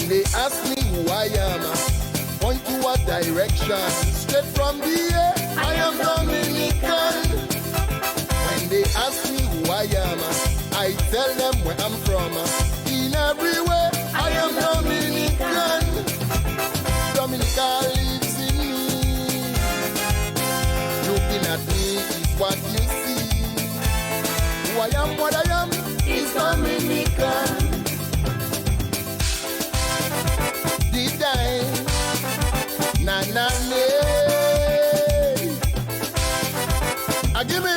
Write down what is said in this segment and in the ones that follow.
When they ask me who I am, point to a direction. Straight from the air, I am Dominican. When they ask me who I am, I tell them where I'm from. In every way, I am Dominican. Dominica lives in me. Looking at me is what you see. Who I am, what I am, is Dominican. Did I? Na na na. Give me.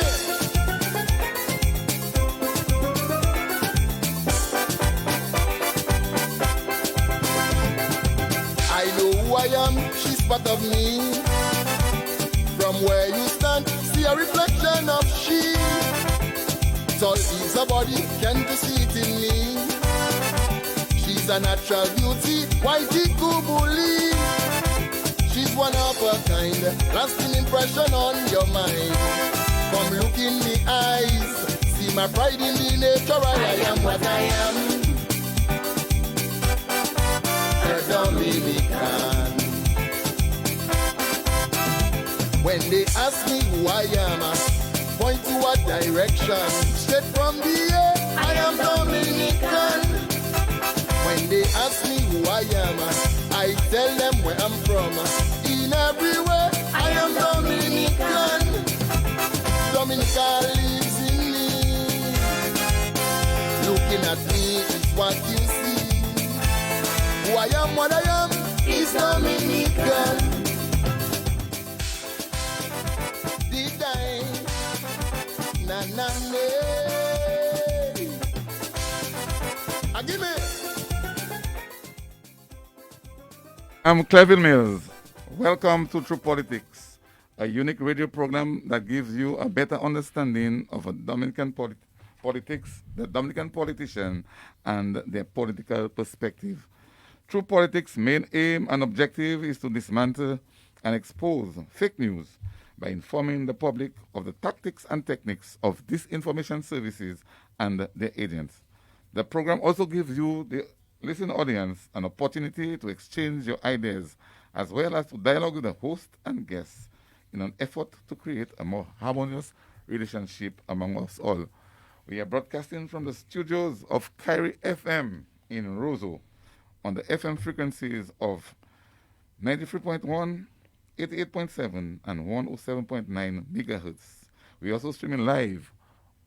I know who I am, she's part of me. From where you stand, see a reflection of she. Tall is a body, can't you see it in me? She's a natural beauty, whitey kubuli. She's one of a kind, lasting impression on your mind. Come look in the eyes, see my pride in the nature. I am what I am, a Dominican. When they ask me who I am, point to a direction. Straight from the air, I am Dominican. When they ask me who I am, I tell them where I'm from. In every way, I am Dominican. Dominica lives in me. Looking at me is what you see. Who I am, what I am, is Dominican. Did I? Na na na. Give me. I'm Clevin Mills. Welcome to True Politics, a unique radio program that gives you a better understanding of a Dominican politics, the Dominican politician, and their political perspective. True Politics' main aim and objective is to dismantle and expose fake news by informing the public of the tactics and techniques of disinformation services and their agents. The program also gives you, the listening audience, an opportunity to exchange your ideas as well as to dialogue with the host and guests in an effort to create a more harmonious relationship among us all. We are broadcasting from the studios of Kyrie FM in Roseau on the FM frequencies of 93.1, 88.7, and 107.9 megahertz. We are also streaming live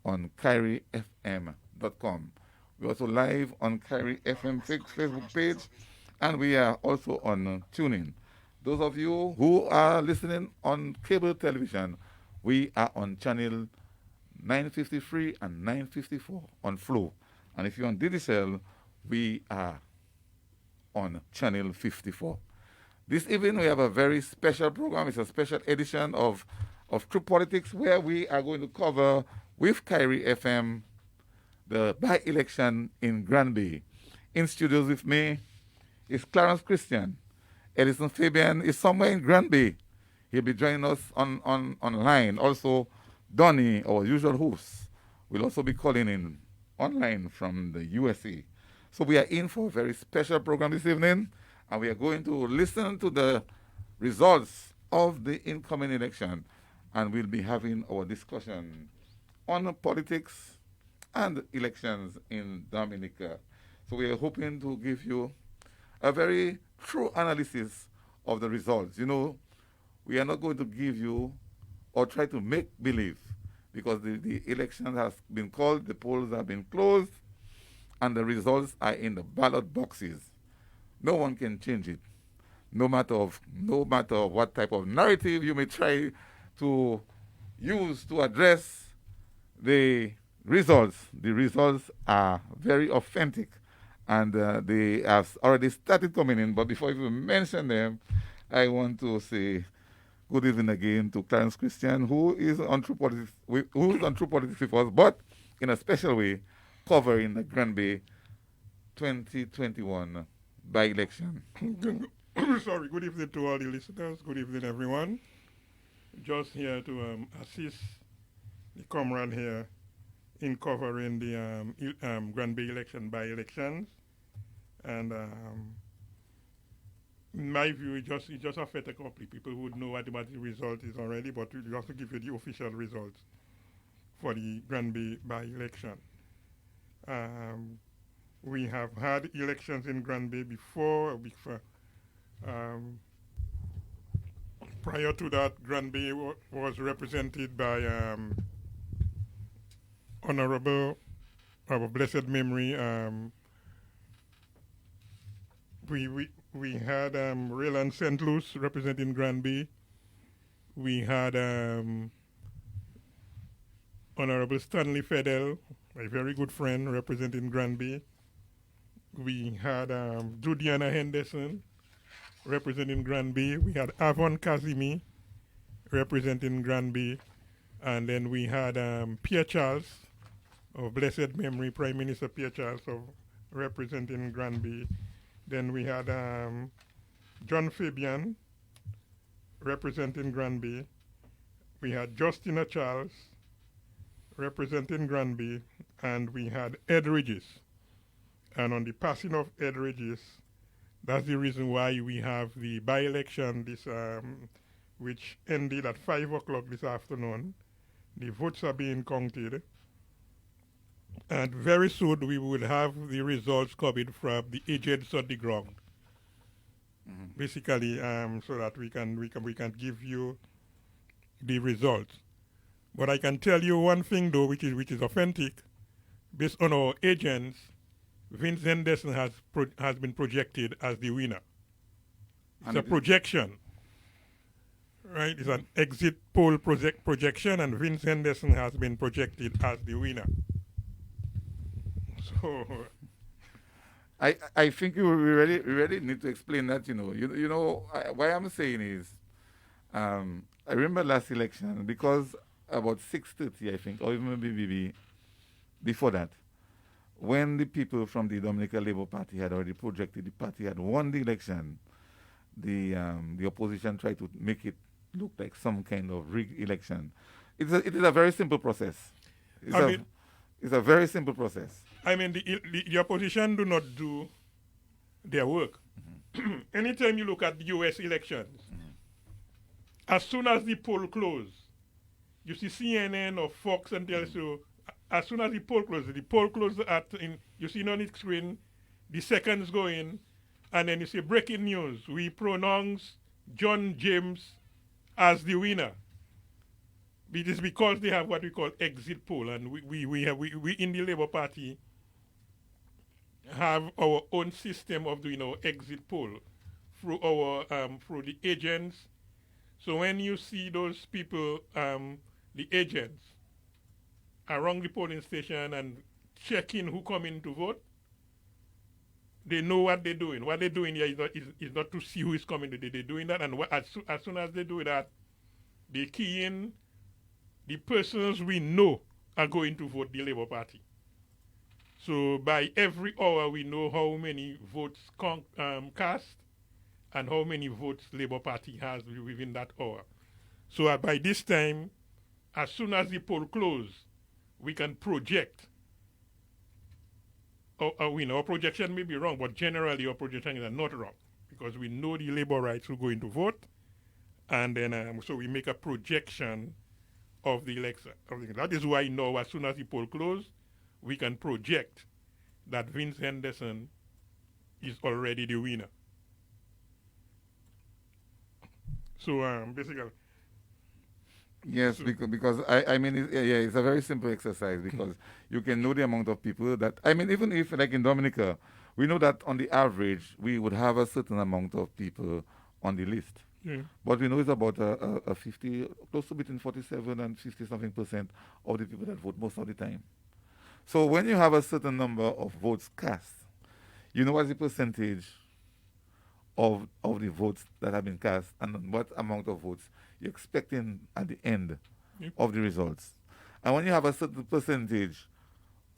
on KyrieFM.com. We're also live on Kyrie FM Facebook page, and we are also on TuneIn. Those of you who are listening on cable television, we are on channel 953 and 954 on Flow. And if you're on digital, we are on channel 54. This evening we have a very special program. It's a special edition of True Politics, where we are going to cover with Kyrie FM the by-election in Grandbay. In studios with me is Clarence Christian. Edison Fabian is somewhere in Grandbay. He'll be joining us online. Also, Donnie, our usual host, will also be calling in online from the USA. So we are in for a very special program this evening, and we are going to listen to the results of the incoming election, and we'll be having our discussion on politics and elections in Dominica. So we are hoping to give you a very true analysis of the results. You know, we are not going to give you or try to make believe, because the election has been called, the polls have been closed, and the results are in the ballot boxes. No one can change it, no matter what type of narrative you may try to use to address the results. The results are very authentic, and they have already started coming in. But before I even mention them, I want to say good evening again to Clarence Christian, who is on True Politics with us, but in a special way, covering the Grandbay 2021 by-election. Sorry, good evening to all the listeners. Good evening, everyone. Just here to assist the comrade here in covering the Grandbay election by-elections. And in my view, it just a fait accompli. People would know what the result is already, but we have to give you the official results for the Grandbay by-election. We have had elections in Grandbay before. Prior to that, Grandbay was represented by Honorable, of blessed memory. We had Raylan St. Louis representing Grandbay. We had Honorable Stanley Fedel, a very good friend, representing Grandbay. We had Judiana Henderson representing Grandbay. We had Avon Kazimi representing Grandbay. And then we had Pierre Charles, of blessed memory, Prime Minister Pierre Charles, representing Grandbay. Then we had John Fabian representing Grandbay. We had Justina Charles representing Grandbay. And we had Ed Regis. And on the passing of Ed Regis, that's the reason why we have the by-election this which ended at 5 o'clock this afternoon. The votes are being counted. And very soon we will have the results coming from the agents on the ground. Basically, so that we can give you the results. But I can tell you one thing though, which is authentic. Based on our agents, Vince Henderson has been projected as the winner. It's a projection, right? It's an exit poll projection, and Vince Henderson has been projected as the winner. So, I think we really need to explain that. Why I'm saying is, I remember last election because about 6:30, I think, or even maybe before that, when the people from the Dominican Labour Party had already projected the party had won the election, the opposition tried to make it look like some kind of rigged election. It is a very simple process. It's a very simple process. I mean, the opposition do not do their work. Anytime you look at the U.S. elections, as soon as the poll closes, you see CNN or Fox and tells you, as soon as the poll closes you see on the screen, the seconds go in, and then you see breaking news. We pronounce John James as the winner. It is because they have what we call exit poll, and we in the Labour Party have our own system of doing our exit poll through our through the agents. So when you see those people, the agents, around the polling station and checking who come in to vote, they know what they're doing. What they're doing here is not to see who is coming. They're doing that, and as soon as they do that, they key in the persons we know are going to vote the Labour Party. So by every hour, we know how many votes cast and how many votes Labour Party has within that hour. So by this time, as soon as the poll closes, we can project. Our projection may be wrong, but generally our projections are not wrong because we know the Labourites who are going to vote, and then so we make a projection of the election. That is why now, as soon as the poll closes, we can project that Vince Henderson is already the winner. So basically. Yes, because I mean, it's a very simple exercise because you can know the amount of people that, I mean, even if like in Dominica, we know that on the average, we would have a certain amount of people on the list. Yeah. But we know it's about a 50, close to between 47 and 50 something percent of the people that vote most of the time. So when you have a certain number of votes cast, you know what's the percentage of the votes that have been cast and what amount of votes you're expecting at the end of the results. And when you have a certain percentage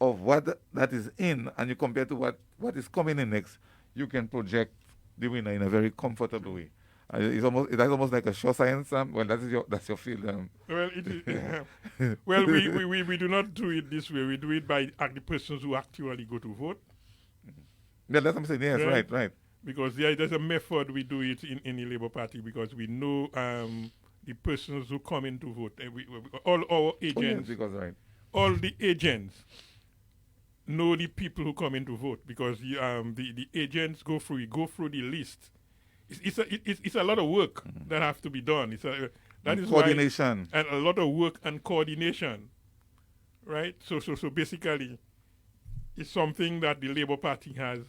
of what that is in and you compare to what is coming in next, you can project the winner in a very comfortable way. It's almost like a show science. Well, that's your field. Well, it is. Well, we do not do it this way. We do it by the persons who actually go to vote. Yeah, that's what I'm saying. Yes, right. because there's a method we do it in the Labour Party, because we know the persons who come in to vote. All our agents, Oh, yes, because right. all the agents know the people who come in to vote, because the agents go through the list. It's a lot of work that have to be done. That is coordination, why, and a lot of work and coordination, right? So basically, it's something that the Labour Party has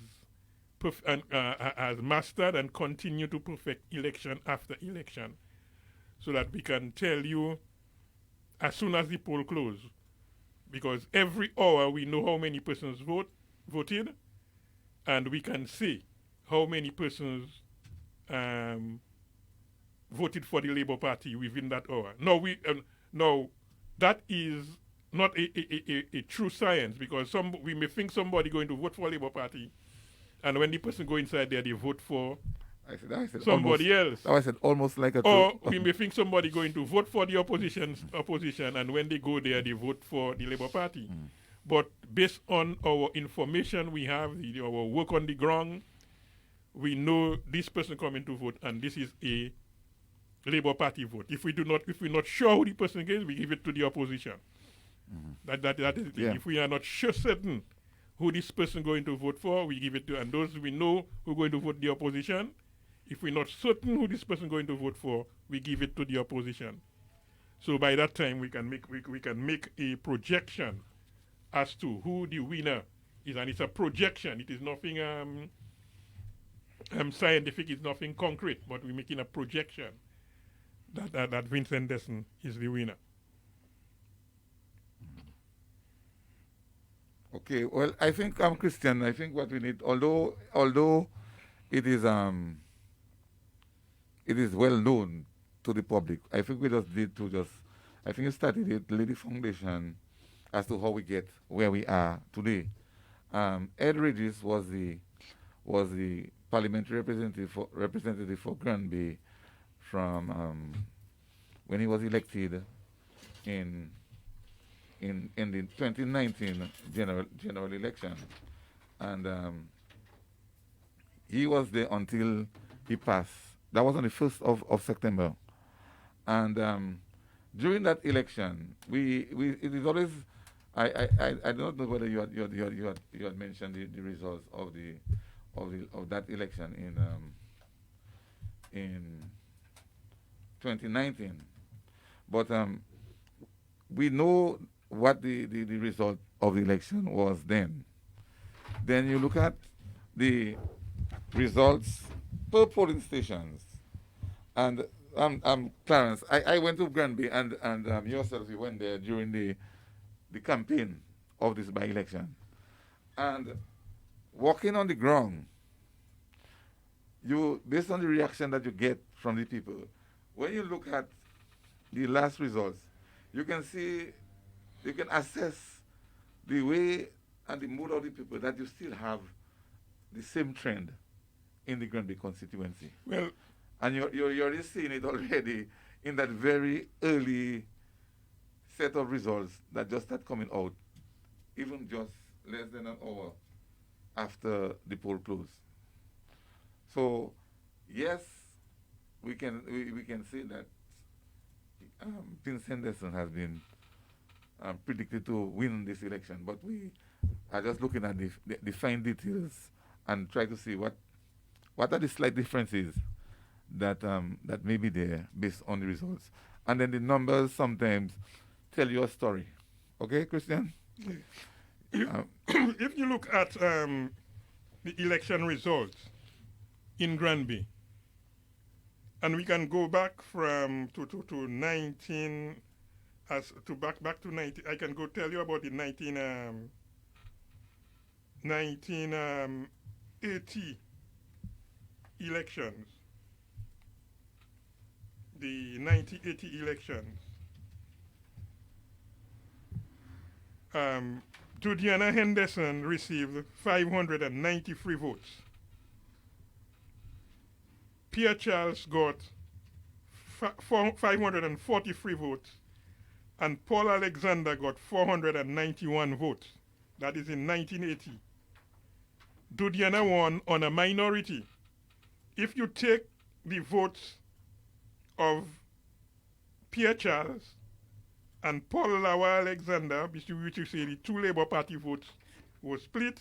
mastered and continue to perfect election after election, so that we can tell you as soon as the poll close, because every hour we know how many persons voted, and we can say how many persons voted for the Labour Party within that hour. Now that is not a true science, because we may think somebody going to vote for Labour Party, and when the person go inside there, they vote for somebody else. I said almost like a. Or we may think somebody going to vote for the opposition, and when they go there, they vote for the Labour Party. But based on our information we have, our work on the ground, we know this person coming to vote, and this is a Labour Party vote. If we're not sure who the person is, we give it to the opposition. That is it. Yeah. If we are not sure certain who this person going to vote for, we give it to, and those we know who are going to vote the opposition. If we're not certain who this person going to vote for, we give it to the opposition. So by that time, we can make a projection as to who the winner is, and it's a projection. It is nothing scientific. It's nothing concrete, but we're making a projection that Vincent Desson is the winner. Okay, well, I think Christian. I think what we need, although it is well known to the public, I think we just need to I think you started it, lay the foundation as to how we get where we are today. Ed Regis was the parliamentary representative for Grandbay from when he was elected in the 2019 general election, and he was there until he passed. That was on the 1st of September, and during that election, it is always I don't know whether you had mentioned the results of that election in 2019, but we know what the result of the election was then. Then you look at the results per polling stations, and Clarence, I went to Grandbay, and yourself, you went there during the campaign of this by-election, and walking on the ground, based on the reaction that you get from the people, when you look at the last results, you can assess the way and the mood of the people, that you still have the same trend in the Grandbay constituency. Well, and you're already seeing it already in that very early set of results that just start coming out, even just less than an hour after the poll closed. So, yes, we can say that Vincent Desson has been predicted to win this election, but we are just looking at the fine details and try to see what are the slight differences that may be there based on the results, and then the numbers sometimes tell you a story. Okay, Christian? If you look at the election results in Grandbay, and we can go back from to 19 back to 19. I can go tell you about the 1980 elections. The 1980 elections. Judiana Henderson received 593 votes. Pierre Charles got 543 votes, and Paul Alexander got 491 votes. That is in 1980. Dudiana won on a minority if you take the votes of Pierre Charles and Paul Lawa Alexander, which you say the two Labour Party votes were split,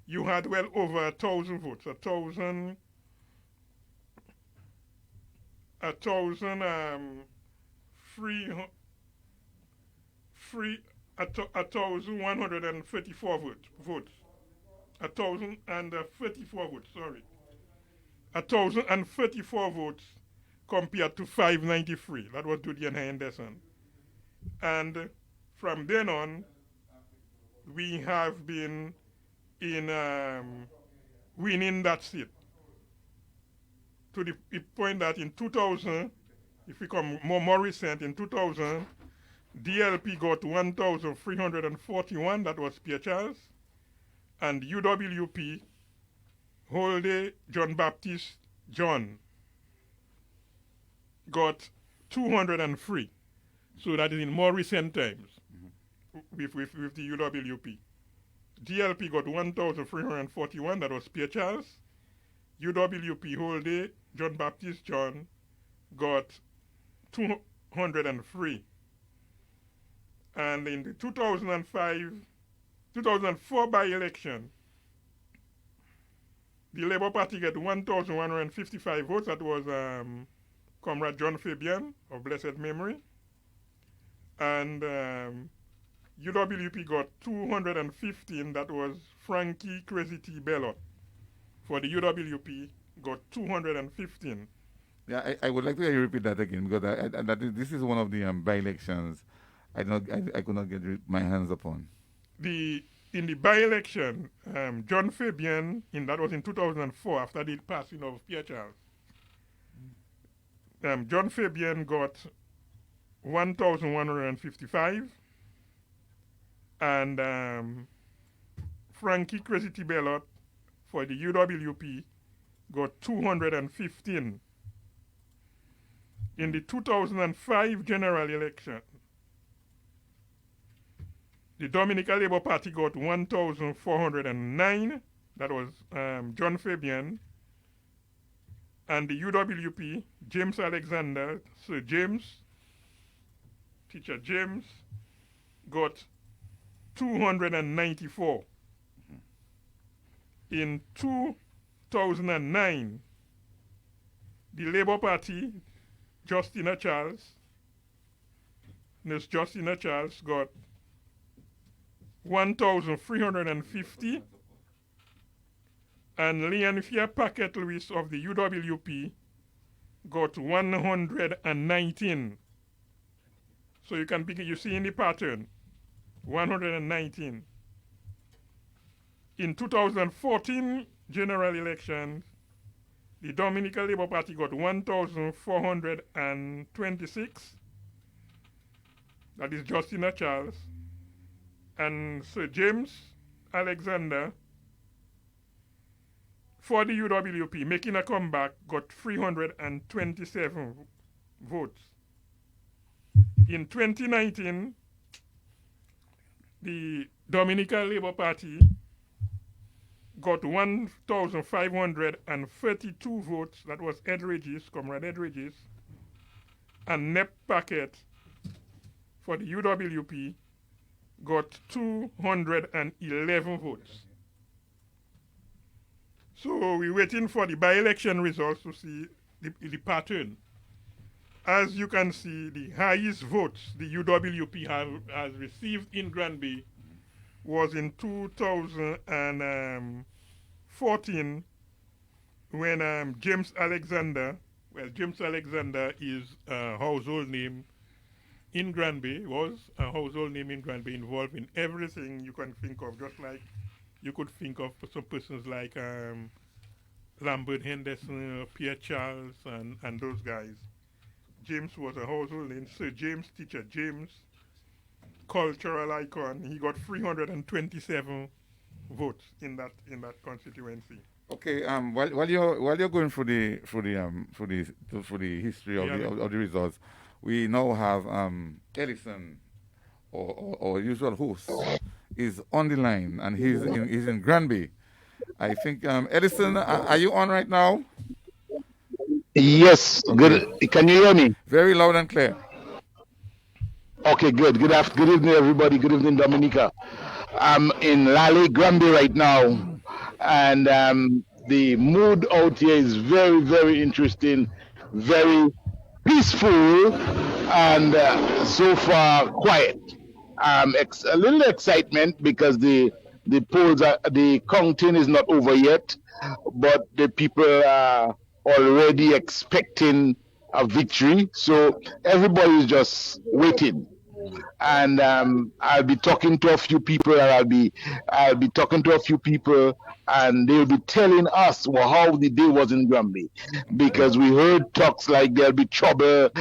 you had well over 1,000 votes, a thousand 1,134 votes. 1,034 votes, sorry. 1,034 votes compared to 593. That was Julian Henderson. And from then on, we have been in winning that seat. To the point that in 2000, if we come more recent, in 2000, DLP got 1,341, that was Pierre Charles, and UWP, Holday John Baptist John, got 203. So that is in more recent times with the UWP. DLP got 1,341, that was Pierre Charles. UWP Holday John Baptist John got 203. And in the 2004 by-election, the Labour Party got 1,155 votes. That was Comrade John Fabian of blessed memory. And UWP got 215. That was Frankie Crazy T. Bellot. For the UWP, got 215. Yeah, I would like to hear you repeat that again because this is one of the by-elections I could not get my hands upon. In the by-election, John Fabian, that was in 2004 after the passing of Pierre Charles. John Fabian got 1,155, and Frankie Crazy T. Bellot for the UWP got 215. In the 2005 general election, the Dominica Labour Party got 1,409. That was John Fabian. And the UWP, James Alexander, Sir James, Teacher James, got 294. In 2009, the Labour Party, Justina Charles, Miss Justina Charles got 1,350, and Leonfia Paquette Lewis of the UWP got 119. So you can begin, you see in the pattern, 119. In 2014 general elections, the Dominica Labour Party got 1,426. That is Justina Charles. And Sir James Alexander, for the UWP, making a comeback, got 327 votes. In 2019, the Dominica Labour Party got 1,532 votes. That was Ed Regis, Comrade Ed Regis, and Nep Paquette for the UWP got 211 votes. So we're waiting for the by-election results to see the pattern. As you can see, the highest votes the UWP has received in Grandbay was in 2014 when James Alexander is a household name in Grandbay, was a household name in Grandbay, involved in everything you can think of, just like you could think of some persons like Lambert Henderson, Pierre Charles, and those guys. James was a household name. Sir James, Teacher James, cultural icon. He got 327 votes in that constituency. Okay. While you're going through the history of the results, we now have Ellison, our usual host, is on the line, and he's in Grandbay. I think Ellison, are you on right now? Yes, Okay. good. Can you hear me? Very loud and clear. Okay, good. Good evening, everybody. Good evening, Dominica. I'm in Lally Grandbay right now, and the mood out here is very, very interesting, very peaceful, and so far quiet. A little excitement because the counting is not over yet, but the people are already expecting a victory. So everybody is just waiting, and I'll be talking to a few people, and I'll be talking to a few people, and they'll be telling us how the day was in Grammy, Okay. because we heard talks like there'll be trouble,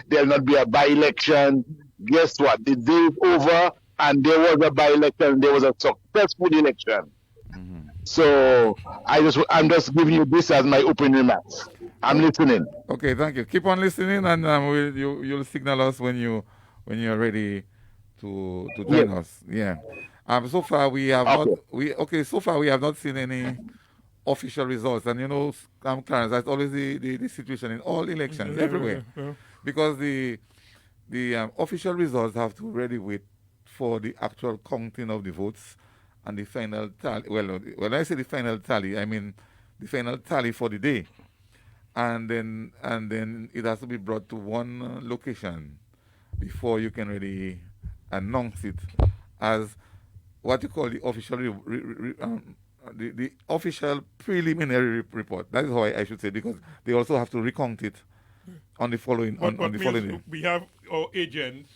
there'll not be a by-election. Guess what? The day is over, and there was a by-election. There was a successful election. So I'm just giving you this as my opening remarks. I'm Oh, listening. okay, thank you. Keep on listening, and you'll signal us when you're ready to Yes. join us. Yeah. So far we have not Okay. we okay. So far we have not seen any official results, and Clarence, that's always the situation in all elections everywhere, because the official results have to really wait for the actual counting of the votes and the final tally. Well, when I say the final tally, I mean the final tally for the day, and then it has to be brought to one location before you can really announce it as what you call the official the official preliminary report. That is how I should say, because they also have to recount it on the following on But the following day. we have our agents,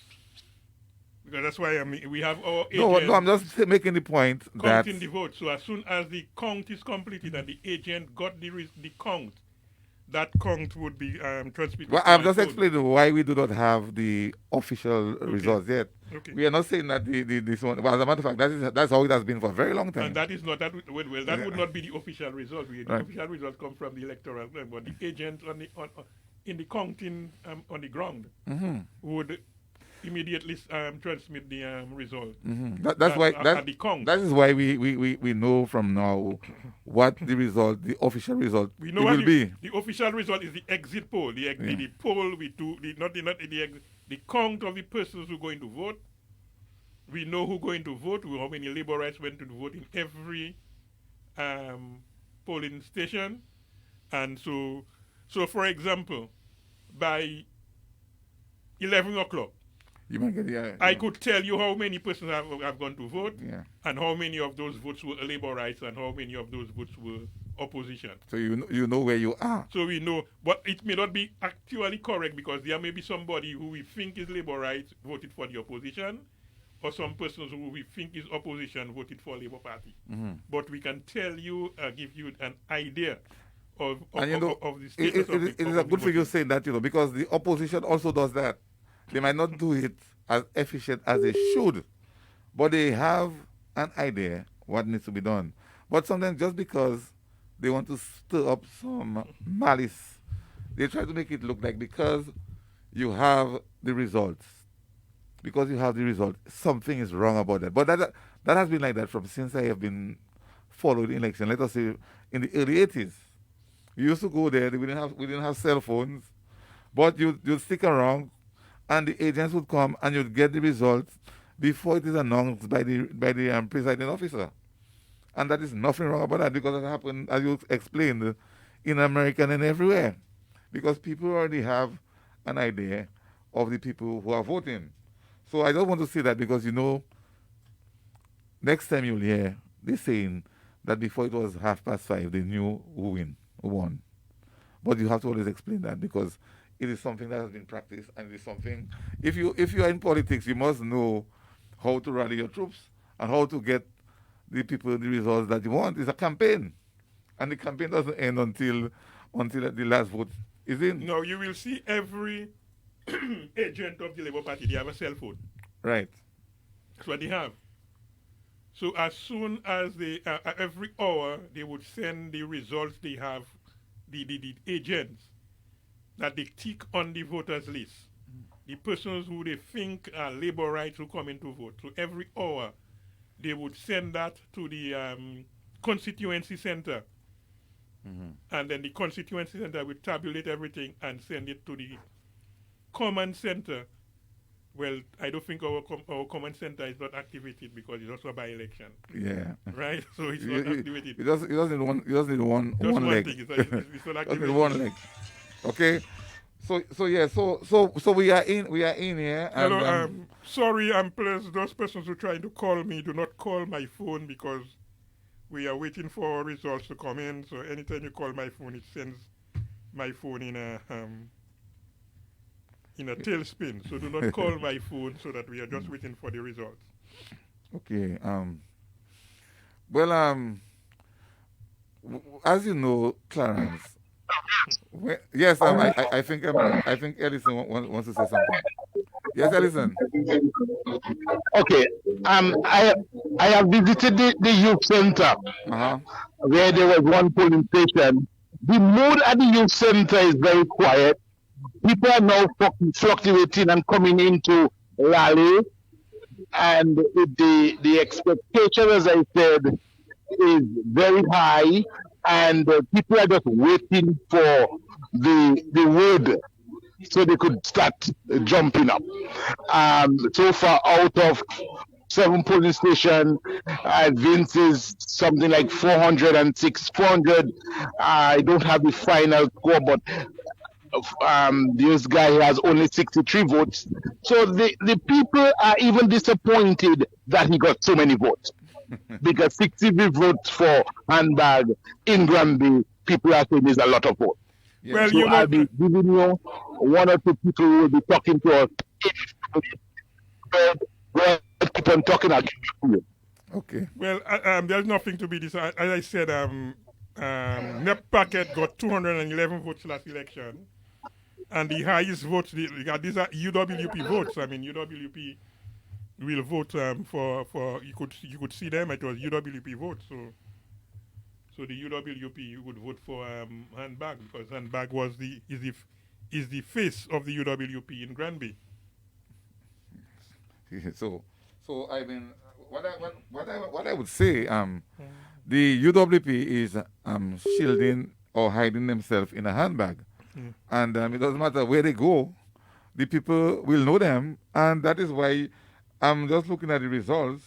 because that's why we have our No, I'm agents just making the point that counting the votes. So as soon as the count is completed and the agent got the count, that count would be transmitted well, to I'm my just phone. explaining why we do not have the official results yet. Okay. We are not saying that this one. Well, as a matter of fact, that's how it has been for a very long time. And that is not that. Well, that would not be the official result. The Right. official result comes from the electoral, but the agent in the counting on the ground would immediately transmit the result. That's why at the count. that is why we know from now what the result, the official result, We it know what will be. the official result is the exit poll. The poll we do the count of the persons who are going to vote. We know who going to vote. How many laborites went to vote in every polling station, and so for example, by 11 o'clock, You might get I could tell you how many persons have gone to vote, yeah. and how many of those votes were laborites, and how many of those votes were opposition. So you know where you are. So we know, but it may not be actually correct, because there may be somebody who we think is laborite voted for the opposition, or some persons who we think is opposition voted for Labour Party. But we can tell you, give you an idea of the status of it is a good thing you say that, because the opposition also does that. They might not do it as efficient as they should, but they have an idea what needs to be done. But sometimes just because they want to stir up some malice, they try to make it look like because you have the results, something is wrong about that. But that has been like that from since I have been following election. Let us say in the early 80s. We used to go there. We didn't have cell phones, but you'd stick around, and the agents would come, and you'd get the results before it is announced by the presiding officer. And that is nothing wrong about that, because it happened, as you explained, in America and everywhere, because people already have an idea of the people who are voting. So I don't want to say that, because next time you'll hear they saying that before it was 5:30, they knew who won. But you have to always explain that, because it is something that has been practiced, and it is something. If you are in politics, you must know how to rally your troops and how to get the people the results that you want. It's a campaign, and the campaign doesn't end until the last vote is in. No, you will see every agent of the Labour Party, they have a cell phone. Right. That's what they have. So as soon as they every hour they would send the results they have, the agents that they tick on the voters list, the persons who they think are laborites who come in to vote. So every hour they would send that to the constituency center And then the constituency center will tabulate everything and send it to the command center. Well, I don't think our command center is not activated because it's also a by-election. Yeah. Right? So it's not activated. It doesn't need one leg. Thing. It's not Just activated. need one leg. Okay. So we are in here. And, Hello, sorry, those persons who are trying to call me, do not call my phone because we are waiting for results to come in. So anytime you call my phone, it sends my phone in a tailspin. So do not call my phone so that we are just waiting for the results. Okay. Well, as you know, Clarence. Yes, I think Ellison wants to say something. Yes, Ellison. Okay. I have visited the youth center where there was one polling station. The mood at the youth center is very quiet. People are now fluctuating and coming into Raleigh, and the expectation, as I said, is very high, and people are just waiting for the word so they could start jumping up. So far, out of 7 polling stations, Vince is something like 406, 400. I don't have the final score, but this guy has only 63 votes. So the people are even disappointed that he got so many votes. Because 60 votes for handbag in Grandbay, people are saying is a lot of votes. Yeah. Well, So I'll be giving you 1 or 2 people who will be talking to us. Keep on talking. I'll give you. Okay. Well, there's nothing to be decided. As I said, Nep Packet got 211 votes last election. And the highest votes, these are UWP votes. I mean, UWP will vote for you could see them. It was UWP votes. So the UWP would vote for handbag because handbag is the face of the UWP in Grandbay. So I mean, what I would say, the UWP is shielding or hiding themselves in a handbag, and it doesn't matter where they go, the people will know them, and that is why I'm just looking at the results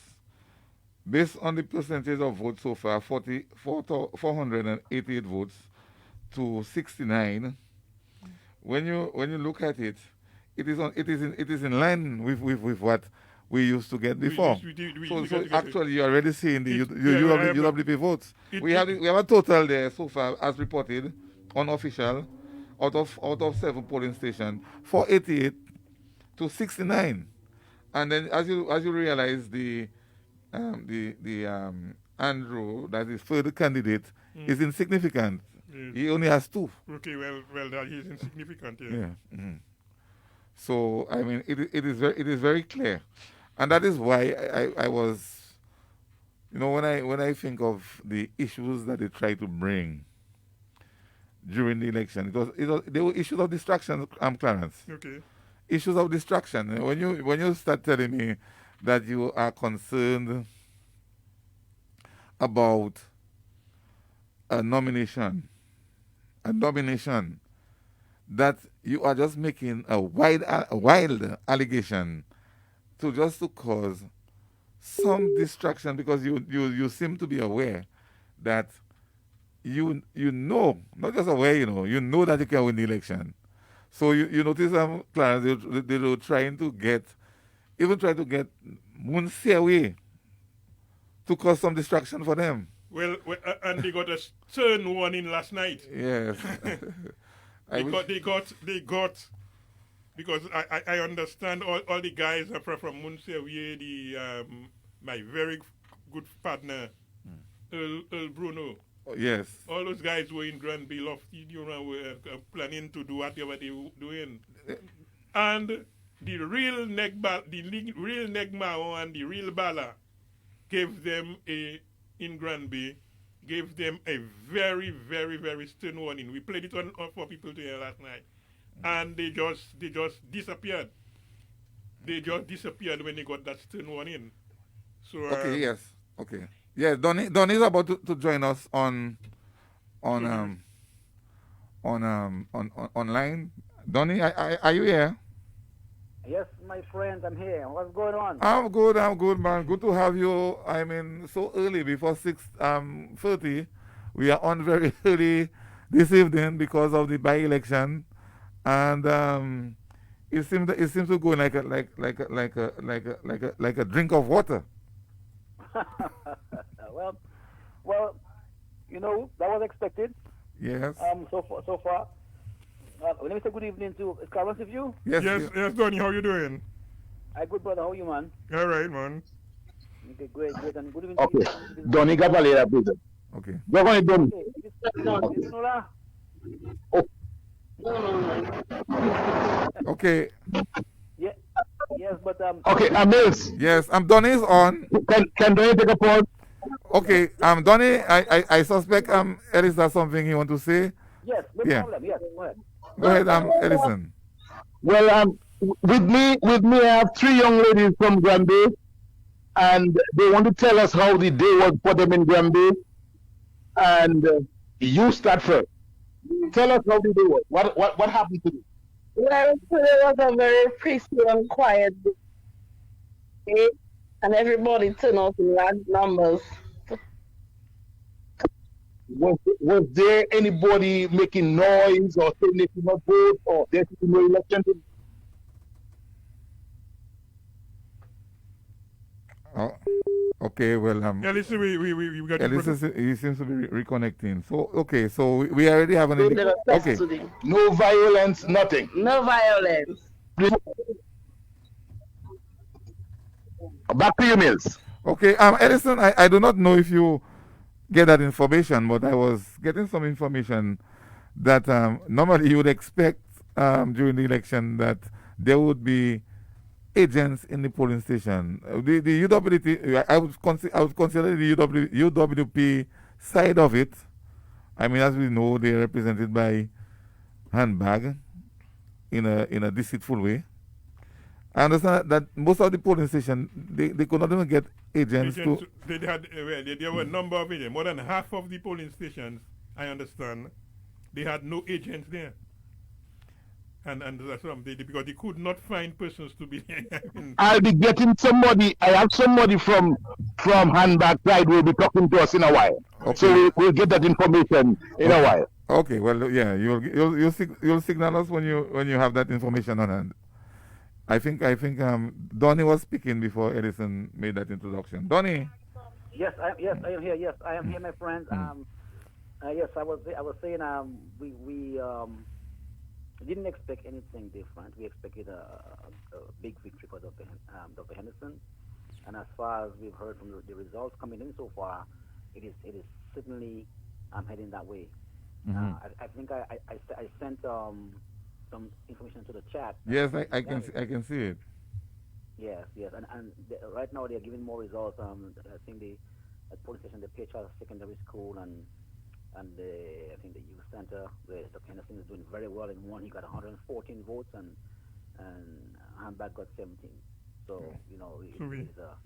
based on the percentage of votes so far, 488 votes to 69. When you look at it, it is in line with what we used to get before. So actually, you're already seeing the UWP votes. We have a total there so far, as reported, unofficial, out of 7 polling stations, 488 to 69. And then as you realize the Andrew, that is third candidate, is insignificant. Yes. He only has 2. Okay, well, that is insignificant. Yeah. Yeah. So I mean, it is very clear, and that is why I was, when I think of the issues that they try to bring during the election, they were issues of distraction, Clarence. Okay. Issues of distraction. When you start telling me that you are concerned about a nomination, that you are just making a wild allegation to cause some distraction, because you seem to be aware that you know, not just aware, you know that you can win the election. So you notice, Clarence, they were trying to get Munsi away to cause some distraction for them. Well, and they got a stern warning last night. Yes. They got because I understand all the guys are from Munsi away. My very good partner, Earl Bruno. Yes. All those guys were in Grandbay Loft, were planning to do whatever they were doing. And the real Negmao and the real Bala gave them in Grandbay, gave them a very, very, very stern warning. We played it on for people to hear last night. And they just disappeared. They just disappeared when they got that stern warning. So okay, yes. Okay. Yeah, Donnie is about to join us on on online. Donny, are you here? Yes, my friend, I'm here. What's going on? I'm good, man. Good to have you. I mean, so early before 6:30. We are on very early this evening because of the by-election, and it seems to go like a drink of water. well, well, that was expected. Yes. So far. Let me say good evening to Carlos with you. Yes. Yes, Donny, how you doing? Hi, good brother. How are you, man? All right, man. Okay, great. And good evening Okay. to you. Donny Cavalera, please. Okay. Go on, Donny. Okay. Nola? Okay. Yeah. Yes, but Okay, Mills, Yes. Donny's on. can Donny take a pause? Okay. Donny, I suspect Ellis has something he want to say. yes, no Yeah. problem. Yes, go ahead. Go ahead, Ellison. Well, with me, I have three young ladies from Grandbay, and they want to tell us how the day was for them in Grandbay. And you start first. Tell us how the day was. What happened to you? Well, today was a very peaceful and quiet day, and everybody turned out in large numbers. Was there anybody making noise or saying they could not vote or there should be no election? Oh, okay. Well, Yeah, listen, we got Ellison, he seems to be reconnecting. So, okay. So we already have an We did a test okay. today. No violence, nothing. No violence. Back to you, Mills. Okay. Ellison, I do not know if you get that information, but I was getting some information that normally you would expect during the election that there would be agents in the polling station. The UWP, I would consider the UWP side of it. I mean, as we know, they're represented by handbag in a deceitful way. I understand that most of the polling stations they could not even get agents to. There were a number of agents. More than half of the polling stations, I understand, they had no agents there. And that's because they could not find persons to be there. I'll be getting somebody. I have somebody from handbag side will be talking to us in a while. Okay. So we'll get that information in a while. Okay, well, yeah, you'll signal us when you have that information on hand. I think Donny was speaking before Edison made that introduction. Donny. Yes, I am here. Yes, I am here, my friends. Yes, I was saying we didn't expect anything different. We expected a big victory for Dr. Henderson, and as far as we've heard from the results coming in so far, it is certainly heading that way. Mm-hmm. I think I sent some information to the chat. Yes, I can see it. Yes, and right now they're giving more results. I think the police station, the PHR Secondary School, and I think the youth center, where Dr. Henderson is doing very well in one. He got 114 votes, and handbag got 17. So it's a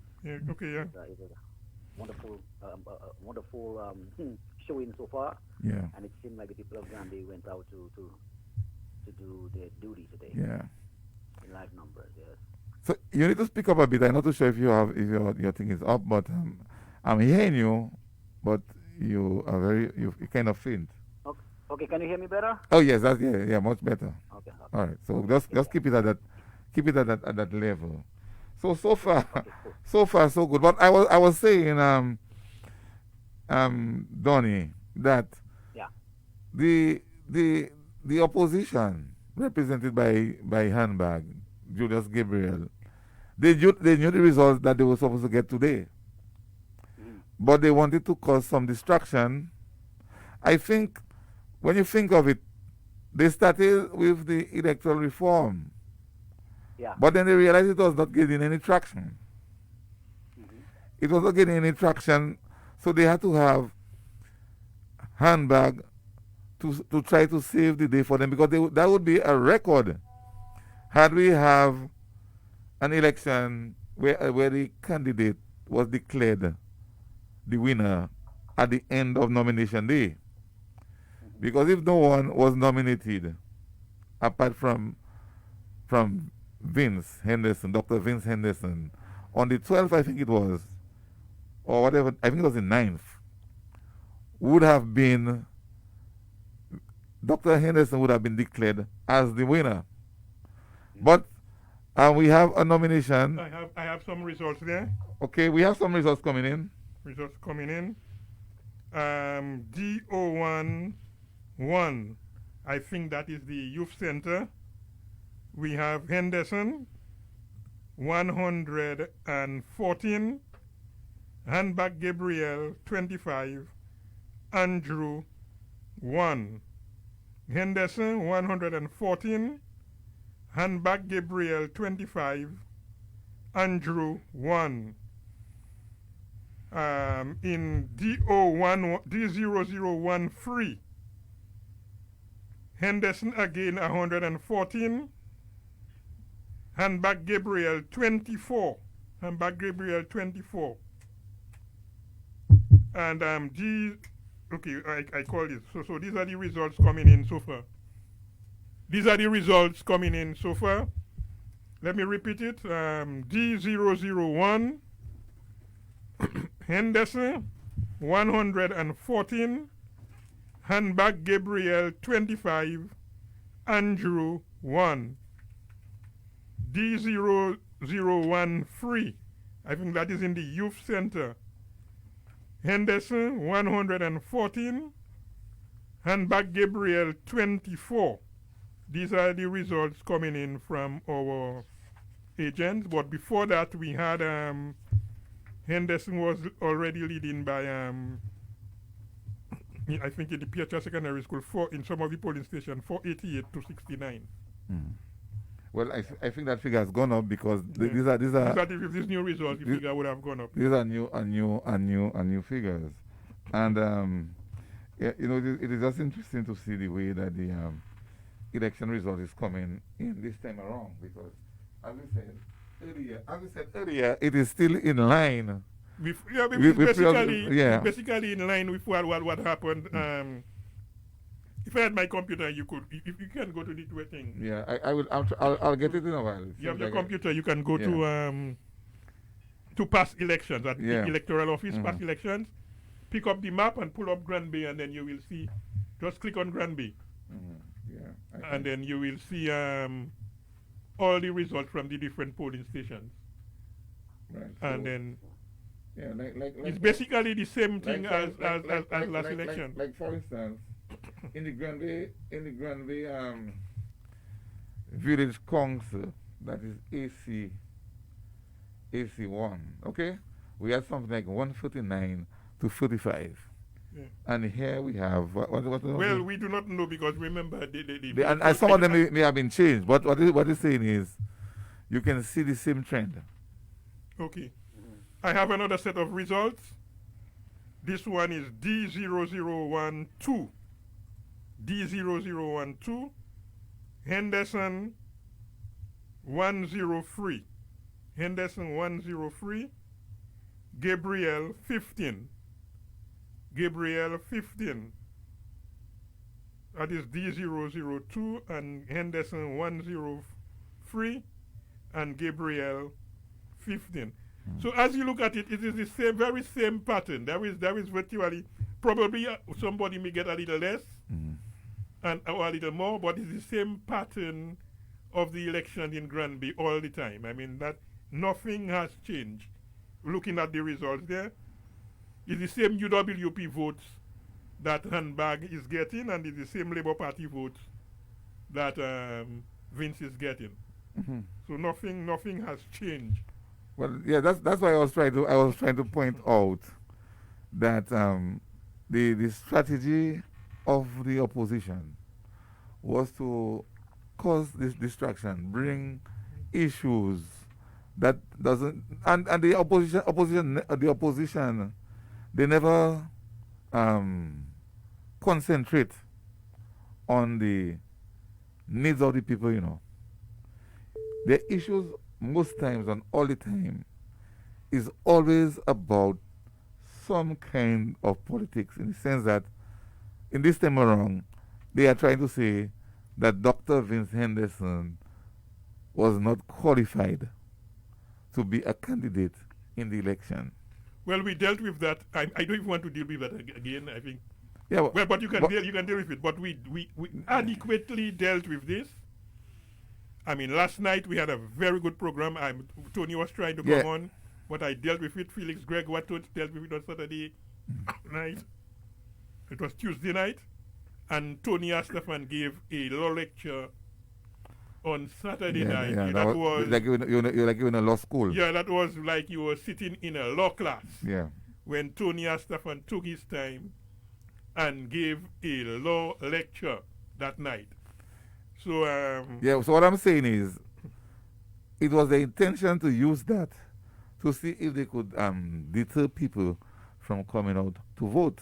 wonderful showing so far. Yeah. And it seemed like the people of Grandbay went out to do their duty today. Yeah. In large numbers, yes. So you need to speak up a bit. I'm not too sure if your thing is up, but I'm hearing you, but you kind of faint. Okay, can you hear me better? Oh yes, much better. Okay. All right, so just keep it at that level. So far, Okay, cool. so far so good. But I was saying, Donny, that Yeah. the opposition represented by handbag Julius Gabriel, they knew the results that they were supposed to get today, but they wanted to cause some distraction. I think when you think of it, they started with the electoral reform. Yeah. But then they realized it was not getting any traction. It was not getting any traction, so they had to have handbag to try to save the day for them, because that would be a record had we have an election where the candidate was declared the winner at the end of nomination day. Because if no one was nominated, apart from Vince Henderson, Dr. Vince Henderson, on the 12th, I think it was, or whatever, I think it was the 9th, would have been, Dr. Henderson would have been declared as the winner. But we have a nomination. I have some results there. Okay, we have some results coming in. Results coming in. DO1 1. I think that is the youth center. We have Henderson 114, Handbag Gabriel 25, Andrew 1. Henderson 114, Handbag Gabriel 25, Andrew 1. In D0013, Henderson again 114, Handbag Gabriel 24, Handbag Gabriel 24, and okay, I call it. So these are the results coming in so far. These are the results coming in so far. Let me repeat it. D001, Henderson 114, Handbag Gabriel 25, Andrew 1. D0013, I think that is in the youth center. Henderson 114, Handbag Gabriel 24. These are the results coming in from our agents. But before that, we had Henderson was already leading by I think in the PHR Secondary School in some of the polling stations 488 to 69. Well, I think that figure has gone up because these are if these new results, the figure would have gone up. These are new figures, and it is just interesting to see the way that the election result is coming in this time around, because as we said earlier, it is still in line. Basically in line with what happened. If I had my computer, you can go to the thing. Yeah, I'll get it in a while. You have your computer, you can go to past elections at the electoral office, past elections. Pick up the map and pull up Grandbay, and then you will see. Just click on Grandbay. And then you will see all the results from the different polling stations. Right. And then it's like basically the same thing as last election. Like for instance, in the Grandbay village council, that is AC1. Okay, we had something like 149 to 35. Yeah. And here we have what well, we do not know, because remember and some of them may have been changed. But what it's saying is, you can see the same trend. Okay, I have another set of results. This one is D0012. D0012, Henderson 103, Henderson 103, Gabriel 15. Gabriel 15. That is D002 and Henderson 103 and Gabriel 15. So as you look at it, it is the very same pattern. There is virtually, probably somebody may get a little less or a little more, but it's the same pattern of the election in Grandbay all the time. I mean, that nothing has changed. Looking at the results there, it's the same UWP votes that Handbag is getting, and it's the same Labour Party votes that Vince is getting. So nothing has changed. Well, yeah, that's why I was trying to point out that the strategy of the opposition was to cause this distraction, bring issues that doesn't, and the opposition they never concentrate on the needs of the people. The issues most times and all the time is always about some kind of politics, in the sense that in this time around, they are trying to say that Dr. Vince Henderson was not qualified to be a candidate in the election. Well, we dealt with that. I don't even want to deal with that again. I think. Yeah, well, but you can deal with it. But we adequately dealt with this. I mean, last night we had a very good program. Tony was trying to come on, but I dealt with it. Felix Gregg dealt with it on Saturday night. It was Tuesday night, and Tony Astafan gave a law lecture on Saturday night. Yeah, that was like you're like in a law school. Yeah, that was like you were sitting in a law class. Yeah. When Tony Astafan took his time and gave a law lecture that night. So so what I'm saying is, it was the intention to use that to see if they could deter people from coming out to vote,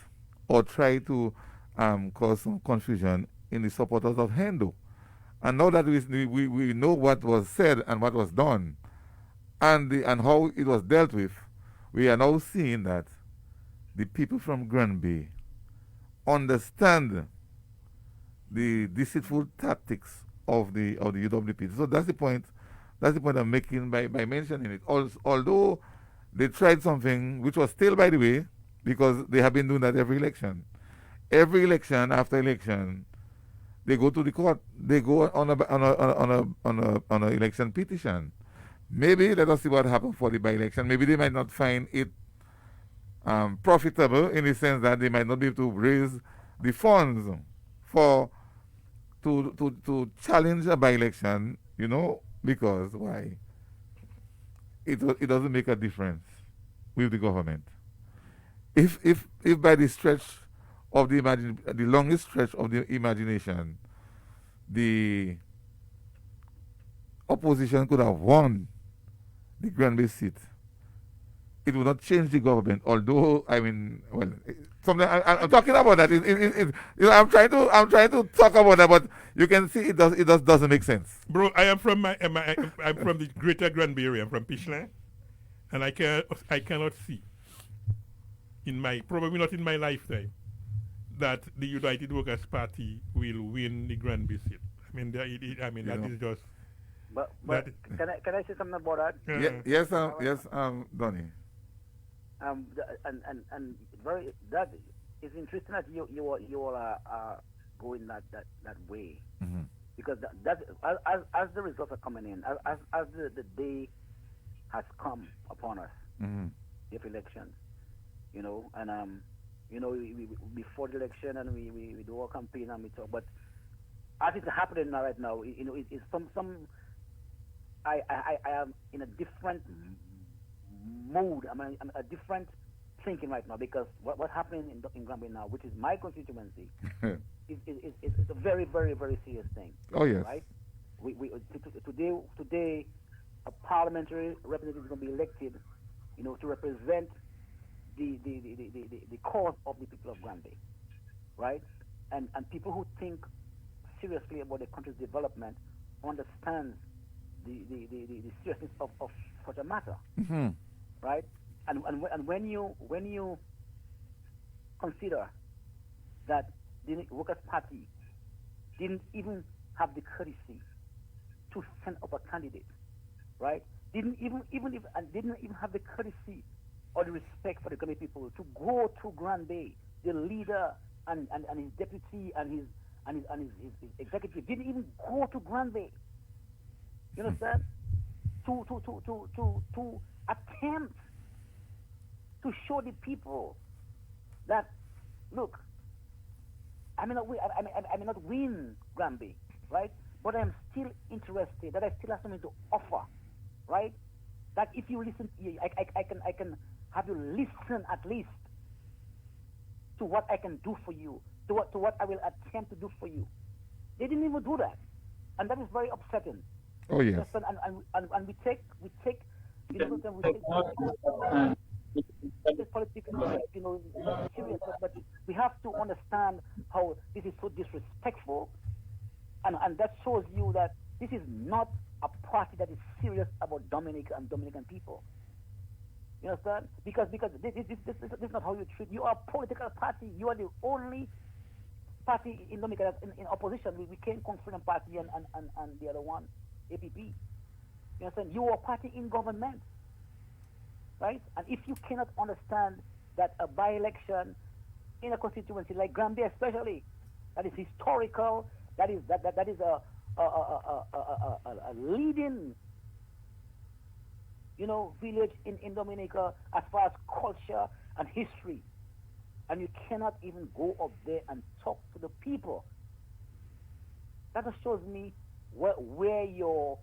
or try to cause some confusion in the supporters of Hendo. And now that we know what was said and what was done, and how it was dealt with, we are now seeing that the people from Grandbay understand the deceitful tactics of the UWP. So that's the point. That's the point I'm making by mentioning it. Although they tried something which was still, by the way, because they have been doing that every election. Every election after election, they go to the court. They go on a election petition. Maybe let us see what happens for the by-election. Maybe they might not find it profitable, in the sense that they might not be able to raise the funds to challenge a by-election, because why? It doesn't make a difference with the government. If by the stretch of the longest stretch of the imagination, the opposition could have won the Grandbay seat, it would not change the government. Although, I mean, well, something I'm talking about that. I'm trying to talk about that, but you can see it doesn't make sense. Bro, I am from I'm from the Greater Grandbay area. I'm from Pichelin, and I cannot see probably not in my lifetime that the United Workers Party will win the Grandbay seat. I mean, that is just. But can I say something about that? Yes, Donnie. And very, that is interesting that you all are going that way, because that as the results are coming in, as the day has come upon us, the election, and we before the election, and we do our campaign and we talk, but as it's happening now, right now, it's some. I am in a different mood. I'm a different thinking right now, because what's happening in Grandbay now, which is my constituency, is a very, very, very serious thing. Oh yes. Right. Today, a parliamentary representative is going to be elected, to represent the cause of the people of Grandbay, right? And people who think seriously about the country's development understand the seriousness of such a matter, right? And when you consider that the Workers' Party didn't even have the courtesy to send up a candidate, right? Didn't even have the courtesy or the respect for the Grandbay people to go to Grandbay, the leader and his deputy and his executive didn't even go to Grandbay. You understand? To attempt to show the people that, look, I may not win Grandbay, right? But I am still interested, that I still have something to offer, right? That if you listen, I can have you listen at least to what I can do for you, to what I will attempt to do for you. They didn't even do that, and that is very upsetting. Oh yes. And we take politics, serious, but we have to understand how this is so disrespectful, and that shows you that this is not a party that is serious about Dominica and Dominican people. You understand? Because this is not how you treat. You are a political party. You are the only party in Dominica that's in opposition. We came Confederate Party and the other one, APP. You understand? You are a party in government, right? And if you cannot understand that a by-election in a constituency like Grandbay, especially, that is historical, that is a leading, village in Dominica as far as culture and history, and you cannot even go up there and talk to the people. That just shows me where your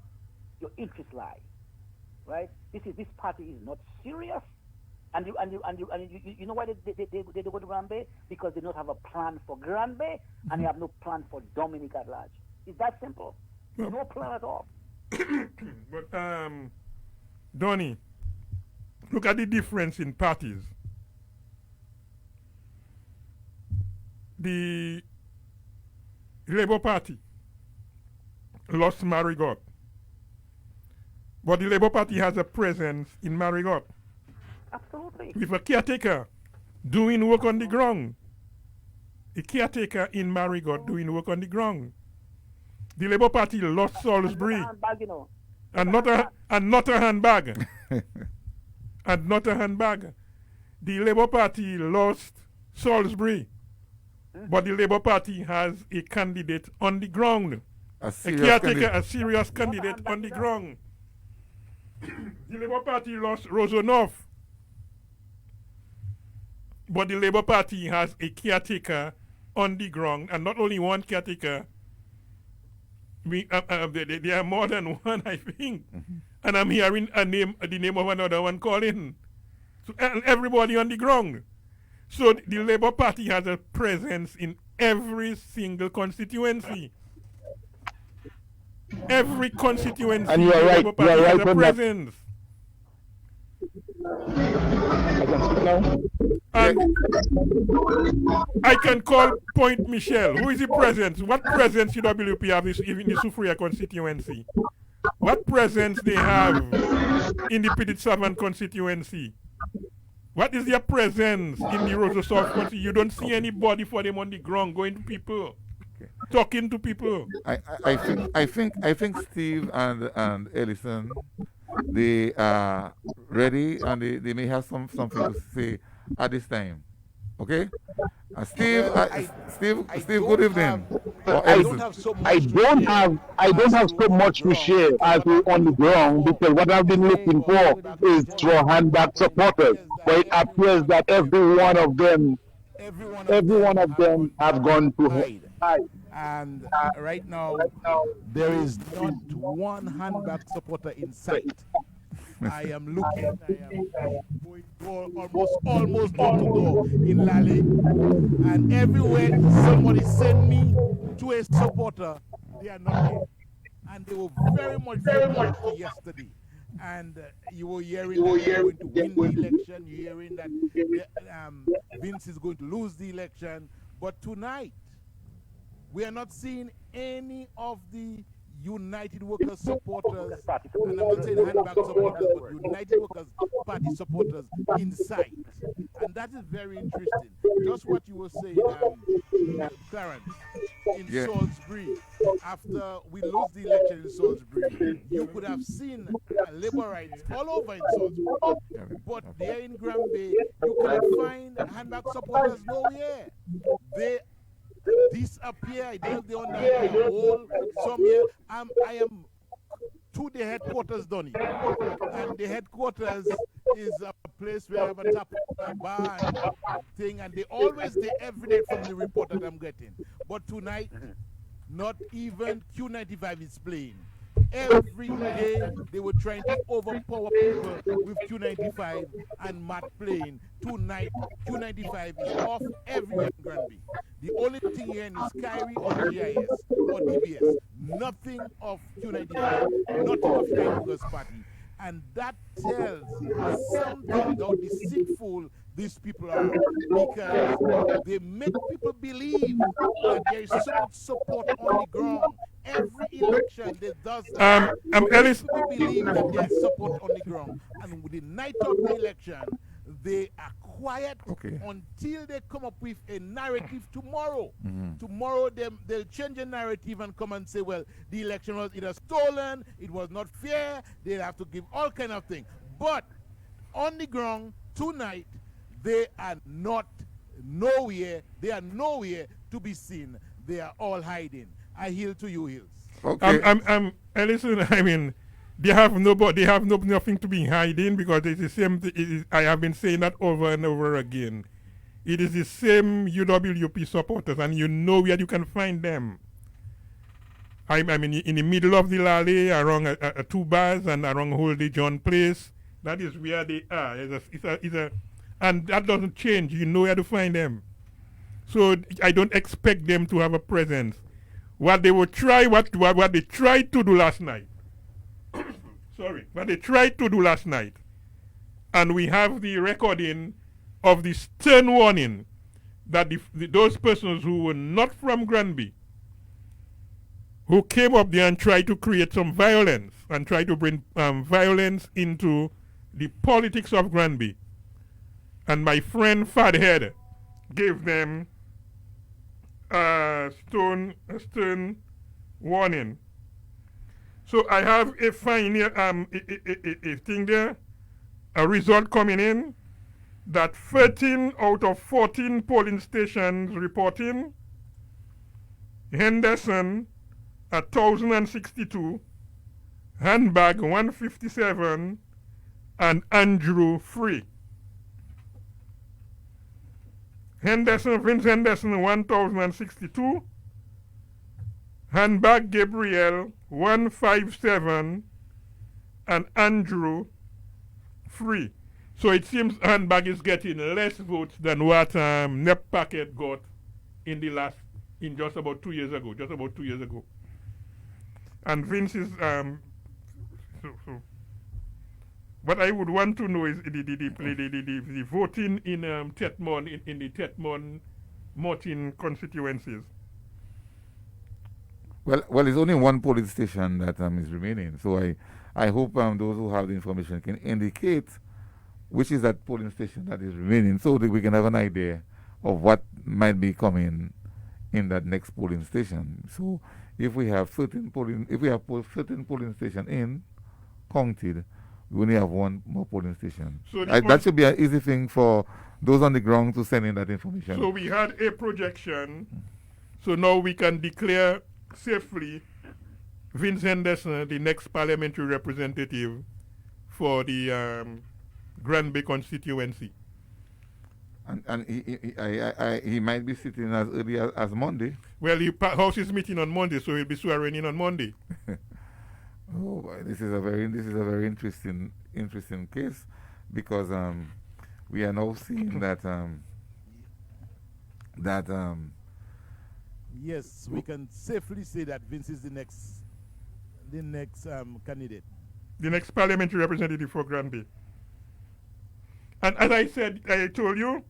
interests lie, right? This party is not serious, and you know why they go to Grandbay? Because they don't have a plan for Grandbay, and they have no plan for Dominica at large. It's that simple. No plan at all. But Donnie, look at the difference in parties. The Labour Party lost Marigot, but the Labour Party has a presence in Marigot. Absolutely. With a caretaker doing work on the ground. A caretaker in Marigot doing work on the ground. The Labour Party lost Salisbury. And not a handbag. And not a handbag. The Labour Party lost Salisbury. But the Labour Party has a candidate on the ground. A caretaker, a serious candidate on the ground. The Labour Party lost Rosanov. But the Labour Party has a caretaker on the ground, and not only one caretaker. There are more than one, I think. And I'm hearing the name of another one calling. So everybody on the ground. So the Labour Party has a presence in every single constituency. Every constituency, and you are the right. Labour Party You are has right a on presence. I can speak now. And I can call Point Michelle. Who is the presence? What presence UWP have in the Soufriya constituency? What presence they have in the Petit Savant constituency? What is their presence in the Rosa South constituency? You don't see anybody for them on the ground going to people, talking to people. I think Steve and Ellison, they are ready and they may have something to say at this time. Okay? Steve, good evening. I don't have so much to share as we on the ground, because what I've been looking for is for handback supporters. But it appears that every one of them have gone to hide. And right now, there is not one handback supporter in sight. I am looking. I am going almost door to door in Lally, and everywhere somebody send me to a supporter, they are not here. And they were very much yesterday. And you were hearing that they're going to win the election. You're hearing that Vince is going to lose the election. But tonight, we are not seeing any of the United Workers supporters, and I'm not saying handback supporters, but United Workers Party supporters in sight. And that is very interesting. Just what you were saying, Clarence, in Salisbury, after we lost the election in Salisbury, you could have seen Labourites all over in Salisbury. But there in Grandbay, you cannot find handback supporters nowhere. They disappear. I don't know on the whole. Some here, I am to the headquarters, Donny, and the headquarters is a place where I have a bar and thing, and they every day from the report that I'm getting. But tonight, not even Q95 is playing. Every day they were trying to overpower people with Q95 and Matt playing. Tonight, Q95 is off everywhere in Grandbay. The only thing here is Kyrie or GIS or DBS. Nothing of Q95, nothing of United Workers Party. And that tells something about the deceitful these people are, because they make people believe that there is so much support on the ground. Every election they does that. Ellis, people believe that there is support on the ground. And with the night of the election, they are quiet until they come up with a narrative tomorrow. Tomorrow they'll change a narrative and come and say, well, the election was either stolen, it was not fair, they'll have to give all kind of things. But on the ground tonight, they are nowhere to be seen. They are all hiding. I yield to you, Hills. Okay. Listen, I mean, they have nothing to be hiding, because it's the same. I have been saying that over and over again. It is the same UWP supporters, and you know where you can find them. I mean, in the middle of the Lally, around two bars and around Holy John Place. That is where they are. And that doesn't change. You know where to find them. So I don't expect them to have a presence. What they tried to do last night. What they tried to do last night, and we have the recording of the stern warning that those persons who were not from Grandbay, who came up there and tried to create some violence and tried to bring violence into the politics of Grandbay, and my friend Fadhead gave them a stern warning. So I have a thing there, a result coming in that 13 out of 14 polling stations reporting, Henderson 1,062, Handbag 157, and Andrew 3. Vince Henderson 1,062, Handbag Gabriel 157, and Andrew 3. So it seems Handbag is getting less votes than what Nep Packet got in just about 2 years ago. And Vince is what I would want to know is the voting in Tetmon, in the Tetmon Martin constituencies. Well, there's only one polling station that is remaining. So I hope those who have the information can indicate which is that polling station that is remaining, so that we can have an idea of what might be coming in that next polling station. So if we have certain polling station counted, we only have one more polling station. So that should be an easy thing for those on the ground to send in that information. So we had a projection. So now we can declare safely Vince Henderson the next parliamentary representative for the Grandbay constituency. And he might be sitting as early as Monday. Well, the House is meeting on Monday, so he'll be swearing in on Monday. Oh, this is a very interesting case, because we are now seeing that yes, we can safely say that Vince is the next candidate, the next parliamentary representative for Grandbay. And as I told you,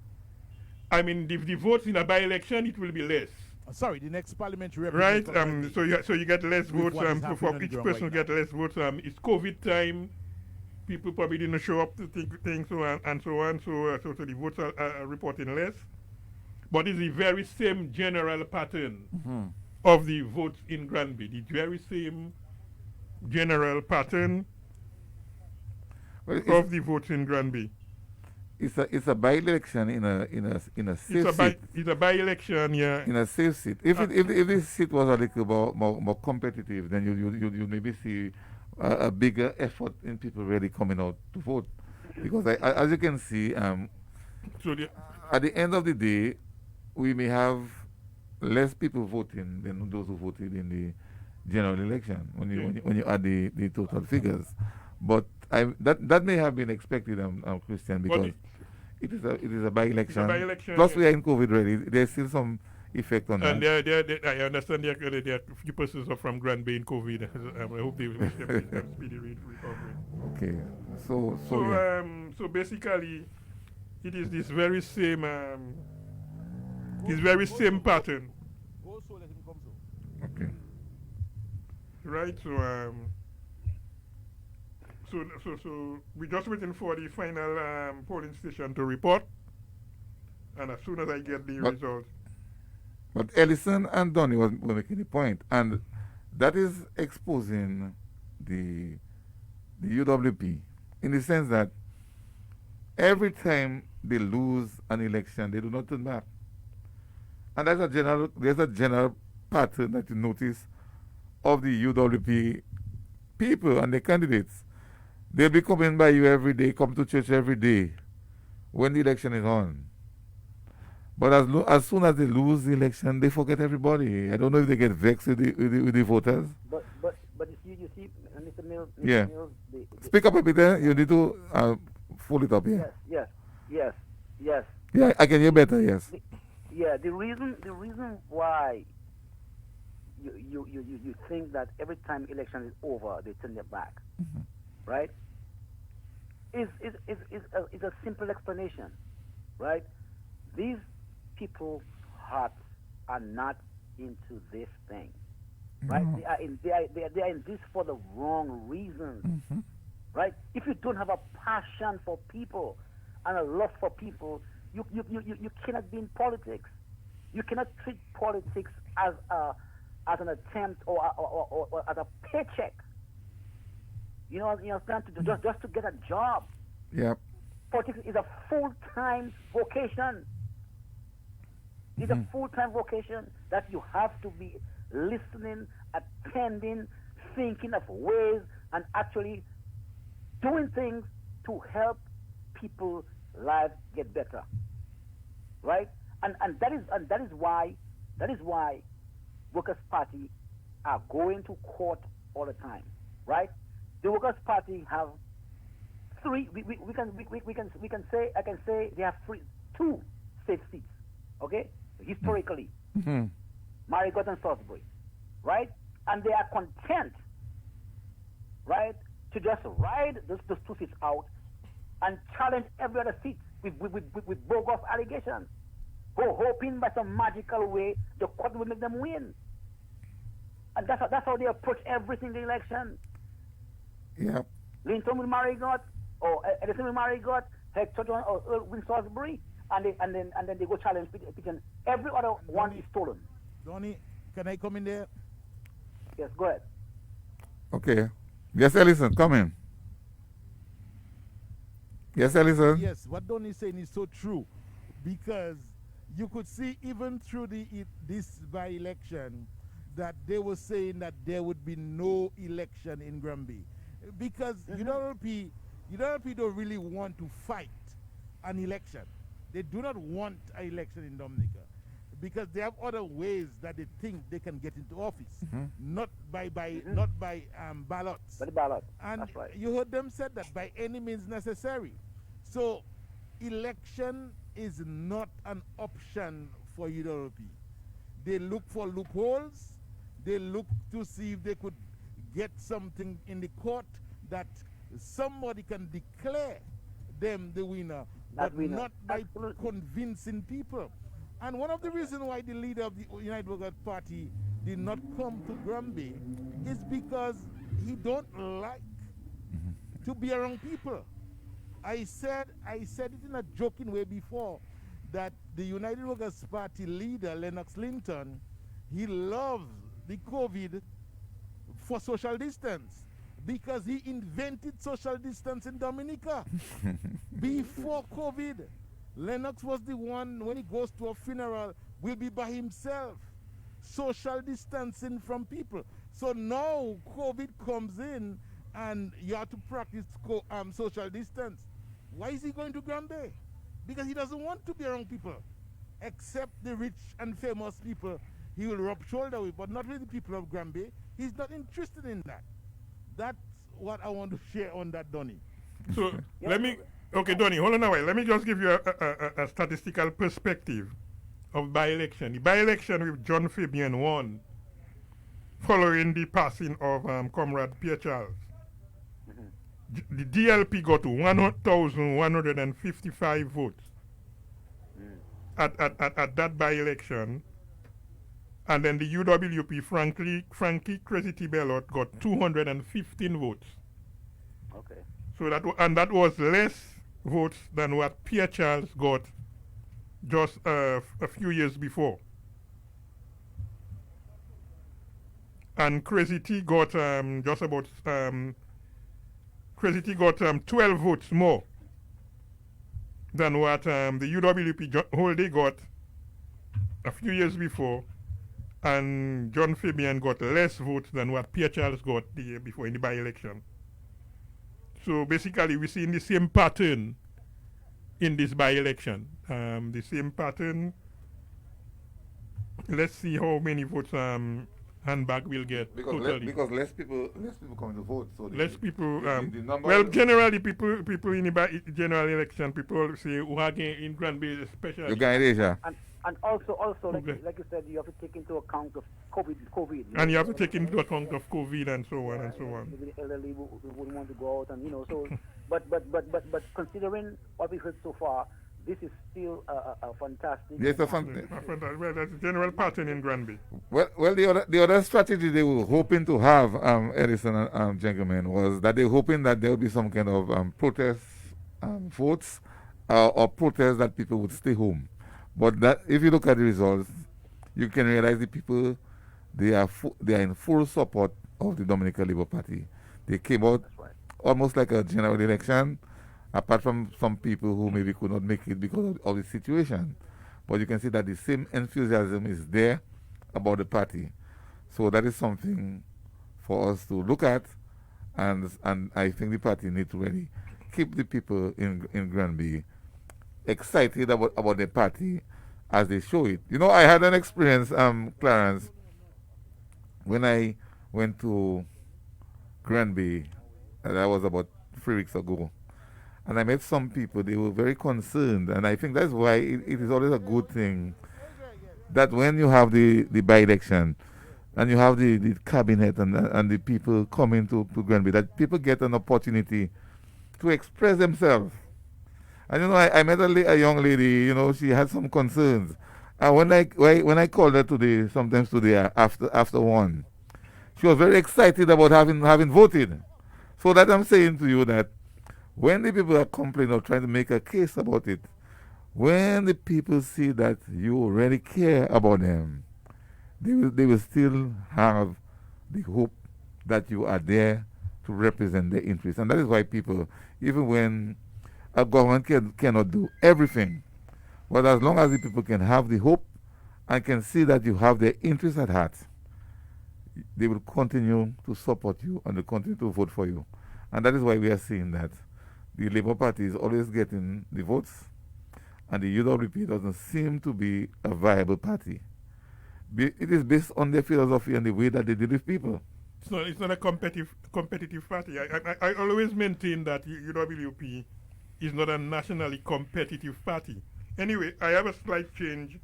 I mean, the votes in a by-election, it will be less. Sorry, the next parliamentary representative. Right. So you get less votes. For each person get less votes. It's COVID time. People probably didn't show up to things and so on. So the votes are reporting less. But it's the very same general pattern of the votes in Grandbay. The very same general pattern of the votes in Grandbay. It's a by-election in a safe seat. It's a by-election, yeah. In a safe seat. If this seat was a little more competitive, then you maybe see a bigger effort in people really coming out to vote, because as you can see, at the end of the day, we may have less people voting than those who voted in the general election when you add the total figures. But that may have been expected, Christian, because it is a by-election. Plus, we are in COVID already. There's still some effect on that. And I understand there are a few persons are from Grandbay in COVID. I hope they will wish them speedy recovery. Okay. So So basically, it is this very same pattern. Okay. Right. So we're just waiting for the final polling station to report, and as soon as I get the results. But Ellison and Donny were making a point, and that is exposing the UWP in the sense that every time they lose an election, they do not turn back. And there's a general pattern that you notice of the UWP people and the candidates. They'll be coming by you every day, come to church every day when the election is on. But as soon as they lose the election, they forget everybody. I don't know if they get vexed with the voters. But you see, Mr. Mills. Yeah. Mills, Speak up a bit there. You need to pull it up here. Yes. Yeah, I can hear better. Yes. The reason why you think that every time election is over they turn their back, right? Is a simple explanation, right? These people's hearts are not into this thing, right? They are in this for the wrong reasons, right? If you don't have a passion for people and a love for people, you cannot be in politics. You cannot treat politics as an attempt or as a paycheck. You understand? Just to get a job. Yep. Politics is a full-time vocation. It's a full-time vocation that you have to be listening, attending, thinking of ways, and actually doing things to help people's lives get better. Right? And that is why Workers' Party are going to court all the time. Right? The Workers' Party have three. We can say they have two safe seats. Okay, historically, Marigot and Salisbury, right? And they are content, right, to just ride those two seats out and challenge every other seat with bogus allegations, hoping by some magical way the court will make them win. And that's how they approach every single election. Yeah. Linton will marry God, or Edison will marry God, Hector or win Salisbury, and then they go challenge Pigeon. Every other one is stolen. Donny, can I come in there? Yes, go ahead. Okay. Yes, Ellison, come in. Yes, Ellison. Yes, what Donny is saying is so true, because you could see even through this by-election that they were saying that there would be no election in Grandbay. Because UWP don't really want to fight an election. They do not want an election in Dominica because they have other ways that they think they can get into office, not by ballots. By the ballot. And that's right. you heard them said that by any means necessary. So election is not an option for UWP. They look for loopholes. They look to see if they could get something in the court that somebody can declare them the winner, but not by convincing people. And one of the reasons why the leader of the United Workers' Party did not come to Grandbay is because he don't like to be around people. I said it in a joking way before that the United Workers' Party leader, Lennox Linton, he loves the COVID for social distance because he invented social distance in Dominica. Before COVID, Lennox was the one, when he goes to a funeral, will be by himself, social distancing from people. So now COVID comes in and you have to practice social distance. Why is he going to Grandbay? Because he doesn't want to be around people, except the rich and famous people he will rub shoulder with, but not with the people of Grandbay. He's not interested in that. That's what I want to share on that, Donny. So okay, Donny, hold on a while. Let me just give you a statistical perspective of by-election. The by-election with John Fabian won following the passing of Comrade Pierre Charles. The DLP got 1,155 votes at that by-election. And then the UWP, Frankie Crazy Bellot, got 215 votes. Okay. So that was less votes than what Pierre Charles got just a few years before. And Crazy T got just about Crazy T got 12 votes more than what the UWP whole day got a few years before, and John Fabian got less votes than what Pierre Charles got the year before in the by-election. So basically, we're seeing the same pattern in this by-election. The same pattern. Let's see how many votes Handbag will get totally. Because less people come to vote. So less people. the number Well, generally, people in the general election, people say Uhage in Grandbay especially. You got it, Asia. And also, Okay. like you said, you have to take into account of COVID. And you have to take into account of COVID and so on and so on. Maybe the elderly wouldn't want to go out, and so. but considering what we've heard so far, this is still a fantastic. Yes, Well, that's a general pattern in Grandbay. Well, the other strategy they were hoping to have, Edison and gentlemen, was that they were hoping that there would be some kind of protest votes or protest that people would stay home. But that, if you look at the results, you can realize the people, they are in full support of the Dominican Labour Party. They came out almost like a general election, apart from some people who maybe could not make it because of the situation. But you can see that the same enthusiasm is there about the party. So that is something for us to look at, and I think the party need to really keep the people in Granby excited about the party as they show it. You know, I had an experience, Clarence, when I went to Grandbay, that was about 3 weeks ago, and I met some people. They were very concerned, and I think that's why it is always a good thing that when you have the by-election and you have the cabinet and the people coming to Grandbay, that people get an opportunity to express themselves. And you know, I met a young lady. You know, she had some concerns. And when I called her today, sometimes today after 1, she was very excited about having voted. So that I'm saying to you that when the people are complaining or trying to make a case about it, when the people see that you really care about them, they will still have the hope that you are there to represent their interests. And that is why people, even when a government cannot do everything, but as long as the people can have the hope and can see that you have their interests at heart, they will continue to support you and they continue to vote for you. And that is why we are seeing that the Labour Party is always getting the votes, and the UWP doesn't seem to be a viable party. It is based on their philosophy and the way that they deal with people. It's not a competitive party. I always maintain that UWP is not a nationally competitive party. Anyway, I have a slight change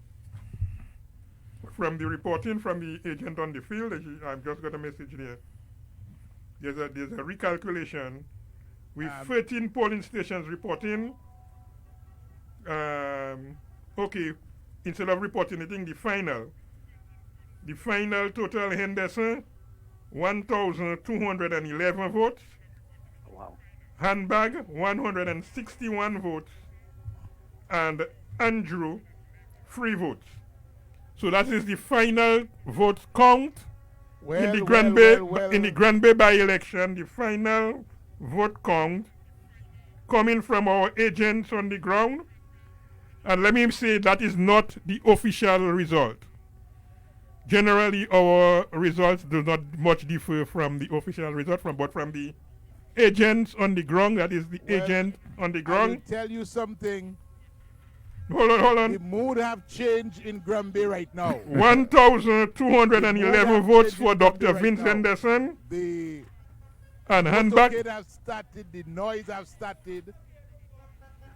from the reporting from the agent on the field. I've just got a message there. There's a recalculation with 13 polling stations reporting. Okay, instead of reporting, I think the final total Henderson, 1,211 votes. Wow. Handbag, 161 votes. And Andrew, 3 votes. So that is the final vote count in the Grandbay by-election. The final vote count coming from our agents on the ground. And let me say that is not the official result. Generally, our results do not much differ from the official result, but from the agents on the ground. That is the agent on the ground. I will tell you something. Hold on. The mood have changed in Grandbay right now. 1,211 votes for Dr. Vince Henderson. And Handbag. Have started, the noise have started.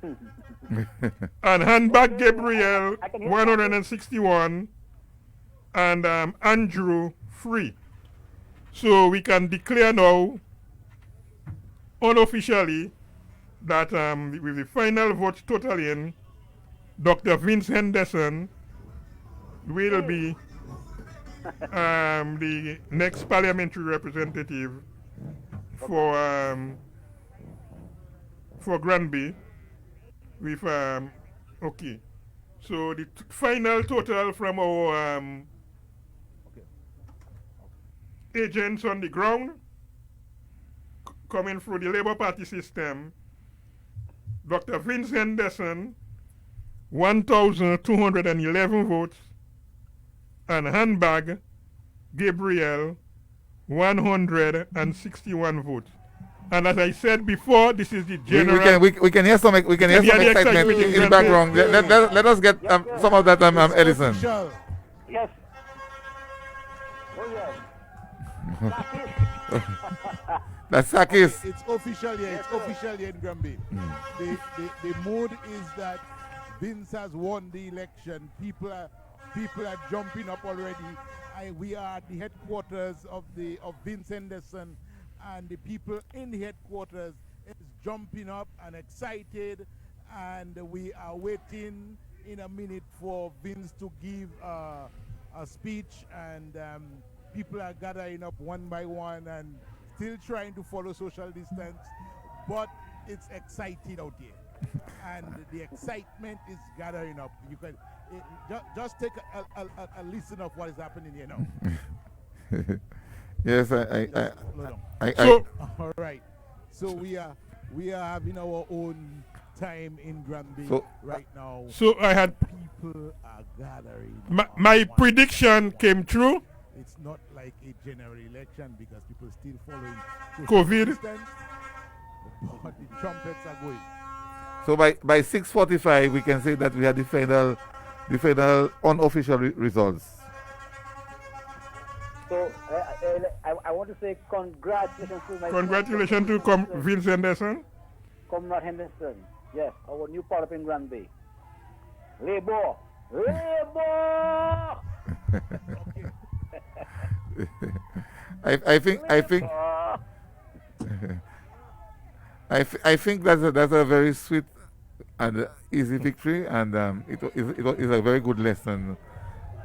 And Handbag Gabriel, 161. And Andrew, 3. So we can declare now, unofficially, that with the final votes totaling, Dr. Vince Henderson will be the next parliamentary representative for for Grandbay with okay. So the final total from our agents on the ground coming through the Labour Party system, Dr. Vince Henderson, 1,211 votes, and Handbag Gabriel, 161 votes. And as I said before, this is the general. We can hear some excitement in the background. Let us get some of that, Ellison. Yes. Oh yes. That's Sakis. It's official here. It's official here in Grandbay. The mood is that Vince has won the election. People are jumping up already. We are at the headquarters of Vince Henderson, and the people in the headquarters is jumping up and excited, and we are waiting in a minute for Vince to give a speech, and people are gathering up one by one and still trying to follow social distance, but it's exciting out here. And the excitement is gathering up. You can just take a listen of what is happening here now. Yes, all right. So we are having our own time in Grandbay right now. So I had people are gathering. My prediction came true. It's not like a general election because people still following COVID. Distance, but the trumpets are going. So by 6:45 we can say that we had the final unofficial results. So I want to say congratulations to my Vince Henderson. Comrade Henderson. Yes, our new part in Grandbay. Labour. Labour. I think that's a very sweet and easy victory, and it is a very good lesson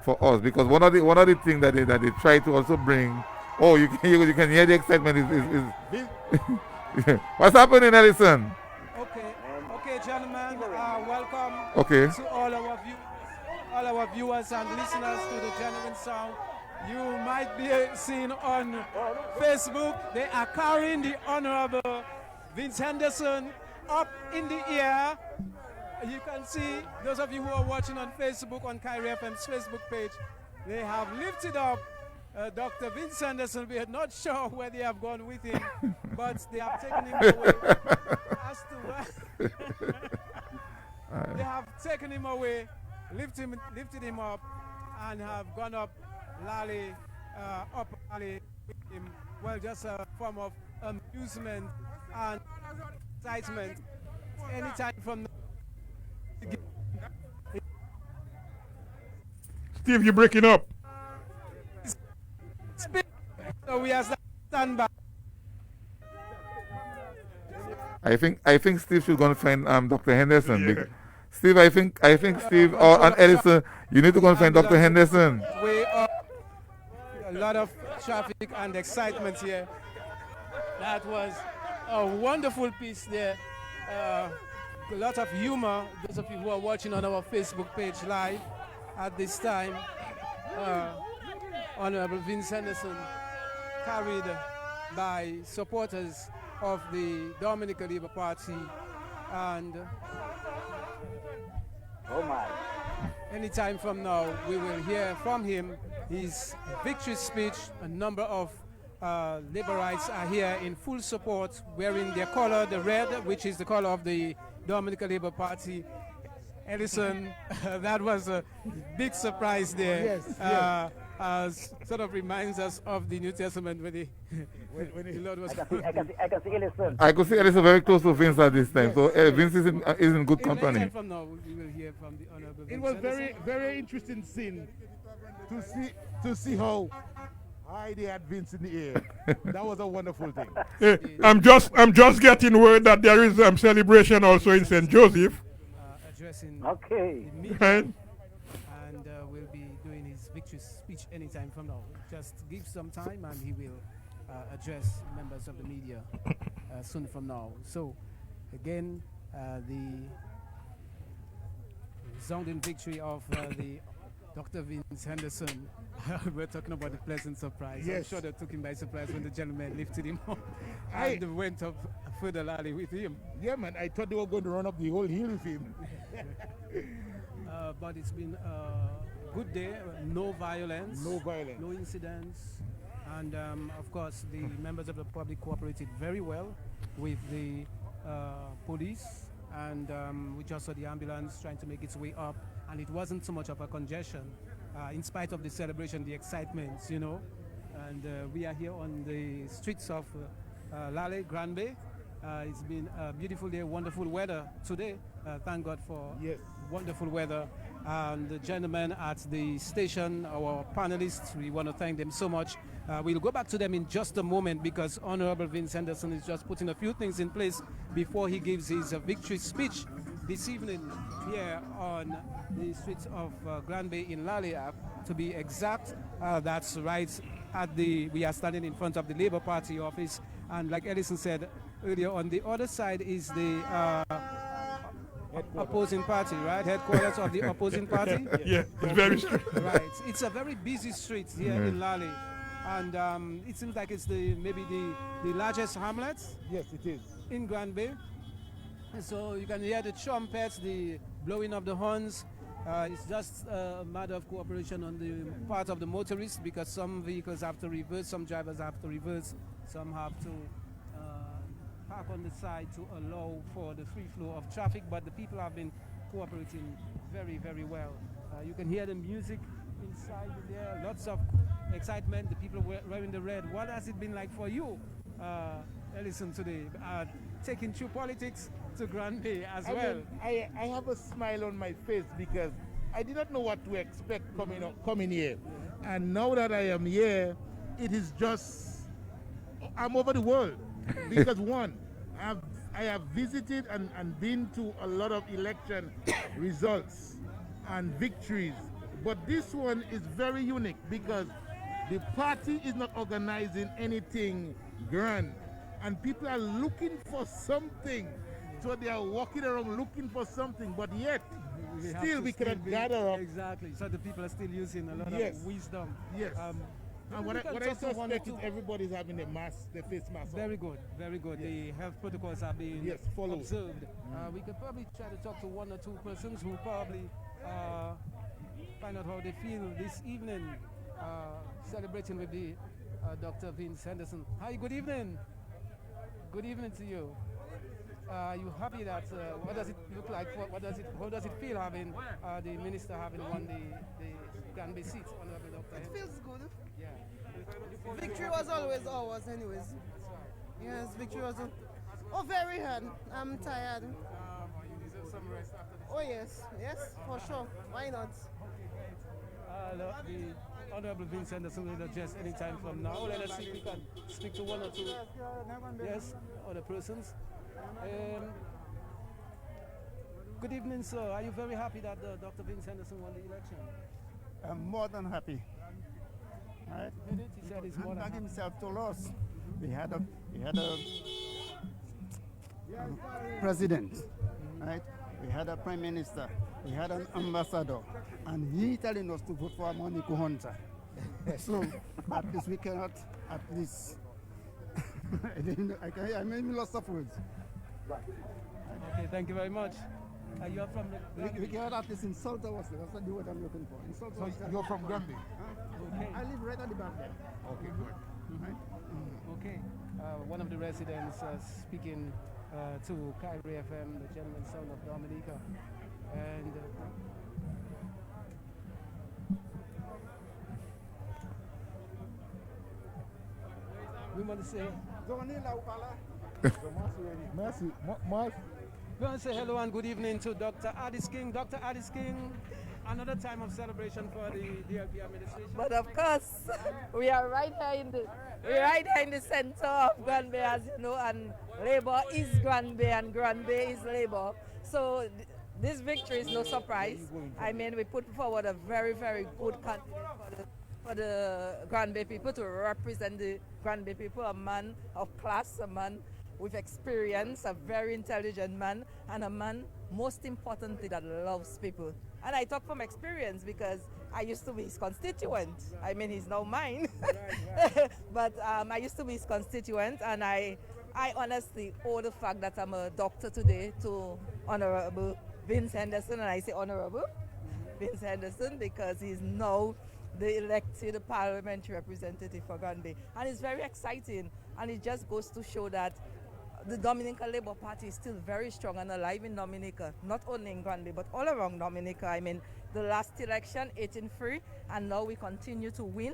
for us, because one of the things that they try to also bring. Oh, you can hear the excitement is what's happening, Ellison? Okay, gentlemen, welcome to all our viewers and listeners to the Genuine Sound. You might be seen on Facebook. They are carrying the Honorable Vince Henderson up in the air. You can see, those of you who are watching on Facebook, on Kyrie FM's Facebook page, they have lifted up Dr. Vince Henderson. We are not sure where they have gone with him, but they have taken him away. They have taken him away, lifted him up, and have gone up Lally, with him. Well, just a form of amusement and excitement. Anytime from now. Steve, you're breaking up. So we are stand by. I think Steve should go and find Dr. Henderson. Yeah. Steve, I think Steve and Ellison, you need to go and find Dr. Henderson. We are a lot of traffic and excitement here. That was a wonderful piece there. A lot of humor. Those of you who are watching on our Facebook page live at this time, Honorable Vince Henderson, carried by supporters of the Dominican Labour Party, and oh my! Anytime from now, we will hear from him his victory speech. A number of Laborites are here in full support, wearing their color, the red, which is the color of the Dominican Labour Party. Ellison, that was a big surprise there. Yes. Sort of reminds us of the New Testament when the Lord was. I can see Ellison. I could see Ellison very close to Vince at this time, so Vince is in good company. From now, we will hear from the Honorable It was very interesting scene to see how high they had Vince in the air. That was a wonderful thing. I'm just getting word that there is celebration also in St. Joseph. Addressing okay. Right. And will be doing his victory speech anytime from now. Just give some time and he will address members of the media soon from now. So again, the resounding victory of the Dr. Vince Henderson. We're talking about the pleasant surprise. Yes. I'm sure that took him by surprise when the gentleman lifted him up and went up further alley with him. Yeah, man, I thought they were going to run up the whole hill with him. But it's been a good day, no violence, no incidents, and of course the members of the public cooperated very well with the police, and we just saw the ambulance trying to make its way up, and it wasn't so much of a congestion in spite of the celebration, the excitement, you know. And we are here on the streets of Lale, Grandbay. It's been a beautiful day, wonderful weather today. Thank God for wonderful weather. And the gentlemen at the station, our panelists, we want to thank them so much. We'll go back to them in just a moment because Honorable Vince Henderson is just putting a few things in place before he gives his victory speech this evening here on the streets of Grandbay in Lale, to be exact. That's right at we are standing in front of the Labour Party office, and like Ellison said earlier, on the other side is the opposing party, right? Headquarters of the opposing party. Yeah, it's very true. Right. It's a very busy street here in Lale, and it seems like it's maybe the largest hamlet. Yes, it is. In Grandbay. So you can hear the trumpets, the blowing of the horns. It's just a matter of cooperation on the part of the motorists, because some vehicles have to reverse, some drivers have to reverse, some have to park on the side to allow for the free flow of traffic, but the people have been cooperating very, very well. You can hear the music inside there, lots of excitement, the people wearing the red. What has it been like for you, Ellison, today, taking True Politics to Grandbay as well? I have a smile on my face because I did not know what to expect coming here. And now that I am here, it is just, I'm over the world. Because one, I have visited and been to a lot of election results and victories. But this one is very unique because the party is not organizing anything grand. And people are looking for something. So they are walking around looking for something, but yet still we cannot gather up. Exactly. So the people are still using a lot of wisdom. Yes. And what I suspect is everybody's having the face mask on. Very good, very good. Yes. The health protocols are being observed. We could probably try to talk to one or two persons who probably find out how they feel this evening, celebrating with the Dr. Vince Henderson. Hi, good evening. Good evening to you. Are you happy that, what does it look like, how does it feel having the minister having won the Grandbay seat, Honorable Dr. It feels good. Yeah. Victory was always ours anyways. Yes, victory was very hard. I'm tired. You deserve some rest after this. Oh yes, for sure. Why not? The Honorable Vince Henderson will address any time from now. Let us see if we can speak to one or two other persons. Good evening, sir. Are you very happy that Dr. Vince Henderson won the election? I'm more than happy. Right? He said he's more than happy. Himself told us he had a president, right? We had a prime minister, we had an ambassador, and he telling us to vote for Monica Hunter. So at least we cannot, at least, I made me lots of words. Okay, thank you very much. You are from the... We cannot at least insult ourselves. That's the word I'm looking for. Insult so ourselves. you're from Grandbay? Okay. I live right at the back there. Okay, good. Right? Okay. One of the residents speaking to Kyrie FM, the gentleman sound of Dominica. And we want to say... Merci. We want to say hello and good evening to Dr. Addis King. Dr. Addis King, another time of celebration for the DLP administration. But of course, we are right here in the center of Grandbay, as you know, and Labour is Grandbay and Grandbay is Labour. So this victory is no surprise. I mean, we put forward a very, very good candidate for the Grandbay people to represent the Grandbay people, a man of class, a man with experience, a very intelligent man, and a man, most importantly, that loves people. And I talk from experience because I used to be his constituent. I mean, he's now mine. But I used to be his constituent, and I honestly owe the fact that I'm a doctor today to Honorable Vince Henderson, and I say Honorable Vince Henderson because he's now the elected parliamentary representative for Grandbay. And it's very exciting, and it just goes to show that the Dominican Labour Party is still very strong and alive in Dominica, not only in Grandbay, but all around Dominica. I mean, the last election, 18-3, and now we continue to win.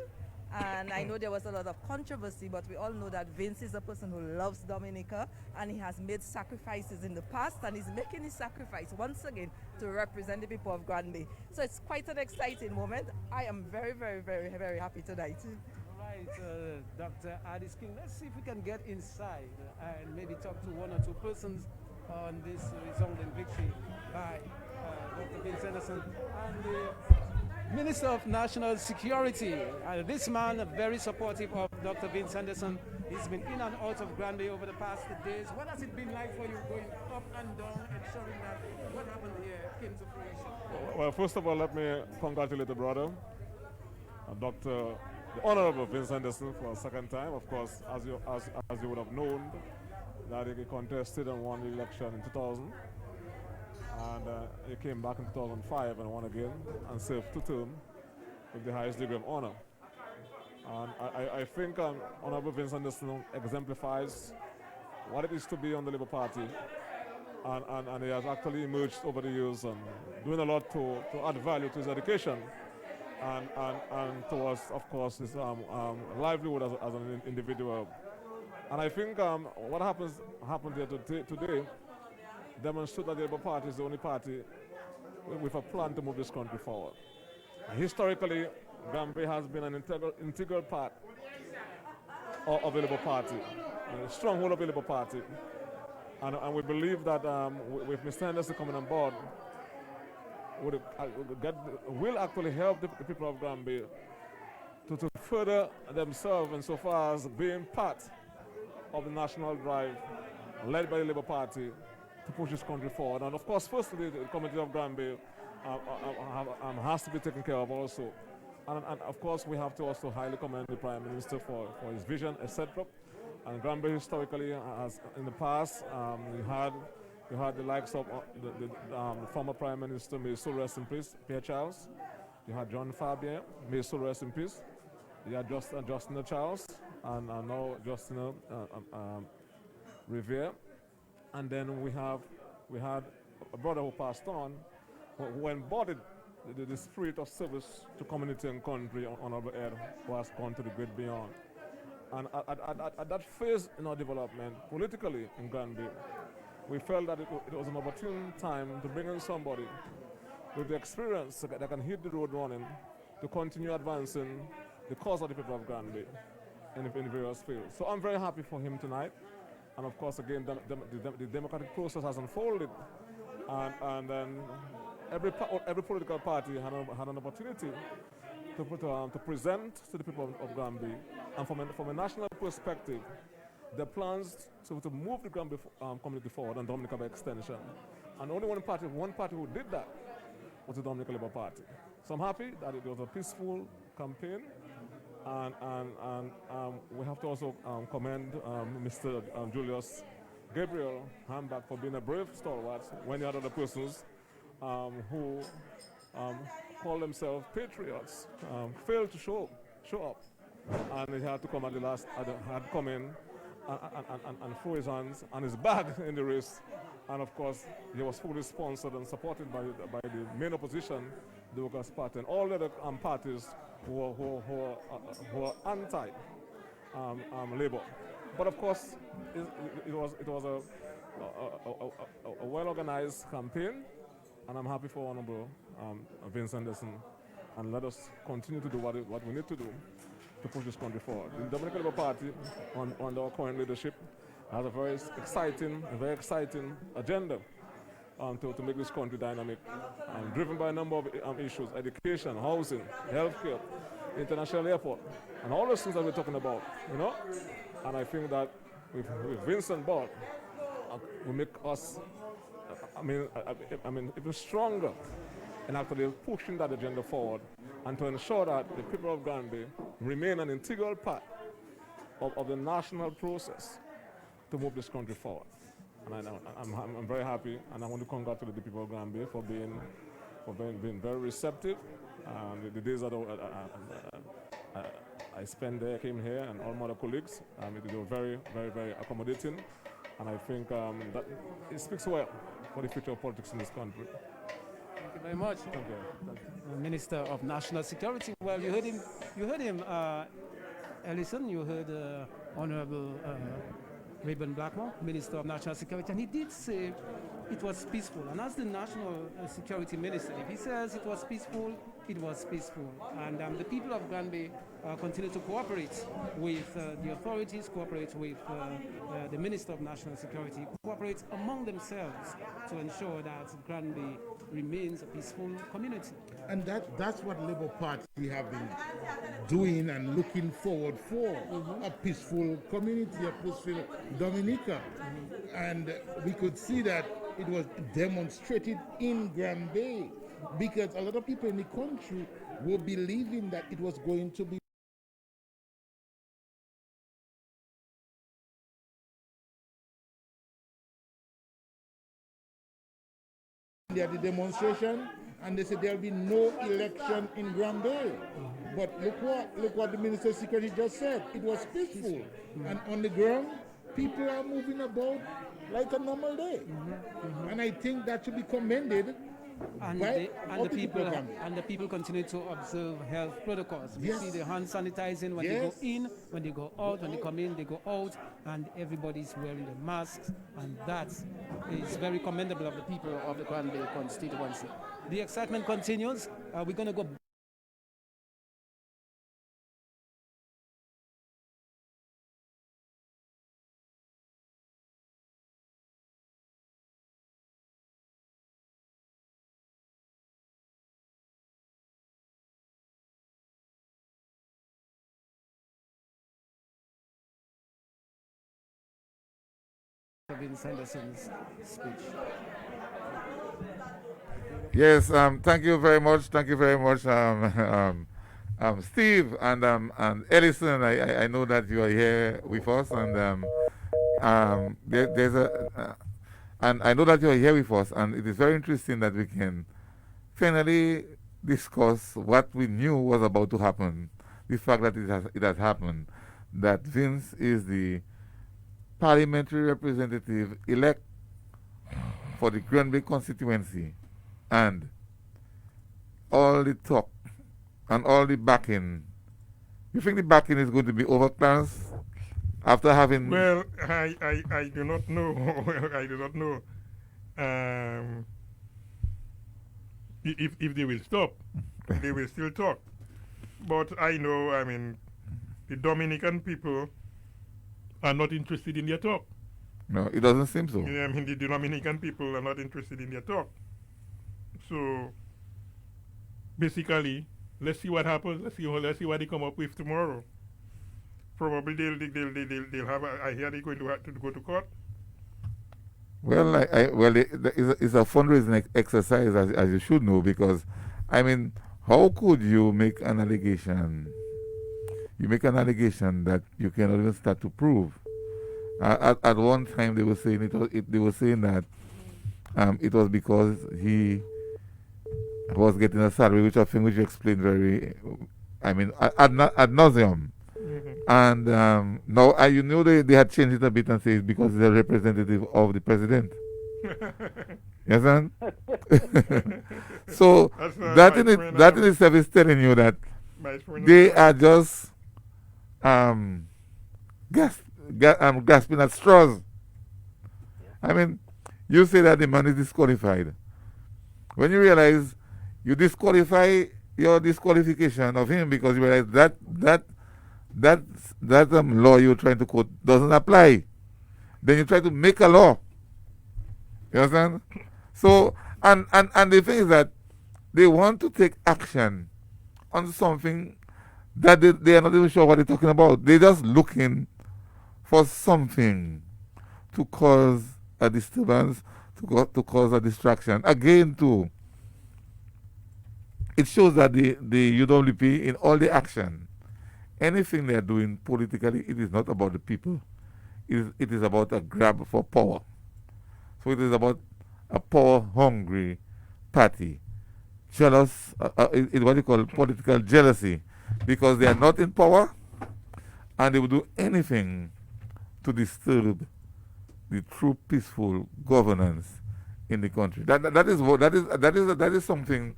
And I know there was a lot of controversy, but we all know that Vince is a person who loves Dominica, and he has made sacrifices in the past, and he's making his sacrifice once again to represent the people of Grandbay. So it's quite an exciting moment. I am very, very, very, very happy tonight. All right, Dr. Addis King, let's see if we can get inside and maybe talk to one or two persons on this resounding victory by Dr. Vince Henderson and the Minister of National Security. This man, very supportive of Dr. Vince Henderson. He's been in and out of Grandbay over the past days. What has it been like for you going up and down, ensuring that what happened here came to fruition? Well, first of all, let me congratulate the brother, the Honorable Vince Henderson, for a second time. Of course, as you would have known, that he contested and won the election in 2000. And he came back in 2005 and won again and served 2 terms with the highest degree of honor. And I think Honorable Vince Henderson exemplifies what it is to be on the Labour Party. And he has actually emerged over the years and doing a lot to add value to his education and towards, of course, his livelihood as an individual. And I think what happened here today demonstrate that the Labour Party is the only party with a plan to move this country forward. Historically, Grandbay has been an integral part of the Labour Party, a stronghold of the Labour Party. And we believe that with Mr. Henderson coming on board, will actually help the people of Grandbay to further themselves insofar as being part of the national drive led by the Labour Party to push this country forward. And of course, firstly, the community of Grandbay has to be taken care of also. And of course, we have to also highly commend the Prime Minister for his vision, etc. And Grandbay historically, as in the past, you had the likes of the former Prime Minister, may his soul rest in peace, Pierre Charles. You had John Fabian, may his soul rest in peace. You had Justina Charles, and now Justina Revere. And then we had a brother who passed on, who embodied the spirit of service to community and country, Honorable Ed, who has gone to the great beyond. And at that phase in our development, politically in Grandbay, we felt that it was an opportune time to bring in somebody with the experience that can hit the road running to continue advancing the cause of the people of Grandbay in various fields. So I'm very happy for him tonight. And of course, again, the democratic process has unfolded, and then every political party had an opportunity to present to the people of Grandbay, and from a national perspective, the plans to move the Grandbay community forward and Dominica by extension. And only one party who did that was the Dominican Labour Party. So I'm happy that it was a peaceful campaign. And we have to also commend Mr. Julius Gabriel Hambach for being a brave stalwart when you had other persons who call themselves patriots, failed to show up. And he had to come at the last, had come in and throw his hands and his bag in the race. And of course, he was fully sponsored and supported by the main opposition, the Workers' Party, and all the other parties who are anti-Labour. But of course, it was a well-organized campaign, and I'm happy for Honorable Vince Henderson. And let us continue to do what we need to do to push this country forward. The Dominican Labour Party, under our current leadership, has a very exciting agenda to make this country dynamic, driven by a number of issues: education, housing, healthcare, international airport, and all those things that we're talking about, you know. And I think that with Vincent Ball will make us, even stronger and actually pushing that agenda forward and to ensure that the people of Grandbay remain an integral part of the national process to move this country forward. And I'm very happy, and I want to congratulate the people of Grandbay for being very receptive. The days that I spent there, came here, and all my other colleagues, they were very, very, very accommodating, and I think that it speaks well for the future of politics in this country. Thank you very much. Thank you. Minister of National Security. Well, you heard him, Ellison. You heard Honorable Rayburn Blackmore, Minister of National Security, and he did say it was peaceful. And as the National Security Minister, if he says it was peaceful, it was peaceful. And the people of Grandbay continue to cooperate with the authorities, cooperate with the Minister of National Security, cooperate among themselves to ensure that Grandbay remains a peaceful community. And that's what Labour Party have been doing and looking forward for, a peaceful community, a peaceful Dominica. And we could see that it was demonstrated in Grandbay, because a lot of people in the country were believing that it was going to be at the demonstration, and they said there will be no election in Grandbay. But look what the Minister of Security just said. It was peaceful, and on the ground, people are moving about like a normal day. And I think that should be commended. And the people continue to observe health protocols. We see the hand sanitizing when they go in, when they go out, when they come in, they go out, and everybody's wearing the masks, and that is very commendable of the people of the Grandbay constituency. The excitement continues. We're going to go Henderson's speech. Yes, thank you very much. Thank you very much, Steve and Ellison. I know that you are here with us, and and I know that you are here with us, and it is very interesting that we can finally discuss what we knew was about to happen. The fact that it has happened, that Vince is the parliamentary representative elect for the Grandbay constituency, and all the talk and all the backing. You think the backing is going to be over, Clarence, after having... Well, I do not know. I do not know if they will stop. They will still talk. But I know, the Dominican people are not interested in their talk. No, it doesn't seem so. Yeah, the Dominican people are not interested in their talk. So, basically, let's see what happens. Let's see what they come up with tomorrow. Probably they'll have. I hear they're going to have to go to court. Well, it's a fundraising exercise, as you should know, because how could you make an allegation? You make an allegation that you cannot even start to prove. At one time, they were saying that it was because he was getting a salary, which I think which you explained very, ad nauseum. And now you know they had changed it a bit and said it's because he's a representative of the president. Yes, sir? So that in itself is telling you that they are just grasping at straws. You say that the man is disqualified. When you realize you disqualify your disqualification of him because you realize that law you're trying to quote doesn't apply, then you try to make a law. You understand? So, and the thing is that they want to take action on something that they are not even sure what they're talking about. They're just looking for something to cause a disturbance, to cause a distraction. Again, too, it shows that the UWP, in all the action, anything they are doing politically, it is not about the people. It is about a grab for power. So it is about a power-hungry party, jealous, in what you call political jealousy, because they are not in power, and they will do anything to disturb the true peaceful governance in the country. That is something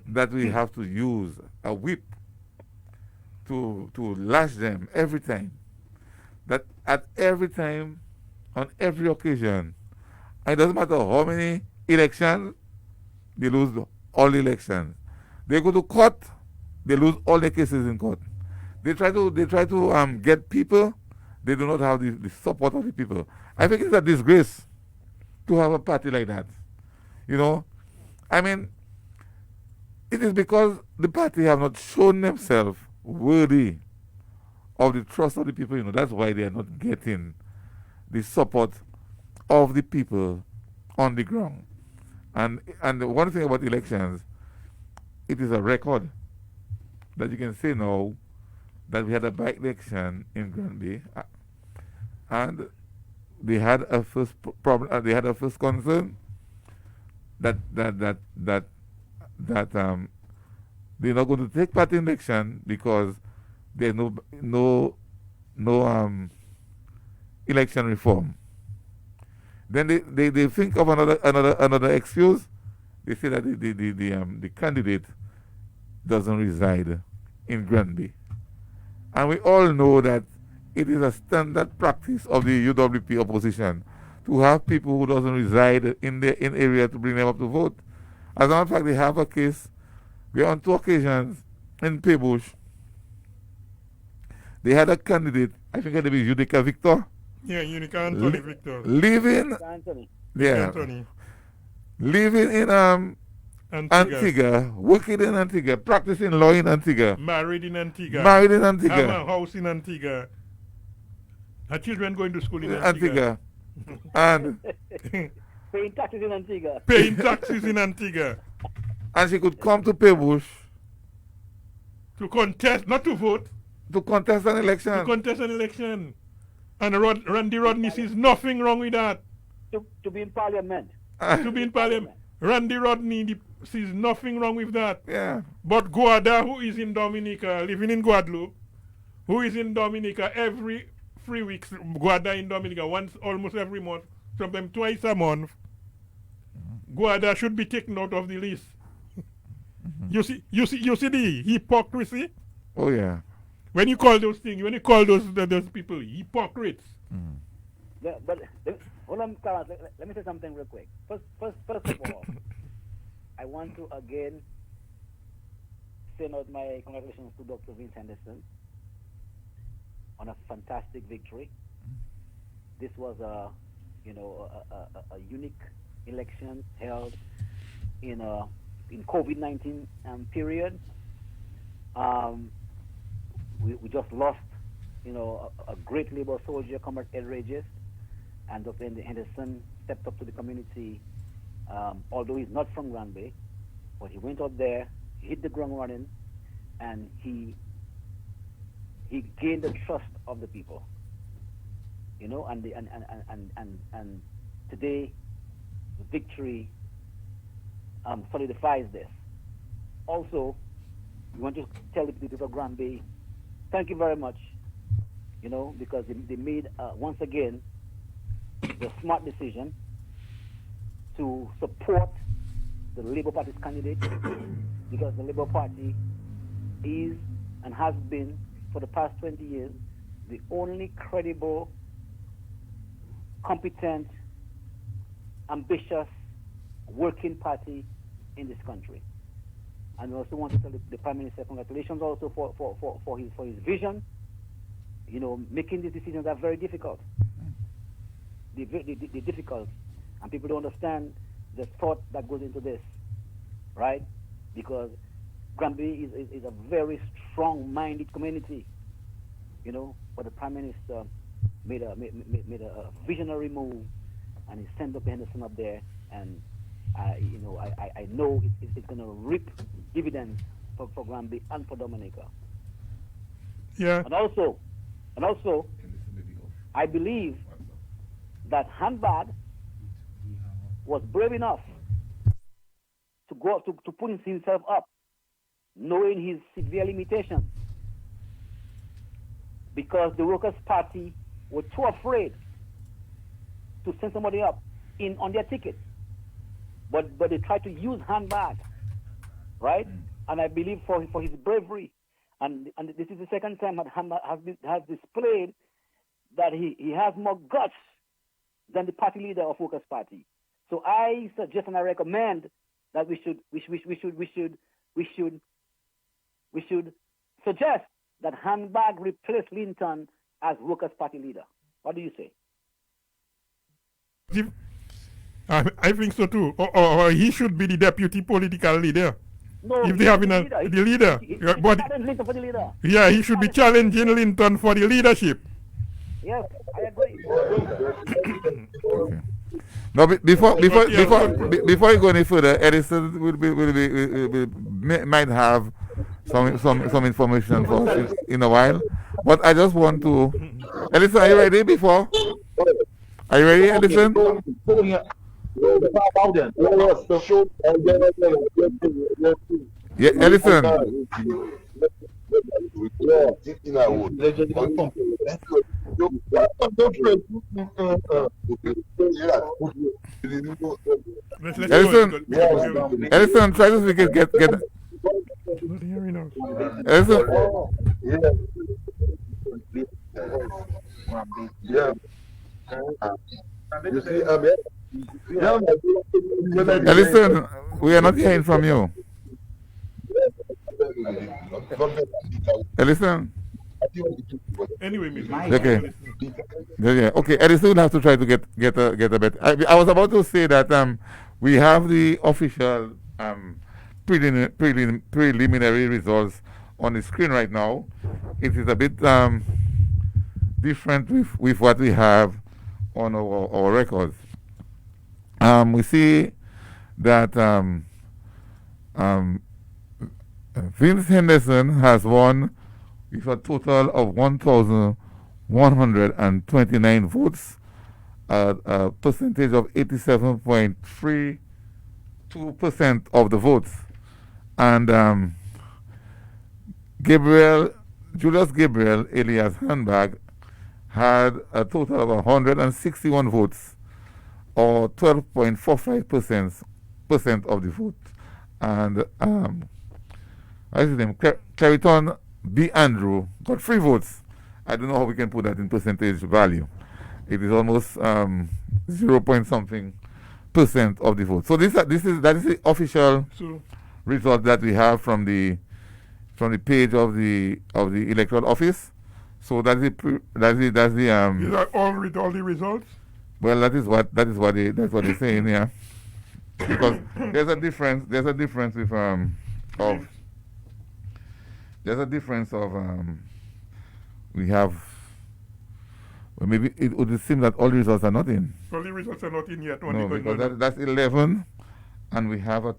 that we have to use a whip to lash them every time. That at every time, on every occasion, it doesn't matter how many elections, they lose all elections. They go to court, they lose all the cases in court. They try to get people, they do not have the support of the people. I think it's a disgrace to have a party like that. You know, I mean, it is because the party have not shown themselves worthy of the trust of the people. You know, that's why they are not getting the support of the people on the ground. And the one thing about elections, it is a record that you can say now that we had a by-election in Grandbay, and they had a first problem. They had a first concern that they're not going to take part in election because there's no election reform. Then they think of another excuse. They say that the candidate doesn't reside in Grandbay. And we all know that it is a standard practice of the UWP opposition to have people who doesn't reside in area to bring them up to vote. As a matter of fact, they have a case where on 2 occasions in Paybush, they had a candidate, I think her name is Unica Victor. Yeah, Unica Anthony Victor. Living, yeah, Anthony. living in Antigua, working in Antigua, practicing law in Antigua. Married in Antigua. Married in Antigua. Have a house in Antigua. Her children going to school in Antigua. And paying taxes in Antigua. Paying taxes in Antigua. And she could come to Paybush to contest, not to vote. To contest an election. To contest an election. And Randy Rodney sees nothing wrong with that. To be in parliament. To be in parliament. Randy Rodney sees nothing wrong with that. Yeah. But Guada, who is in Dominica, living in Guadeloupe, who is in Dominica every 3 weeks, Guada in Dominica, once almost every month, sometimes twice a month, Guada should be taken out of the list. You see the hypocrisy? Oh yeah. When you call those things, when you call those people hypocrites. Yeah, but hold on, Clarence, let me say something real quick. First of all, I want to again send out my congratulations to Dr. Vince Henderson on a fantastic victory. This was a unique election held in COVID-19 period. We just lost, a great labor soldier, Comrade Ed Regis, and Dr. Henderson stepped up to the community, although he's not from Grandbay, but he went out there, he hit the ground running, and he gained the trust of the people, and today the victory solidifies this. Also, we want to tell the people of Grandbay, thank you very much, because they made, once again, the smart decision to support the Labour Party's candidate, because the Labour Party is and has been, for the past 20 years, the only credible, competent, ambitious, working party in this country. And we also want to tell the Prime Minister congratulations also for his vision. Making these decisions are very difficult. They're difficult, and people don't understand the thought that goes into this, right? Because Grandbay is a very strong-minded community, but the Prime Minister made a visionary move, and he sent up Henderson up there, and I know it's going to reap dividends for Grandbay and for Dominica. Yeah. And also, I believe that Handbag was brave enough to go up to put himself up, knowing his severe limitations, because the Workers' Party were too afraid to send somebody up on their ticket. But they tried to use Handbag, right? And I believe for his bravery, and this is the second time that Handbag has displayed that he has more guts than the party leader of Workers' Party. So I suggest and I recommend that we should suggest that Handbag replace Linton as Workers' Party leader. What do you say? I think so too. Or he should be the deputy political leader. No, if they have the leader. Linton for the leader. Yeah, he should be challenging Linton for the leadership. Yes, I agree. Okay. Now, before you go any further, Edison might have some information for us in a while. But I just want to, Edison, are you ready? Are you ready, Edison? Yeah, Edison. Edison, try to speak it. Get. Edison. Yeah. Edison, we are not hearing from you. Edison. Anyway, okay. Yeah. Okay. Edison will have to try to get a better. I was about to say that we have the official preliminary results on the screen right now. It is a bit different with what we have on our records. We see that Vince Henderson has won with a total of 1,129 votes, a percentage of 87.32% of the votes. And Julius Gabriel alias Handbag had a total of 161 votes, or 12.45% of the vote. And what's his name? Clariton B. Andrew got 3 votes. I don't know how we can put that in percentage value. It is almost 0 point something percent of the vote. So that is the official result that we have from the page of the electoral office. So that's the Is that all the results? Well, that's what they're saying, yeah. Because there's a difference with we have, well, maybe it would seem that all the results are not in. All the results are not in yet. No, because that's 11, and we have a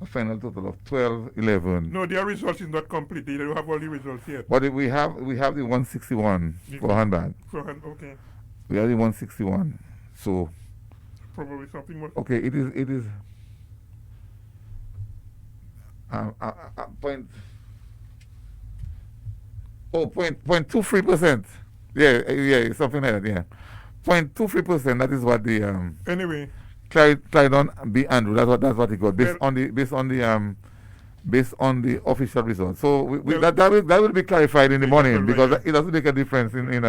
final total of 12, 11. No, their results is not complete. They don't have all the results yet. But we have the 161 for Handbag. Okay. We have the 161. So probably something more. Okay, it is point 0.23%. Yeah, something like that. Yeah, 0.23%. That is what the anyway. Clarendon B. Andrew. That's what he got based on the official results. So that will be clarified in the morning, because it doesn't make a difference in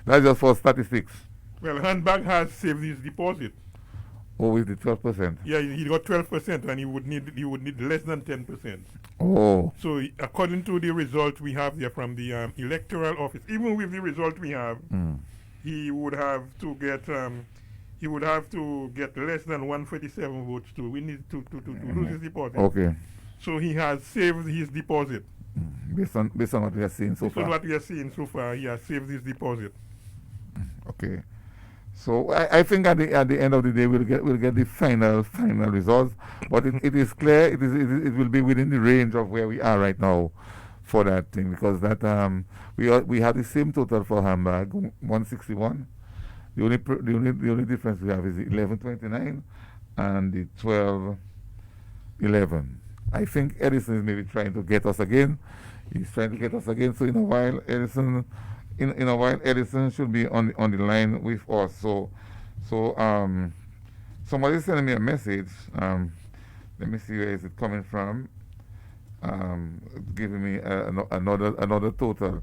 that's just for statistics. Well, Handbag has saved his deposit. Oh, with the 12%. Yeah, he got 12%, and he would need less than 10%. Oh. So according to the result we have there from the electoral office, even with the result we have, he would have to get less than 147 votes to win to lose his deposit. Okay. So he has saved his deposit. based on what we are seeing so far. Based on what we are seeing so far, he has saved his deposit. Okay. So I think at the end of the day we'll get the final results, but it is clear it will be within the range of where we are right now for that thing, because that we have the same total for Hamburg, 161. The only difference we have is the 1129 and the 1211. I think Edison is maybe trying to get us again. He's trying to get us again. So in a while Edison should be on the line with us. So somebody's sending me a message. Let me see, where is it coming from? Giving me another total.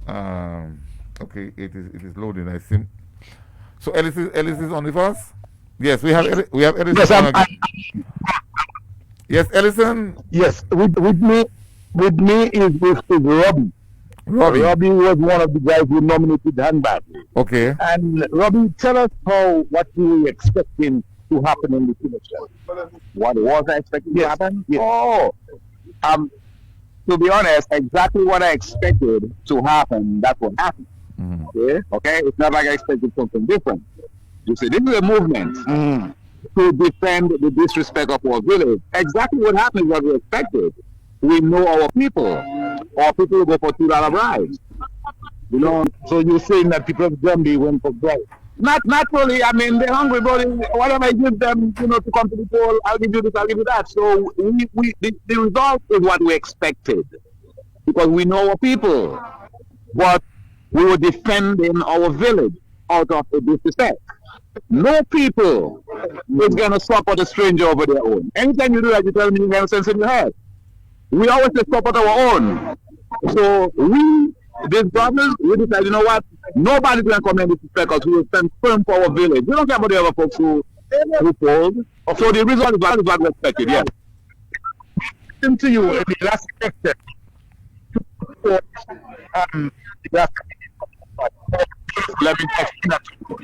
Okay, it is loading. I see. So Ellis is on with us. Yes, we have Ellison. Yes, again. Yes, Ellison. Yes, with me is Robbie. Robbie was one of the guys who nominated Handbag. Okay. And Robbie, tell us what you were expecting to happen in the election. What was I expecting to happen? Yes. Oh, to be honest, exactly what I expected to happen, that's what happened. Okay? It's not like I expected something different. You see, this is a movement to defend the disrespect of our village. Exactly what happened is what we expected. We know our people. Our people will go for $2 bribes. You know, so you're saying that people of Grandbay went for bribes. Not naturally. I mean, they're hungry, but whatever I give them, to come to the poll, I'll give you this, I'll give you that. So the result is what we expected, because we know our people. But we were defending our village out of a disrespect. No people is going to support a stranger over their own. Anytime you do that, you tell me you have sense in your head. We always support our own. So these brothers, we decided, you know what? Nobody's going to come in and disrespect us. We will stand firm for our village. We don't care about the other folks who polled. So the result is what we expected, yes. To you, in the last question. Let me explain that to you.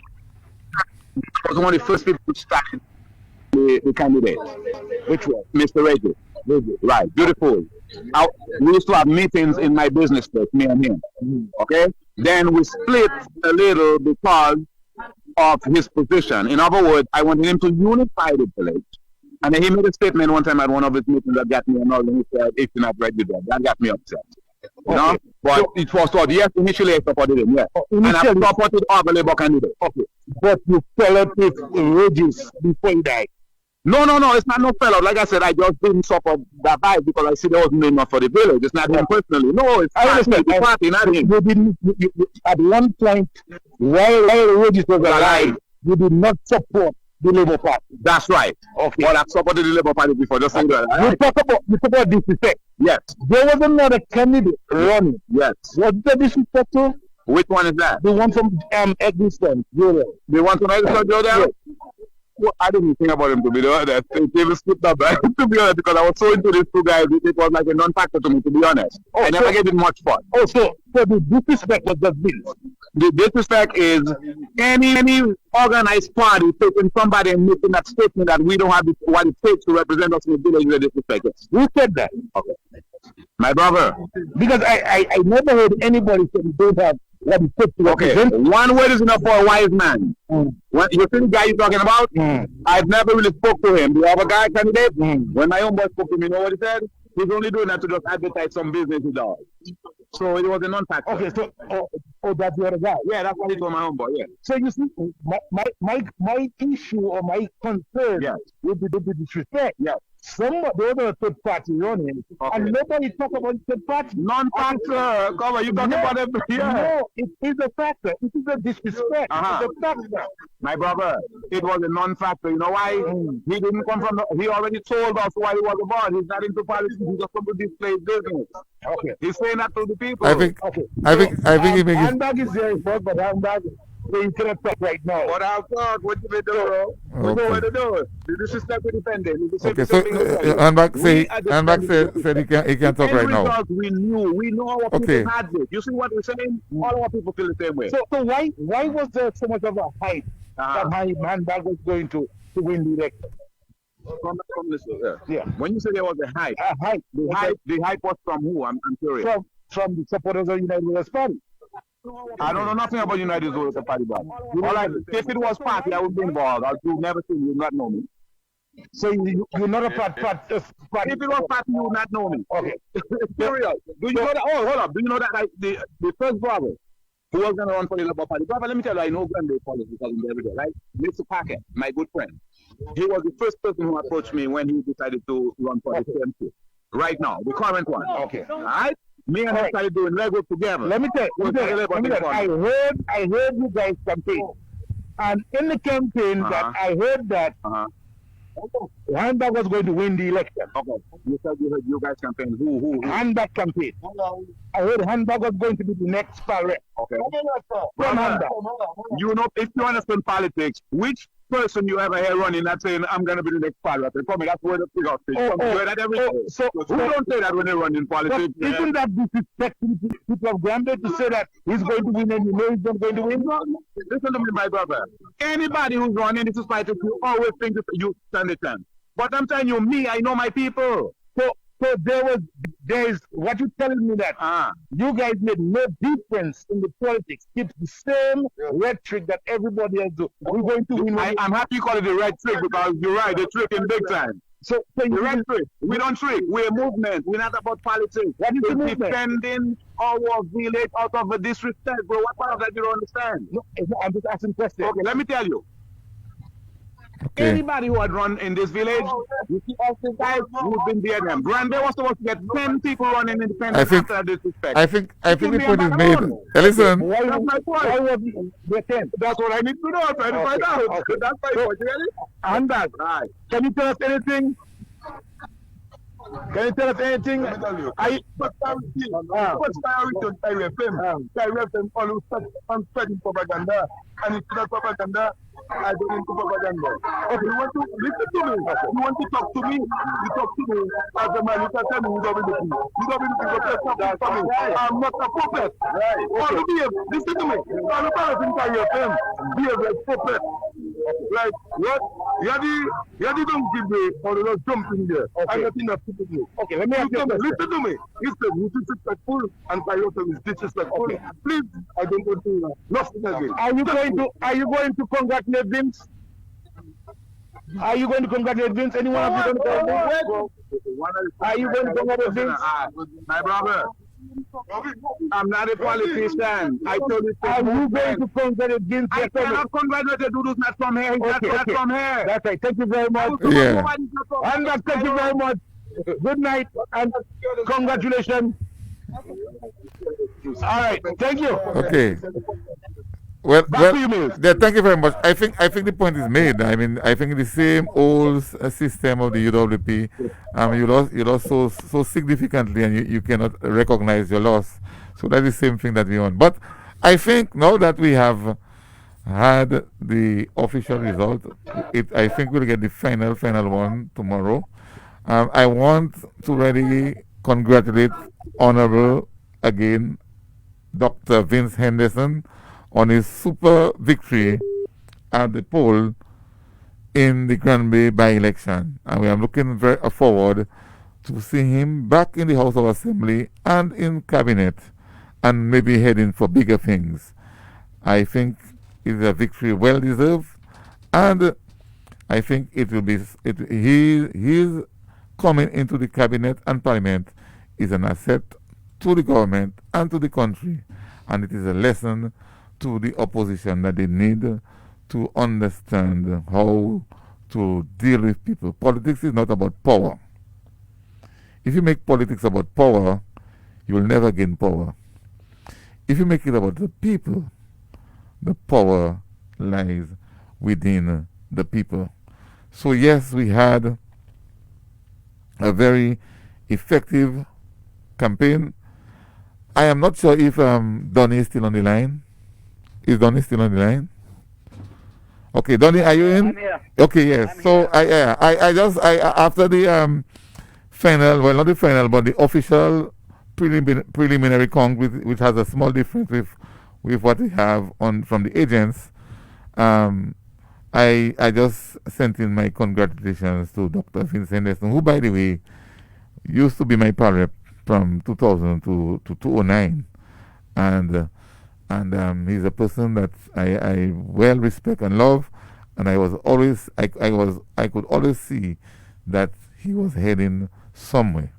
I was one of the first people to start the candidate, which was Mr. Reggie. Right, beautiful. We used to have meetings in my business place, me and him. Okay? Then we split a little because of his position. In other words, I wanted him to unify the village. And then he made a statement one time at one of his meetings that got me annoyed, and he said, if you're not ready to do that got me upset. You know? But so, it was thought, yes, initially I supported him, yes. And I supported all the Labour candidates. Okay. But you fell out with Regis before he died. No, it's not no fellow. Like I said, I just didn't support that vibe because I see there wasn't enough for the village. It's not him personally. No, it's the party, not him. You didn't, at one point, while Regis was alive, you did not support the Labour Party. That's right. Okay. Well, I've supported the Labour Party before. Just saying that. You talk about disrespect. Yes. There was another candidate running. Yes. Was the disrespectful? Which one is that? The one from Existence, Jordan. The one from Existence, Jordan? Yes. Well, I didn't think about him, to be honest. They even skipped that back, to be honest, because I was so into these two guys, it was like a non-factor to me, to be honest. I never gave it much thought. Oh, so the disrespect was just this. The disrespect is any organized party taking somebody and making that statement that we don't have what it takes to represent us in the village with disrespect. Who said that? Okay. My brother. Because I never heard anybody say we don't have what it takes to represent. Okay, one word is enough for a wise man. When you see the guy you're talking about, I've never really spoke to him. The other guy candidate, when my own boy spoke to me, you know what he said? He's only doing that to just advertise some business he does. So it was a non-factor. Okay, so that's the other guy. Yeah, that's what he told my own boy. Yeah. So you see, my issue or my concern would be the disrespect. Yeah. The other third party running, and nobody talk about third party. Non-factor. Come on, you talking about them here? No, it is a factor. It is a disrespect. It's a factor. My brother, it was a non-factor. You know why? He didn't come from. He already told us why he was about. He's not into politics. He just come to display business. Okay. He's saying that to the people. I think he makes. Handbag is there, but handbag. So you cannot talk right now. What I'll talk, what you do, bro? We know what to do. The disrespect we defended. Okay, so Handbag said he can't talk right now. We know our people had it. You see what we're saying? All our people feel the same way. So why was there so much of a hype that my Handbag was going to win the election? From this, Yeah. When you say there was a hype, the hype was from who? I'm curious. From the supporters of United Workers Party. I don't know nothing about United Workers Party, but if it was party, I would be involved. You've never seen me, you not know me. So you're not a party. If it was party, you would not know me. Okay. Period. Do you know that? Oh, hold up. Do you know that the first brother who was going to run for the Labour Party? Brother, let me tell you, I know Grandbay politics because I'm every day, right? Mr. Packett, my good friend. He was the first person who approached me when he decided to run for the CMC. Right now, the current one. Okay. All right? Me and him started doing Lego together. Let me tell you, I heard you guys campaign. And in the campaign that I heard that Handbag was going to win the election. Okay. You said you guys campaign. Who? Handbag campaign. I heard Handbag was going to be the next parrot. Okay. From Handbag. You know, if you understand politics, which person you ever hear running that saying, I'm going to be the next pilot? For me, that's where the figure is. You hear that every day. So who don't say that when they run in politics? Isn't that disrespectful to people of Grandbay to say that he's going to win and you know he's not going to win? Listen to me, my brother. Anybody who's running this is politics, you always think that you stand a chance. But I'm telling you, me, I know my people. So there's what you're telling me that you guys made no difference in the politics. It's the same rhetoric that everybody else do. We're going to win. I'm happy you call it the red trick because you're right, they're tricking big time. So the red trick. We don't trick. We're a movement. We're not about politics. What is the movement? Defending our village out of a disrespect, bro. What part of that you don't understand? No, I'm just asking questions. Okay, let me tell you. Okay. Anybody who had run in this village, you see all these guys who've been there. Grandbay was supposed to get 10 people running independent after disrespect. I think the point is made. Listen. That's my point. That's what I need to know. I'm trying to find out. Okay. That's my point, really? And that. Right. Can you tell us anything? Can you tell us anything? Let me tell you. First time I returned Kyrie FM always spreading propaganda. And it's not propaganda. I don't into propaganda. Okay, you want to listen to me? You want to talk to me? You talk to me as a man. You can tell me you don't believe me. You don't believe me. That's for me. I'm not a prophet. Right. Okay. Behave. Listen to me. I'm a person in Kyrie FM. Behave like prophet. Like what? You don't give me or you don't jump in there. Okay. I'm not enough to do. Okay, let me ask you a question. Listen to me. Listen, you disrespectful and Kyrie FM is disrespectful. Okay. Please, I don't want to nothing again. Are you going to congratulate Vince? Are you going to congratulate Vince? Anyone of you going to congratulate Vince? Are you going to congratulate Vince? My brother, I'm not a politician. I told you. Are you going to congratulate Vince? I cannot congratulate the dude who's not from here. He's not from here. That's right. Thank you very much. Yeah. And thank you very much. Good night and congratulations. All right. Thank you. Okay. Well, thank you very much. I think the point is made. I mean, I think the same old system of the UWP, you lost so significantly, and you cannot recognize your loss. So that's the same thing that we want. But I think now that we have had the official result, I think we'll get the final one tomorrow. I want to really congratulate Honorable again, Dr. Vince Henderson, on his super victory at the poll in the Grandbay by-election. And we are looking very forward to see him back in the House of Assembly and in Cabinet and maybe heading for bigger things. I think it's a victory well deserved, and I think it will be, his coming into the Cabinet and Parliament is an asset to the government and to the country, and it is a lesson to the opposition that they need to understand how to deal with people. Politics is not about power. If you make politics about power, you will never gain power. If you make it about the people, the power lies within the people. So yes, we had a very effective campaign. I am not sure if Donnie is still on the line. Is Donnie still on the line? Okay, Donnie, are you in? I'm here. Okay, yes. So I after the final, well, not the final, but the official preliminary count, which has a small difference with what we have from the agents. And I just sent in my congratulations to Dr. Vincent Henderson, who, by the way, used to be my pal rep from 2000 to 2009, and he's a person that I well respect and love, and I could always see that he was heading somewhere,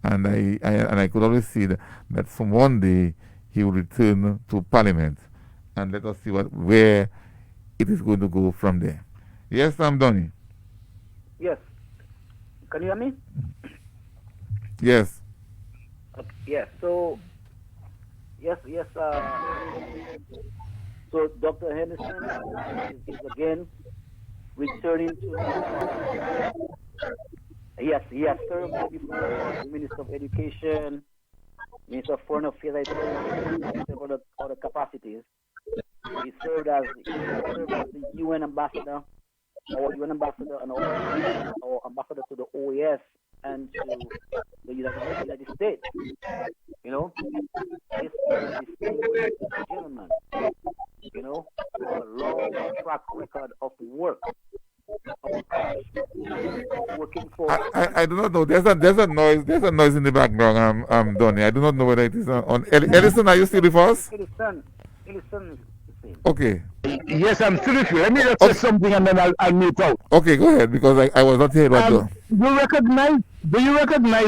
and I could always see that from one day he will return to Parliament, and let us see where it is going to go from there. Yes, I'm Donny. Yes. Can you hear me? Yes. Okay, yes. So, yes. So Dr. Henderson is again returning to. Yes, he has served before the Minister of Education, Minister of Foreign Affairs, several other capacities. He served as the UN ambassador, our UN ambassador, and our ambassador to the OAS and to the United States. You know, this distinguished gentleman, you know, with a long track record of work, working for. I do not know. There's a noise. There's a noise in the background. Donny. I do not know whether it is on. Ellison, are you still with us? Ellison. Okay. Yes, I'm still with you. Let me just say something and then I'll mute out. Okay, go ahead, because I was not here. Do you recognize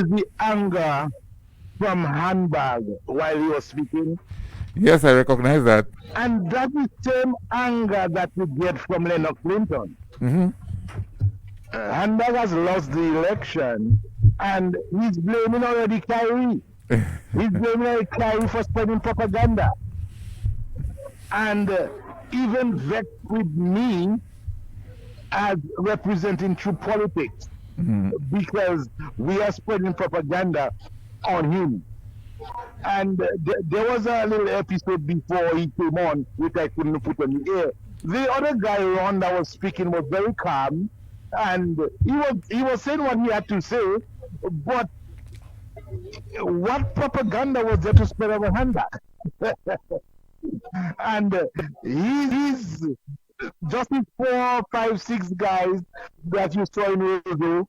the anger from Handbag while he was speaking? Yes, I recognize that. And that is the same anger that we get from Lennox Clinton. Mm-hmm. Handbag has lost the election and he's blaming already Kyrie. He's blaming already Kyrie for spreading propaganda. And even vexed with me as representing True Politics, because we are spreading propaganda on him. And there was a little episode before he came on, which I couldn't put on the air. The other guy, Ron, that was speaking was very calm, and he was saying what he had to say, but what propaganda was there to spread over Handbag? And he's just these 4, 5, 6 guys that you saw in Roseau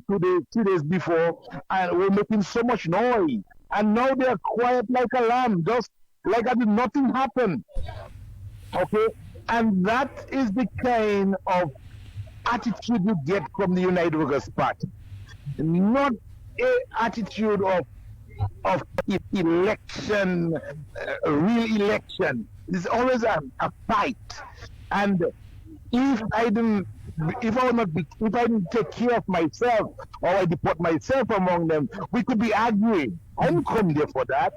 2 days before, and were making so much noise. And now they are quiet like a lamb, just like as if nothing happened. Okay? And that is the kind of attitude you get from the United Workers' Party. Not an attitude of election, real election. It's always a fight. And if I didn't take care of myself, or I deport myself among them, we could be arguing. I didn't come there for that.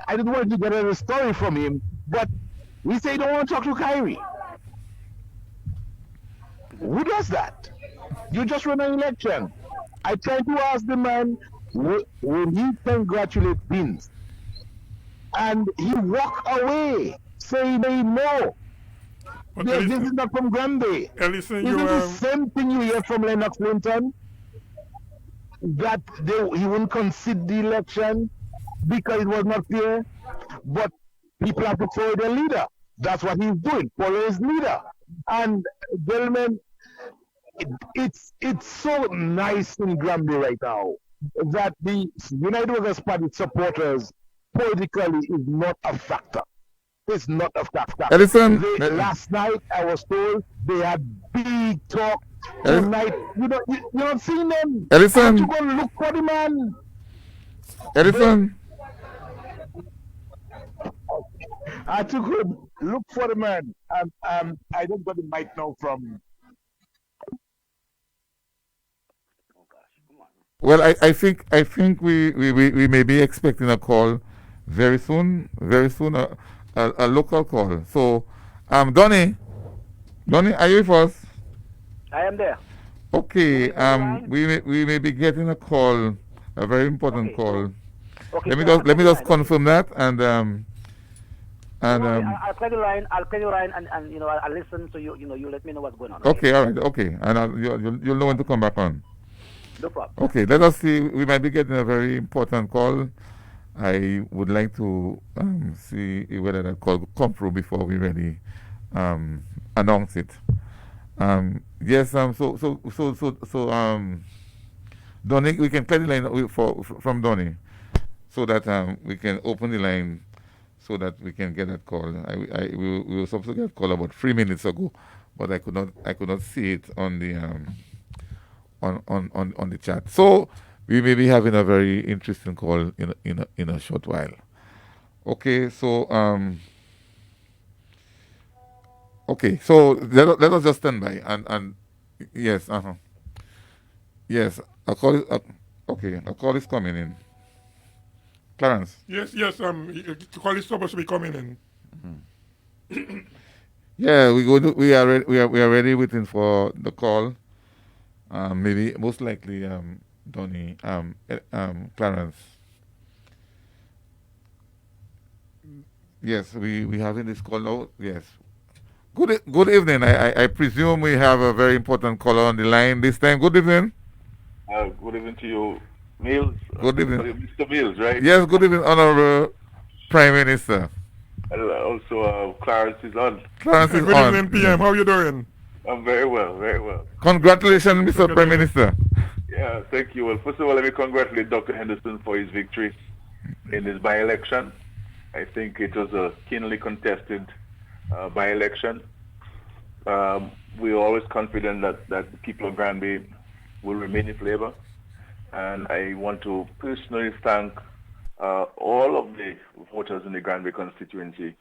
I didn't want to get a story from him, but we say you don't want to talk to Kyrie. Who does that? You just run an election. I tried to ask the man, when he congratulate Vince, and he walk away, saying no. This is not from Grandbay. Ellison, Isn't the same thing you hear from Lennox Clinton? That he wouldn't concede the election because it was not fair, but people have to follow their leader. That's what he's doing, follow his leader. And gentlemen, it's so nice in Grandbay right now that the United Workers' Party supporters politically is not a factor. It's not a factor. Ellison, last night I was told they had big talk. Tonight, you don't see them. Ellison, you go look for the man. Ellison, I had to go look for the man. I don't got the mic now from. Well, I think we may be expecting a call very soon, a local call. So, Donny, are you with us? I am there. Okay, we may be getting a call, a very important call. Okay, let me just confirm that, and I'll play the line. And I'll listen to you. You let me know what's going on. Okay, all right, okay, and you'll know when to come back on. No problem. Okay, let us see. We might be getting a very important call. I would like to see whether that call will come through before we really announce it. Yes. Donny, we can clear the line from Donny, so that we can open the line, so that we can get that call. We were supposed to get a call about 3 minutes ago, but I could not see it on the on the chat. So we may be having a very interesting call in a short while. Okay, so let us just stand by and yes, yes, a call is okay. A call is coming in. Clarence. Yes, the call is supposed to be coming in. Yeah, we are ready waiting for the call. Maybe most likely Donny, Clarence. Yes, we having this call now. Yes. Good evening. I presume we have a very important caller on the line this time. Good evening. Good evening to you, Mills. Good evening. Mr. Mills, right? Yes, good evening, Honorable Prime Minister. Also, Clarence is on. Clarence is good on. Good evening, PM. How are you doing? I'm very well, very well. Congratulations, Mr. Prime Minister. Yeah, thank you. Well, first of all, let me congratulate Dr. Henderson for his victory in this by-election. I think it was a keenly contested by-election. We're always confident that the people of Grandbay will remain in flavor. And I want to personally thank all of the voters in the Grandbay constituency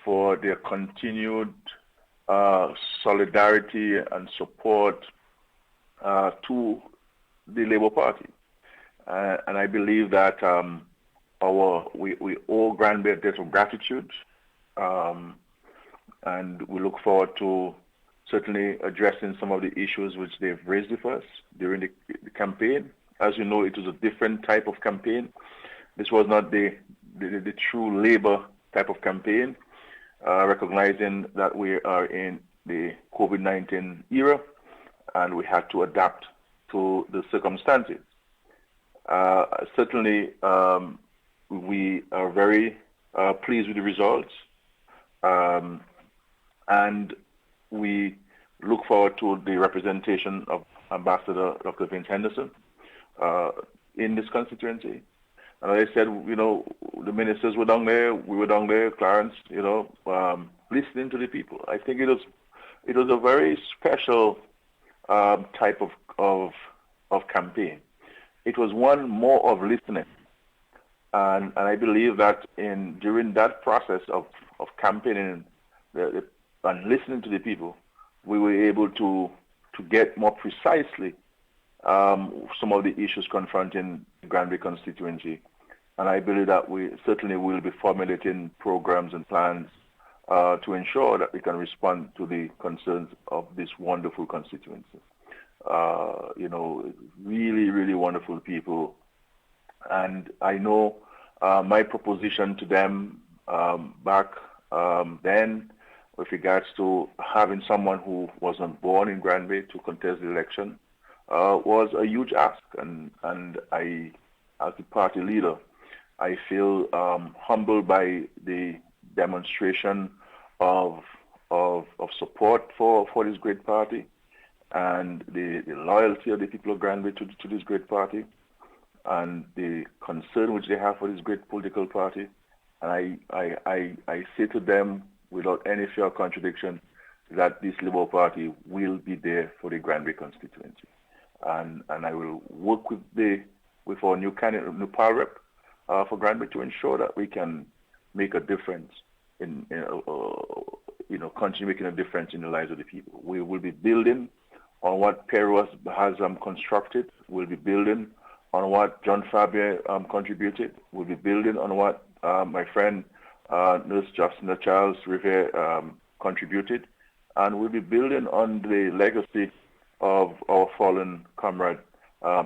for their continued solidarity and support to the Labour Party. And I believe that we owe Grandbay a debt of gratitude, and we look forward to certainly addressing some of the issues which they've raised with us during the campaign. As you know, it was a different type of campaign. This was not the true Labour type of campaign, recognizing that we are in the COVID-19 era and we had to adapt to the circumstances. Certainly, we are very pleased with the results, and we look forward to the representation of Ambassador Dr. Vince Henderson in this constituency. And as I said, the ministers were down there, we were down there, Clarence, listening to the people. I think it was a very special type of campaign. It was one more of listening. And I believe that during that process of campaigning and listening to the people, we were able to get more precisely some of the issues confronting the Grandbay constituency. And I believe that we certainly will be formulating programs and plans to ensure that we can respond to the concerns of this wonderful constituency. Really, really wonderful people. And I know my proposition to them back then with regards to having someone who wasn't born in Grandbay to contest the election was a huge ask. And I, as the party leader, I feel humbled by the demonstration of support for this great party and the loyalty of the people of Grandbay to this great party and the concern which they have for this great political party. And I say to them without any fear of contradiction that this Labour Party will be there for the Grandbay constituency. And I will work with our new candidate, new power rep for Grandbay to ensure that we can make a difference continue making a difference in the lives of the people. We will be building on what Peru has constructed. We'll be building on what John Fabian contributed. We'll be building on what my friend Nurse Justina Charles Rivera contributed. And we'll be building on the legacy of our fallen comrade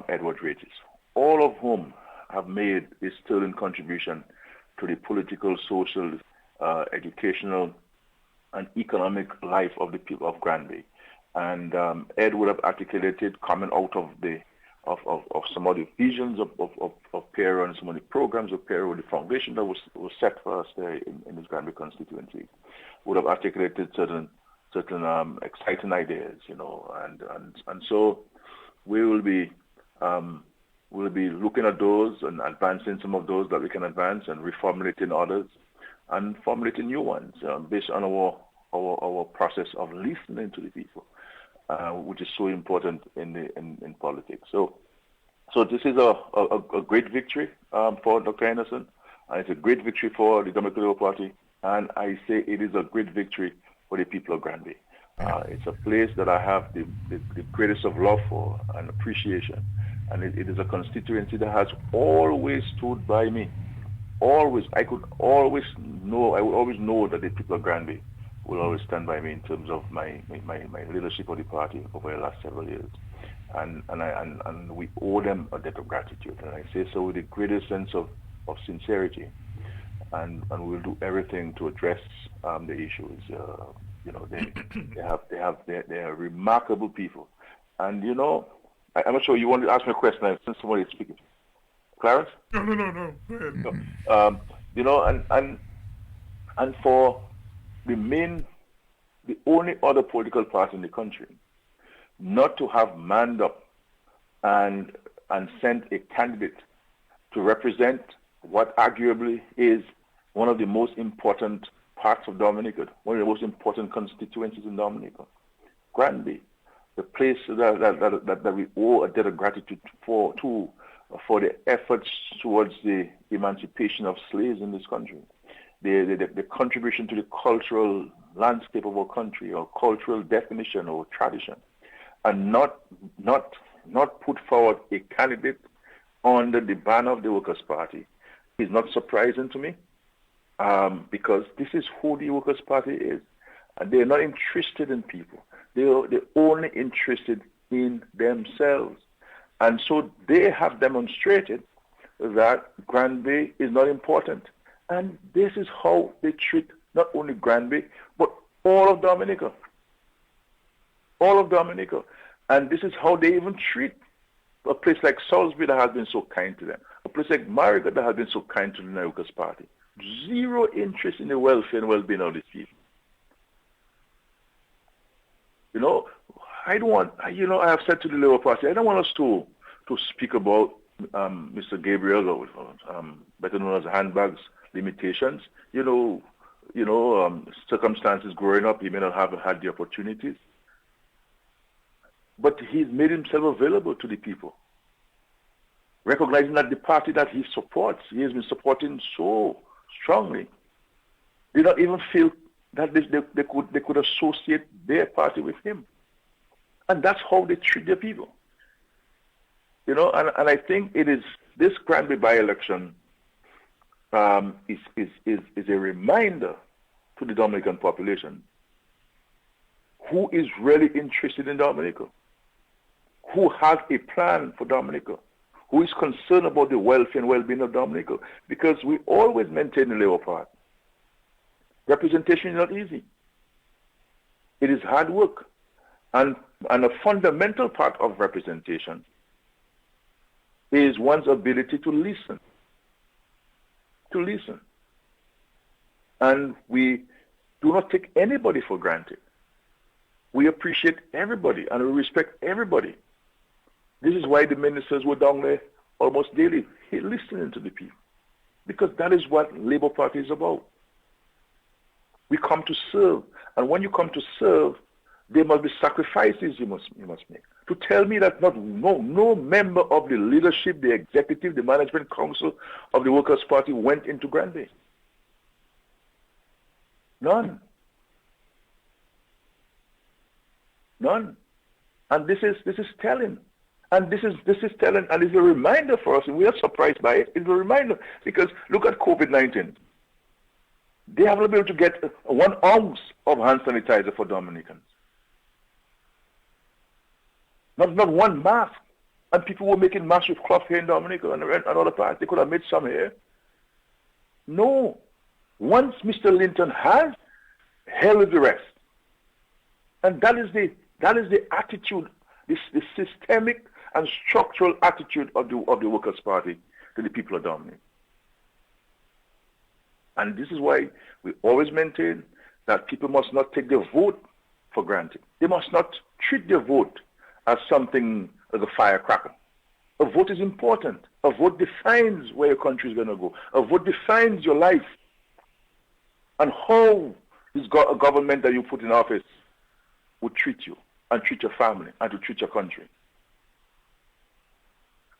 Edward Regis, all of whom have made a sterling contribution to the political, social, educational, and economic life of the people of Grandbay. And Ed would have articulated, coming out of some of the visions of Peru and some of the programs of Peru, the foundation that was set for us there in this Grandbay constituency, would have articulated certain certain exciting ideas, and so we'll be looking at those and advancing some of those that we can advance and reformulating others and formulating new ones based on our process of listening to the people, which is so important in politics. So this is a great victory for Dr. Henderson, and it's a great victory for the Democratic Labour Party, and I say it is a great victory for the people of Grandbay. It's a place that I have the greatest of love for and appreciation, and it is a constituency that has always stood by me. Always, I would always know that the people of Grandbay will always stand by me in terms of my leadership of the party over the last several years. And we owe them a debt of gratitude. And I say so with the greatest sense of sincerity. And we'll do everything to address the issues. They are remarkable people. And I'm not sure you want to ask me a question since somebody is speaking. Clarence? No. Go ahead. And for the only other political party in the country not to have manned up and sent a candidate to represent what arguably is one of the most important parts of Dominica, one of the most important constituencies in Dominica, Grandbay, the place that we owe a debt of gratitude for the efforts towards the emancipation of slaves in this country, the contribution to the cultural landscape of our country, or cultural definition or tradition, and not put forward a candidate under the banner of the Workers' Party is not surprising to me, because this is who the Workers' Party is. And they're not interested in people. They're only interested in themselves. And so they have demonstrated that Grandbay is not important. And this is how they treat not only Grandbay, but all of Dominica. All of Dominica. And this is how they even treat a place like Salisbury that has been so kind to them, a place like Marigot that has been so kind to the Workers' Party. Zero interest in the welfare and well-being of these people. I don't want, I have said to the Labour Party, I don't want us to speak about Mr. Gabriel, or better known as handbags limitations. Circumstances growing up, he may not have had the opportunities. But he's made himself available to the people, recognizing that the party that he supports, he has been supporting so strongly. They don't even feel that they could associate their party with him. And that's how they treat their people. And I think it is this Grandbay by-election is a reminder to the Dominican population who is really interested in Dominica, who has a plan for Dominica, who is concerned about the welfare and well-being of Dominica, because we always maintain the Labour Party. Representation is not easy. It is hard work. And a fundamental part of representation is one's ability to listen. To listen. And we do not take anybody for granted. We appreciate everybody and we respect everybody. This is why the ministers were down there almost daily, listening to the people. Because that is what Labour Party is about. We come to serve. And when you come to serve, there must be sacrifices you must make. To tell me that no member of the leadership, the executive, the management council of the Workers' Party went into Grandbay. None. And this is telling. And this is telling, and it's a reminder for us, and we are surprised by it. It's a reminder, because look at COVID-19. They haven't been able to get 1 ounce of hand sanitizer for Dominicans. Not one mask. And people were making masks with cloth here in Dominica and other parts. They could have made some here. No. Once Mr. Linton has, hell with the rest. And that is the attitude, the systemic and structural attitude of the Workers' Party to the people of Dominica. And this is why we always maintain that people must not take their vote for granted. They must not treat their vote as something as a firecracker. A vote is important. A vote defines where your country is going to go. A vote defines your life and how this government that you put in office would treat you and treat your family and to treat your country.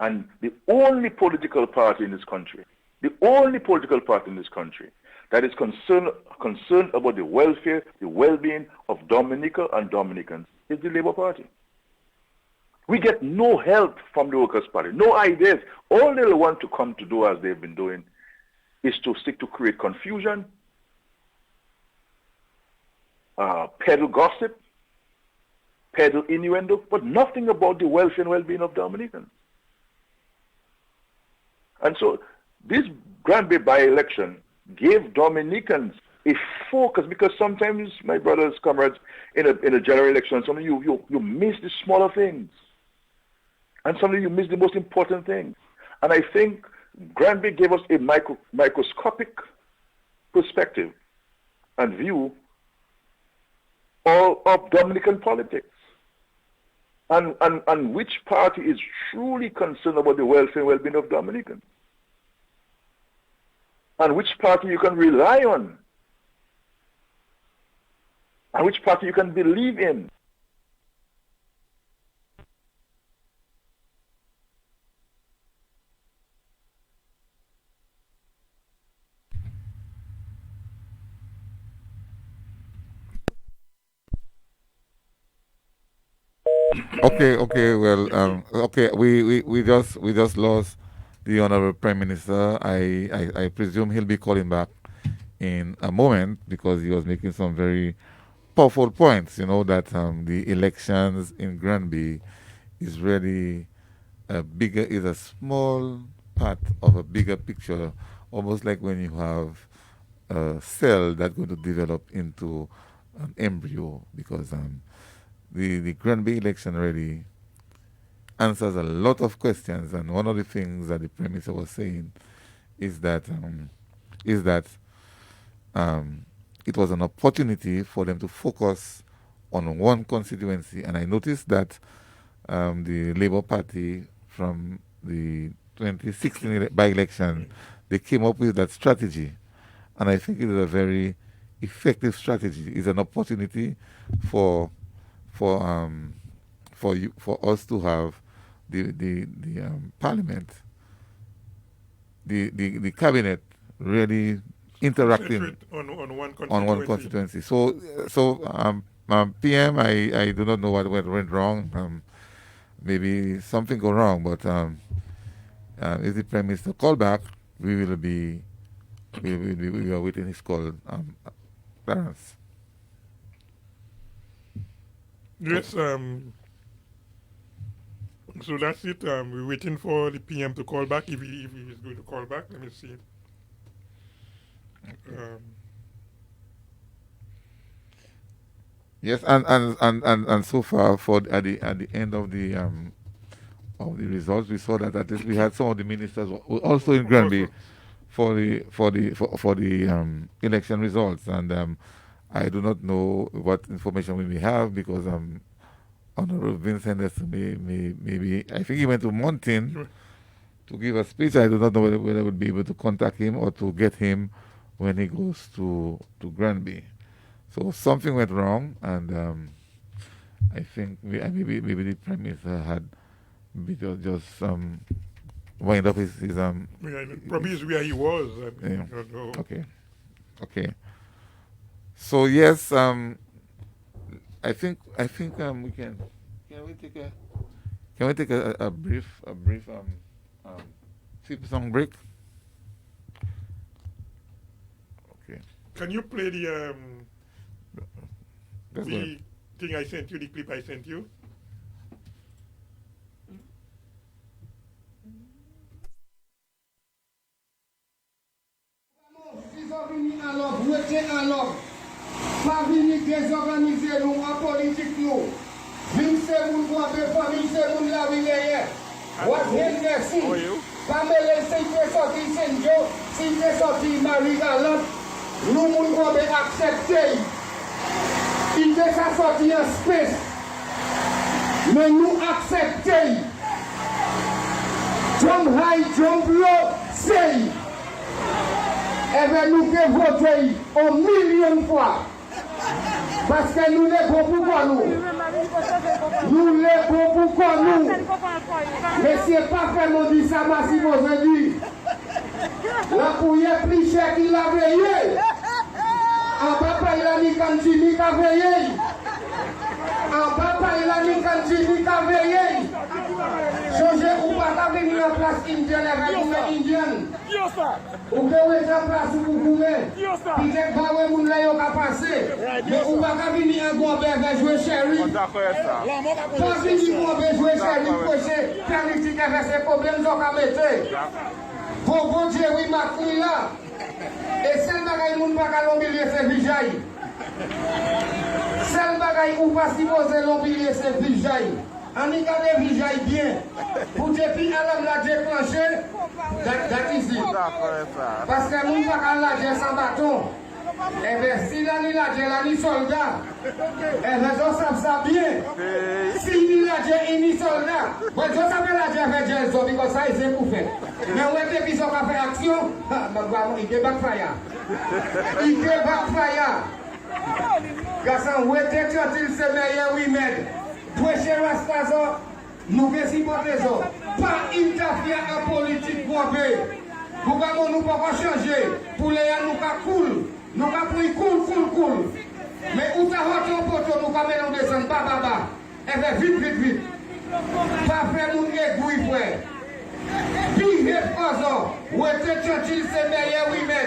And the only political party in this country, that is concerned about the welfare, the well-being of Dominica and Dominicans is the Labour Party. We get no help from the Workers' Party, no ideas. All they want to come to do, as they've been doing, is to seek to create confusion, peddle gossip, peddle innuendo, but nothing about the welfare and well-being of Dominicans. And so this Grandbay by-election gave Dominicans a focus, because sometimes, my brothers, comrades, in a general election, sometimes you miss the smaller things. And sometimes you miss the most important things. And I think Grandbay gave us a microscopic perspective and view of Dominican politics. And which party is truly concerned about the welfare and well-being of Dominicans. And which party you can rely on. And which party you can believe in. Okay. Well, okay. We just lost the Honorable Prime Minister. I presume he'll be calling back in a moment, because he was making some very powerful points. You know that the elections in Grandbay is really is a small part of a bigger picture, almost like when you have a cell that's going to develop into an embryo, because the Grandbay election really answers a lot of questions. And one of the things that the Prime Minister was saying is that it was an opportunity for them to focus on one constituency. And I noticed that the Labour Party from the 2016 by-election, they came up with that strategy. And I think it is a very effective strategy. It's an opportunity for us to have the Parliament, the cabinet really interacting on one constituency. So PM, I do not know what went wrong. Maybe something go wrong, but if the Prime Minister call back, we are waiting his call. Clarence. Yes, so that's it. We're waiting for the PM to call back, if he is going to call back. Let me see. Yes, and so far, at the end of the results, we saw that at least we had some of the ministers were also in Grandbay for the election results, and I do not know what information we may have, because Honorable Vince Henderson maybe I think he went to Mountain to give a speech. I do not know whether I would be able to contact him or to get him when he goes to Grandbay. So something went wrong, and I think maybe the Prime Minister had just wind up his probably is where he was. I yeah. don't know. Okay. So yes, I think we can we take a brief song break. Okay. Can you play the thing I sent you, the clip I sent you? Pas venir désorganiser nous en politique nous. Vim c'est moun kwa be famille c'est moun la ville. What Henderson? Pas me laisser te sortir Saint-Jo, si te sortir Marie Galante, nous moun kwa be accepter. de sa sorti en space. Mais nous acceptons. Jump high, jump low, say. Et bien nous que voter un million de fois. Parce que nous les bons pour nous. Nous les bons pour nous. Mais c'est pas vraiment dit ça, massif aujourd'hui. La pouille est plus chère qu'il a veillé. En papa il a mis quand il a veillé. En papa il a mis quand il a veillé. Changer ou pas venir en place indienne avec une indienne. Ou que vous êtes en place où vous pouvez. Peut-être pas où vous l'avez passé. Mais ou pas venir en Grandbay avec jouer chéri. Pas venir en Grandbay jouer chéri. Projet politique avec ses problèmes donc à mettre. Pour bon Dieu, oui, ma fille là. Et celle bagaille moun pas qu'à l'ombilier c'est vijaille. Celle bagaille ou pas supposé l'ombilier c'est vijaille. On y garde vijaille bien. Pour depuis à la déclencher, that is it. Parce que moun pas qu'à la sans bâton. Eh bien, si la ni soldat, eh bien, je sais ça bien. Si la ni soldat, je sais la avec Jelso, parce que ça, c'est pour faire. Mais où est-ce qu'ils ont fait action? Il est backfire. Il est backfire. Garçon, où est-ce qu'il se meilleur, oui, mais. Pour chez Rastazo, nous ne supportons pas. Pas interférer en politique pour nous ne pouvons pas changer. Pour les gens, nous pas cool. Nous pas pris cool. Mais où ça va ton poteau, nous pas mettre en descendre, baba. Eh bien, vite. Pas faire mon égouille, frère. Behave also. Où était Churchill, c'est meilleur, oui, mais.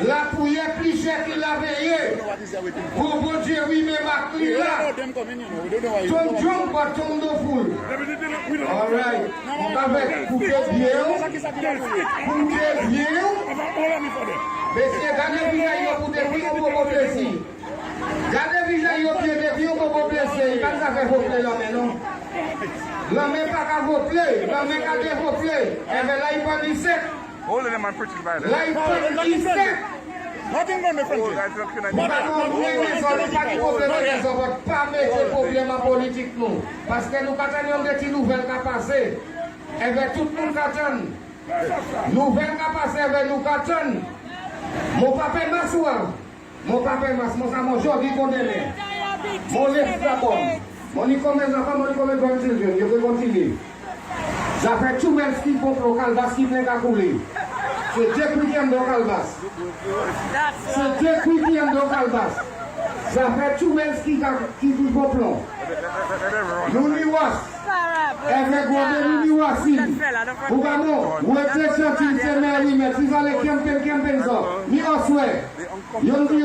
La pouille est plus chère qu'il a veillé. Pour bon Dieu, oui, mais ma clé là. Ton jump, pas ton de foule. All right. Avec, pour que bien. Mais c'est gardez visage pour des vies pour vous blesser. Gardez visage pour des vies pour vous blesser. Quand ça fait vos là maintenant. L'homme n'est pas qu'à vos plaies, l'homme n'est qu'à vos plaies. Et bien là, il va dire sec. Hold them and preach the Bible. Là, il va dire sec. Nothing wrong with friendship. Pas mettre problème en politique, nous. Parce que nous attendons des petites nouvelles qui passent. Et bien tout le monde attend. Nouvelles qui passent, et bien nous attendons. Mon papa est massoir. Mon papa est massoir. Mon aujourd'hui condamné. Mon lèvre d'abord. Mon y comme les enfants, mon y comme les grands children. Je vais continuer. Ça fait tout même ce qu'il faut pour Calvas qui vient à couler. C'est Dieu qui vient dans Calvas. C'est Dieu qui vient dans Calvas. Ça fait tout même ce qui vous faut plan. Nous n'y was. Avec Grandbay, nous n'y was. Ougamo, où est-ce que c'est Mary, mais si vous allez camper ça, ni en souhait. Yon dit,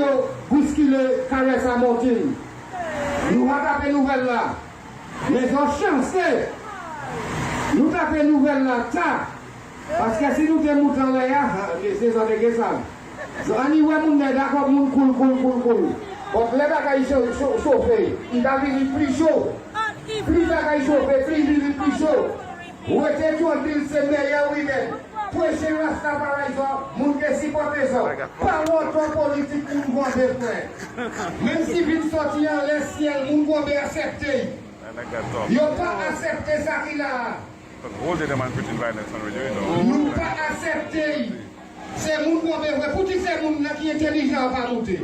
bousculer, caresse à montagne. Nous va taper nouvelle là. Mais on chancé. Nous taper nouvelle là, ça. Parce que si nous sommes moutons là, c'est ça de ça. So, on y voit, nous sommes d'accord, nous cool. Donc, les bagages chauffés, il va venir plus chaud. Plus bagages chauffés, plus chaud. Où était tout en ville, c'est meilleur, oui, mais. Pour chez Rasta, par exemple, nous qui supporter ça. Pas longtemps politique pour nous vendre frère. Même si vite sorti en les ciel, nous pouvons accepter. Ils n'ont pas accepté ça qu'il a. Nous pas accepter. C'est nous qui ont pour tous ces gens qui sont intelligents pas monter.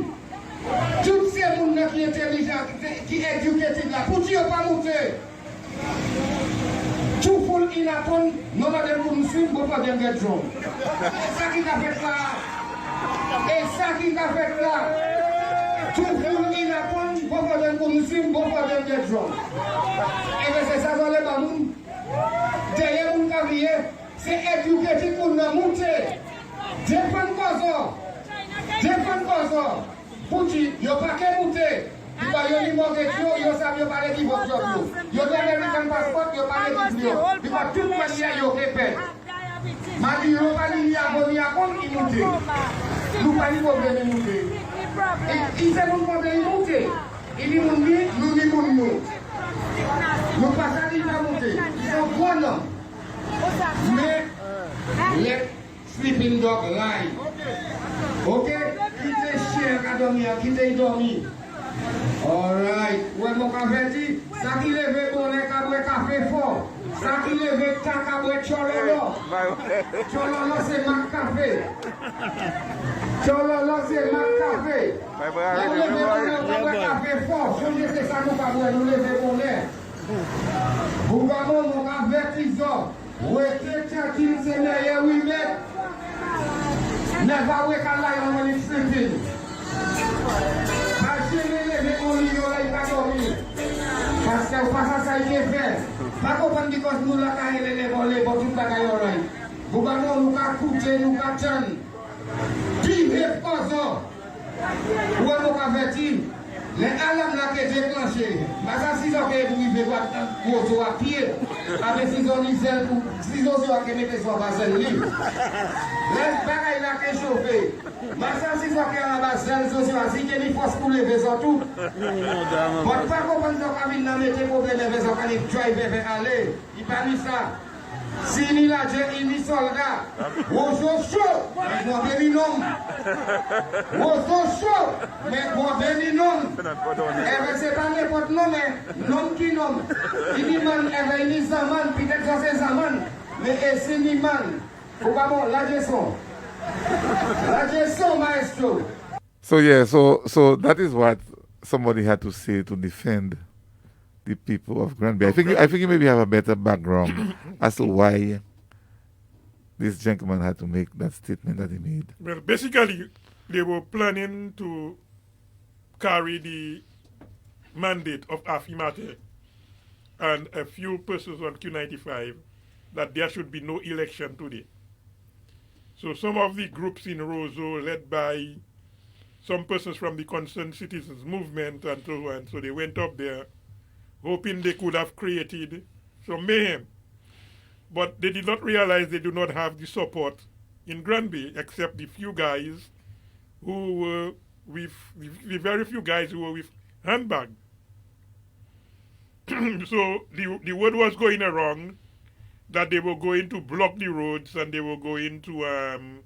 Tous ces gens qui sont intelligents, qui sont éduqués là, pour qu'ils pas monter. Tout pour il apprend, non madame pour nous suivre, pour pas bien get drunk. C'est ça qu'il a fait là. Et ça qu'il a fait là. Tout pour il apprend, pour pas bien pour nous suivre, pour pas bien get drunk. Et bien c'est ça dans les bamous. Derrière mon cavalier, c'est éduqué pour nous monter. Défendre quoi ça. Pour dire, il n'y a pas qu'à monter. Il va y avoir une morgue, il y a ça, il y a pas l'équipe. Il y a un passeport, il y a pas l'équipe. Il va tout manière, il y a répète. Madi, il y a pas il monte. Nous pas de problème, il monte. Il sait mon problème, il monte. Il dit, nous. Nous pas ça, il va monter. Ils sont gros noms. Mais, let sleeping dog lie. Ok? Quittez chien à dormir, quittez dormir. Alright, ouais mon café dit, ça qui lève bon est qu'à boire café fort, ça qui lève tant qu'à boire chololo. Chololo c'est ma café. Chololo c'est ma café. Nous lève bon est qu'à boire café fort, je sais ça nous pas boire, nous lève bon est. Gouvernement mon café tisor, ouais tranquille c'est meilleur oui mais. Never wake a lion when it's sleeping. Parce que pas ça il est fait. Pas comprendre que nous la caille les volets pour tout la caille oreille. Vous allez nous écouter nous attendre. Qui est présent? Où est mon averti? Les alarmes là que déclenché. Mais ça si on est arrivé pour à pied. Avec 6 ans nisel pour 6 ans sur que mettre sur basel libre. Les bagailles là que chauffé. Mais ça si on est à basel sur si que ni force pour lever ça tout. Bon pas comprendre que Camille n'a mettre problème avec ça quand il drive vers aller. Il pas mis ça. Si ni la il ni soldat. Ozo chaud. Mais moi béni non. Ozo chaud. Mais moi béni non. Eh c'est pas n'importe nom mais nom qui nom. Il dit man eh ni zaman peut-être ça c'est zaman. Mais c'est ni man. Faut pas bon la gestion. La gestion maestro. So yeah, so that is what somebody had to say to defend the people of Grandbay. I think you maybe have a better background as to why this gentleman had to make that statement that he made. Well, basically, they were planning to carry the mandate of Afimate and a few persons on Q95 that there should be no election today. So some of the groups in Roseau, led by some persons from the Concerned Citizens Movement and so on, so they went up there hoping they could have created some mayhem. But they did not realize they do not have the support in Grandbay, except the few guys who were with, the very few guys who were with handbag. So the word was going around that they were going to block the roads and they were going to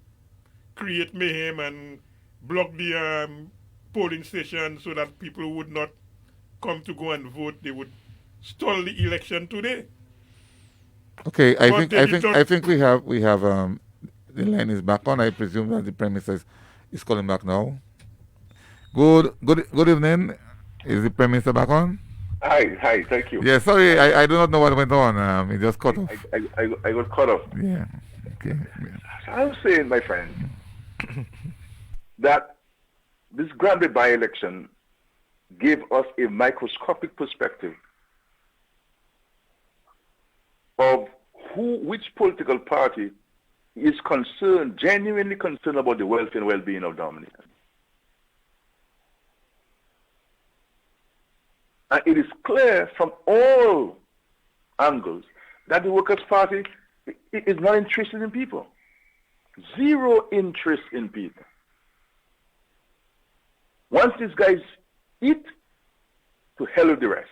create mayhem and block the polling station so that people would not come to go and vote. They would stall the election today. Okay, I think we have the line is back on. I presume that the Prime Minister is calling back now. Good evening. Is the Prime Minister back on? Hi, thank you. Yeah, sorry, I do not know what went on. It just cut off. I got cut off. Yeah. Okay. Yeah. I'm saying, my friend, that this Grandbay by-election gave us a microscopic perspective of which political party is concerned, genuinely concerned about the welfare and well-being of Dominicans. And it is clear from all angles that the Workers' Party is not interested in people. Zero interest in people. Once these guys eat, to hell with the rest.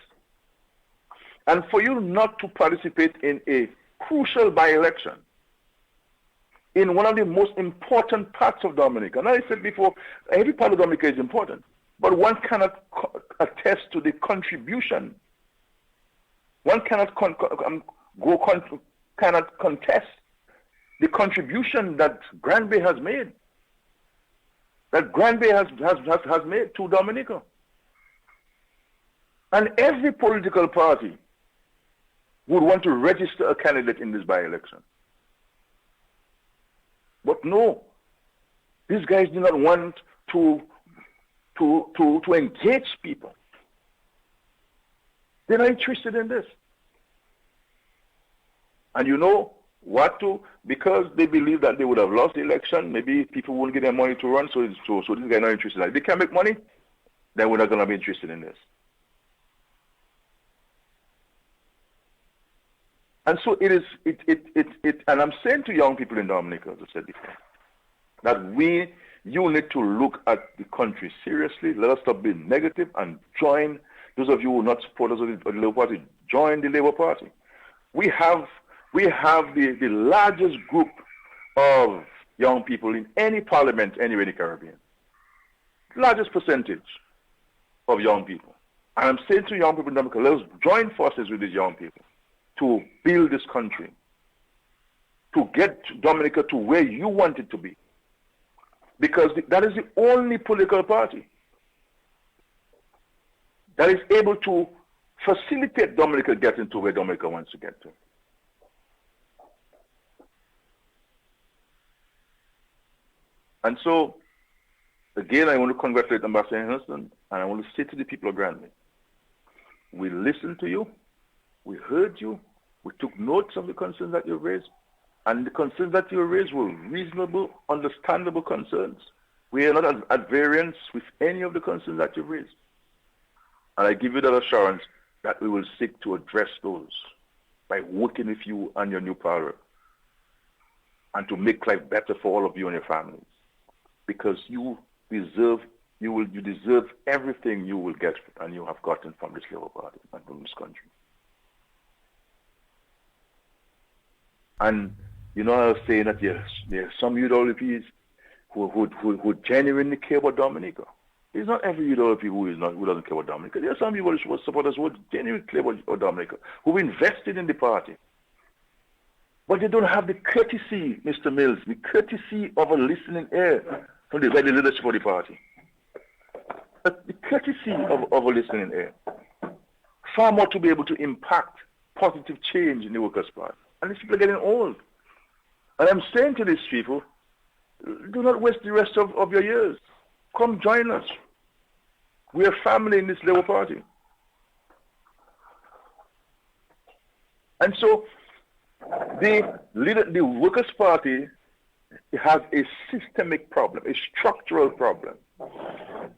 And for you not to participate in a crucial by-election in one of the most important parts of Dominica. Now I said before, every part of Dominica is important, but one cannot attest to the contribution. One cannot cannot contest the contribution that Grandbay has made. That Grandbay has made to Dominica. And every political party would want to register a candidate in this by-election. But no, these guys do not want to engage people. They're not interested in this. And you know what to, because they believe that they would have lost the election, maybe people won't get their money to run, so these guys are not interested. Like, they can't make money, then we're not going to be interested in this. And so it is, and I'm saying to young people in Dominica, as I said before, that you need to look at the country seriously. Let us stop being negative and join, those of you who are not supporters of the Labour Party, join the Labour Party. We have the largest group of young people in any parliament anywhere in the Caribbean. Largest percentage of young people. And I'm saying to young people in Dominica, let's join forces with these young people to build this country, to get Dominica to where you want it to be. Because that is the only political party that is able to facilitate Dominica getting to where Dominica wants to get to. And so, again, I want to congratulate Ambassador Henderson, and I want to say to the people of Grandbay, we listened to you, we heard you, we took notes of the concerns that you raised, and the concerns that you raised were reasonable, understandable concerns. We are not at variance with any of the concerns that you raised. And I give you that assurance that we will seek to address those by working with you and your new power and to make life better for all of you and your families. Because you deserve everything you will get and you have gotten from this Labour Party and from this country. And you know, I was saying that there are some UWPs who genuinely care about Dominica. It's not every UWP who doesn't care about Dominica. There are some people who support us who genuinely care about Dominica, who invested in the party. But they don't have the courtesy, Mr. Mills, the courtesy of a listening ear from the leadership of the party. But the courtesy of a listening ear. Far more to be able to impact positive change in the Workers' Party. And these people are getting old. And I'm saying to these people, do not waste the rest of your years. Come join us. We are family in this Labour Party. And so the Workers' Party has a systemic problem, a structural problem.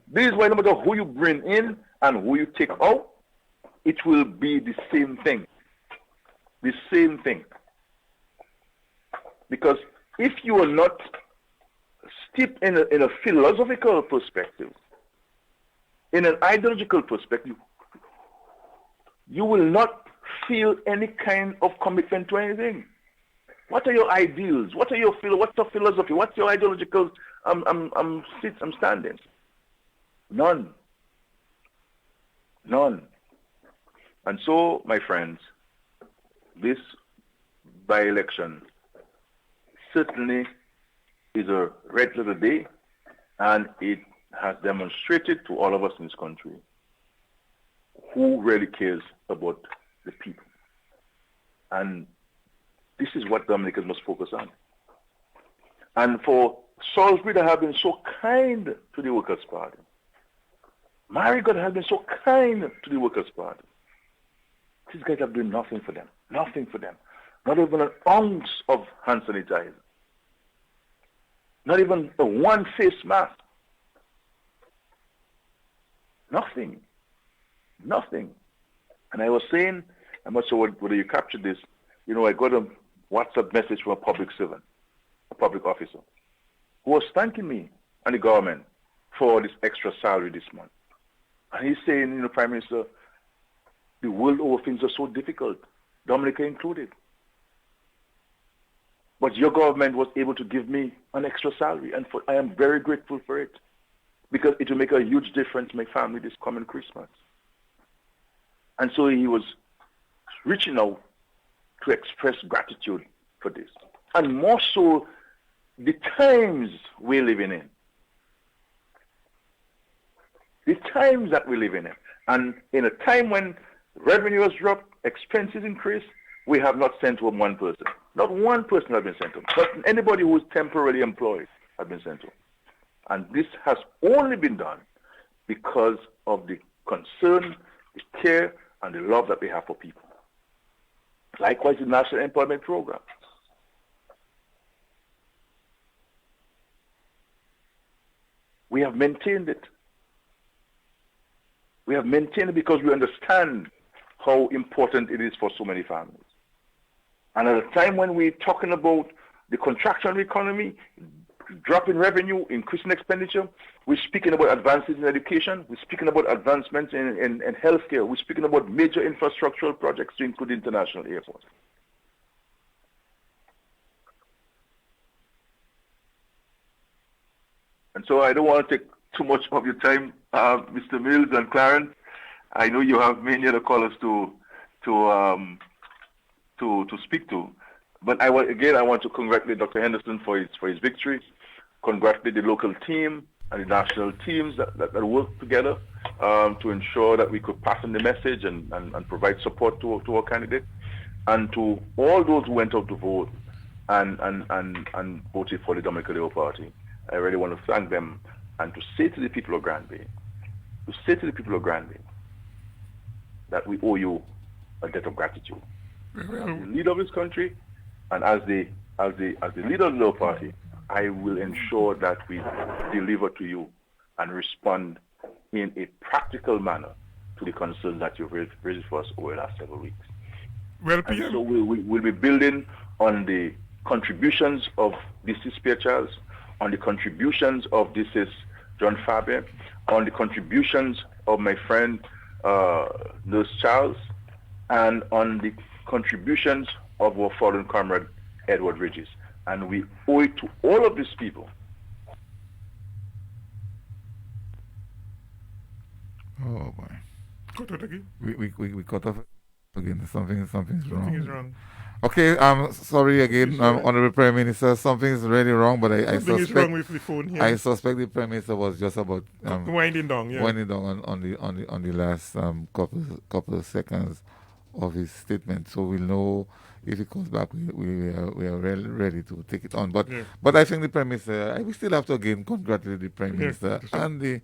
This is why no matter who you bring in and who you take out, it will be the same thing. The same thing. Because if you are not steeped in a philosophical perspective, in an ideological perspective, you will not feel any kind of commitment to anything. What are your ideals? What's your philosophy? What's your ideological standing? None. None. And so, my friends, this by-election certainly is a red letter day, and it has demonstrated to all of us in this country who really cares about the people. And this is what Dominicans must focus on. And for Salisbury that have been so kind to the Workers' Party, Marigot has been so kind to the Workers' Party, these guys have done nothing for them. Nothing for them. Not even an ounce of hand sanitizer. Not even a one face mask. Nothing. Nothing. And I was saying, I'm not sure whether you captured this, you know, I got a WhatsApp message from a public servant, a public officer, who was thanking me and the government for this extra salary this month. And he's saying, you know, Prime Minister, the world over things are so difficult, Dominica included. But your government was able to give me an extra salary, and I am very grateful for it, because it will make a huge difference to my family this coming Christmas. And so he was reaching out to express gratitude for this. And more so, the times we're living in. The times that we're living in. And in a time when revenue has dropped, expenses increase, we have not sent home one person. Not one person has been sent home. But anybody who is temporarily employed has been sent home. And this has only been done because of the concern, the care, and the love that we have for people. Likewise, the National Employment Program. We have maintained it. We have maintained it because we understand how important it is for so many families. And at a time when we're talking about the contraction of the economy, drop in revenue, increasing expenditure, we're speaking about advances in education, we're speaking about advancements in healthcare, we're speaking about major infrastructural projects to include international airports. And so I don't want to take too much of your time, Mr. Mills and Clarence. I know you have many other callers to speak to, but I want to congratulate Dr. Henderson for his victory. Congratulate the local team and the national teams that worked together to ensure that we could pass on the message and provide support to our candidate, and to all those who went out to vote and voted for the Dominican Labour Party. I really want to thank them and to say to the people of Grandbay, that we owe you a debt of gratitude. As the leader of this country and as the leader of the Labour Party, I will ensure that we deliver to you and respond in a practical manner to the concerns that you've raised for us over the last several weeks. Well, and so we'll be building on the contributions of Dc Spear Charles, on the contributions of Dc John Fabian, on the contributions of my friend Nurse Charles, and on the contributions of our fallen comrade Edward Ridges. And we owe it to all of these people. Oh boy. Cut out again. We cut off again. Something's wrong. Something is wrong. Okay, sorry again, Honorable Prime Minister. Something is really wrong, but I Something is wrong with the phone here. I suspect the Prime Minister was just about winding down, winding down on the last couple of seconds of his statement. So we'll know if he comes back. We are ready to take it on. But I think the Prime Minister, we still have to again congratulate the Prime Minister and the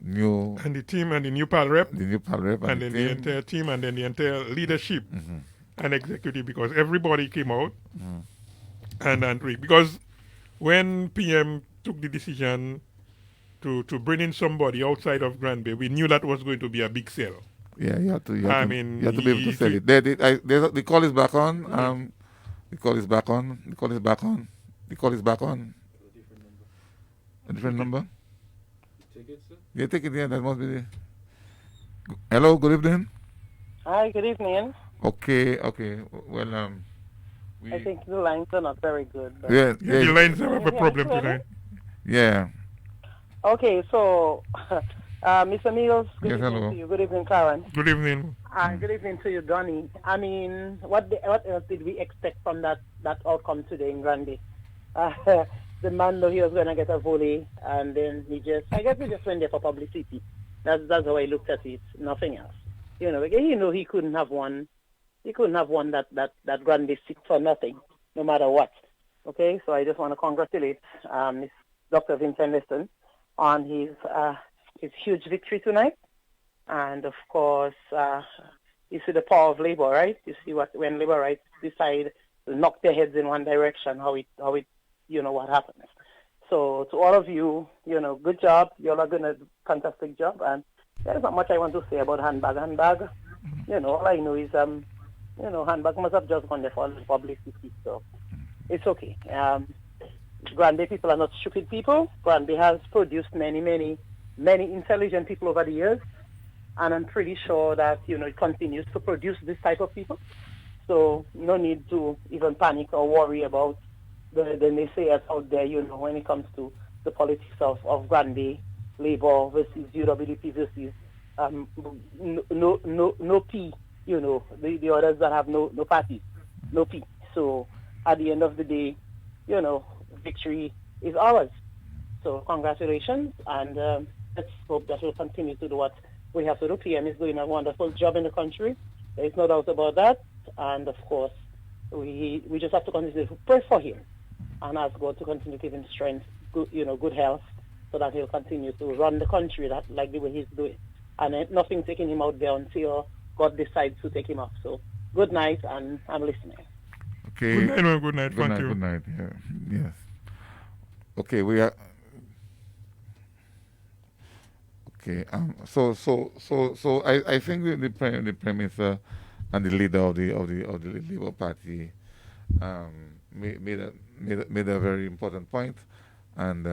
new and the team and the new PAL rep, and then the entire team, and then the entire leadership and executive, because everybody came out and because when PM took the decision to bring in somebody outside of Grandbay, we knew that was going to be a big sell. Yeah, you have to be able to sell it. The call is back on. The call is back on. A different number. Take it, sir? Yeah, take it. Yeah, that must be the. Hello, good evening. Hi, good evening. Okay. Well, I think the lines are not very good. Yeah, the lines have a problem tonight. Yeah. Okay, so Mr. Mills, good evening hello. to you. Good evening, Karen. Good evening. Good evening to you, Donnie. I mean, what else did we expect from that outcome today in Grandbay? The man knew he was going to get a volley, and then he just went there for publicity. That's how I looked at it. Nothing else. You know, he couldn't have won. He couldn't have won that Grandbay seat for nothing, no matter what. Okay, so I just want to congratulate Dr. Vincent Liston on his huge victory tonight, and of course, you see the power of labor, right? You see when labor rights decide to knock their heads in one direction, how it what happens. So to all of you, good job. You all are doing a fantastic job, and there's not much I want to say about handbag. All I know is handbag must have just gone there for publicity, so it's okay. Grandbay people are not stupid people. Grandbay has produced many intelligent people over the years, and I'm pretty sure that it continues to produce this type of people. So no need to even panic or worry about the naysayers out there. When it comes to the politics of Grandbay, Labour versus UWP versus no P. The others that have no party, no P. So at the end of the day, victory is ours. So congratulations, and let's hope that we'll continue to do what we have to do. PM is doing a wonderful job in the country. There is no doubt about that. And of course, we just have to continue to pray for him and ask God to continue to give him strength, good health, so that he'll continue to run the country like the way he's doing. And nothing taking him out there until God decides to take him off. So good night, and I'm listening. Okay. Good night. Thank you. Good night. Yeah. Yes. Okay, we are. Okay. So I think the Prime Minister and the leader of the Labour Party made a very important point, and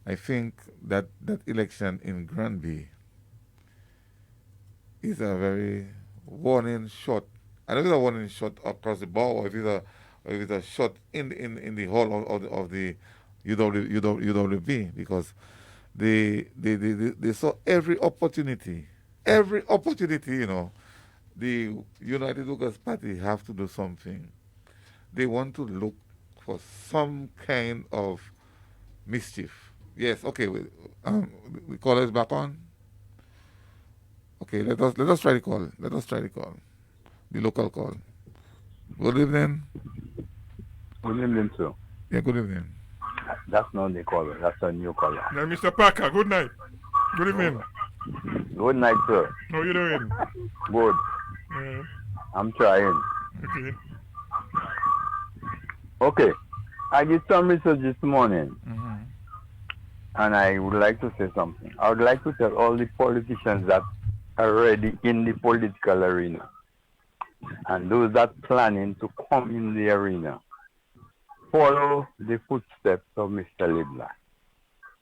I think that election in Grandbay is a very warning shot. I don't know if it's a warning shot across the bow, or if it's a shot in the hall UWB, because they saw every opportunity, the United Workers Party have to do something. They want to look for some kind of mischief. Yes, okay, we call us back on. Okay, let us try the call. Let us try the call. The local call. Good evening. Good evening, sir. Yeah, good evening. That's not the caller. That's a new caller. Now, Mr. Parker, good night. Good evening. Good night, sir. How you doing? Good. I'm trying. Okay. Okay. I did some research this morning, and I would like to say something. I would like to tell all the politicians that are already in the political arena, and those that planning to come in the arena, follow the footsteps of Mr. Libla.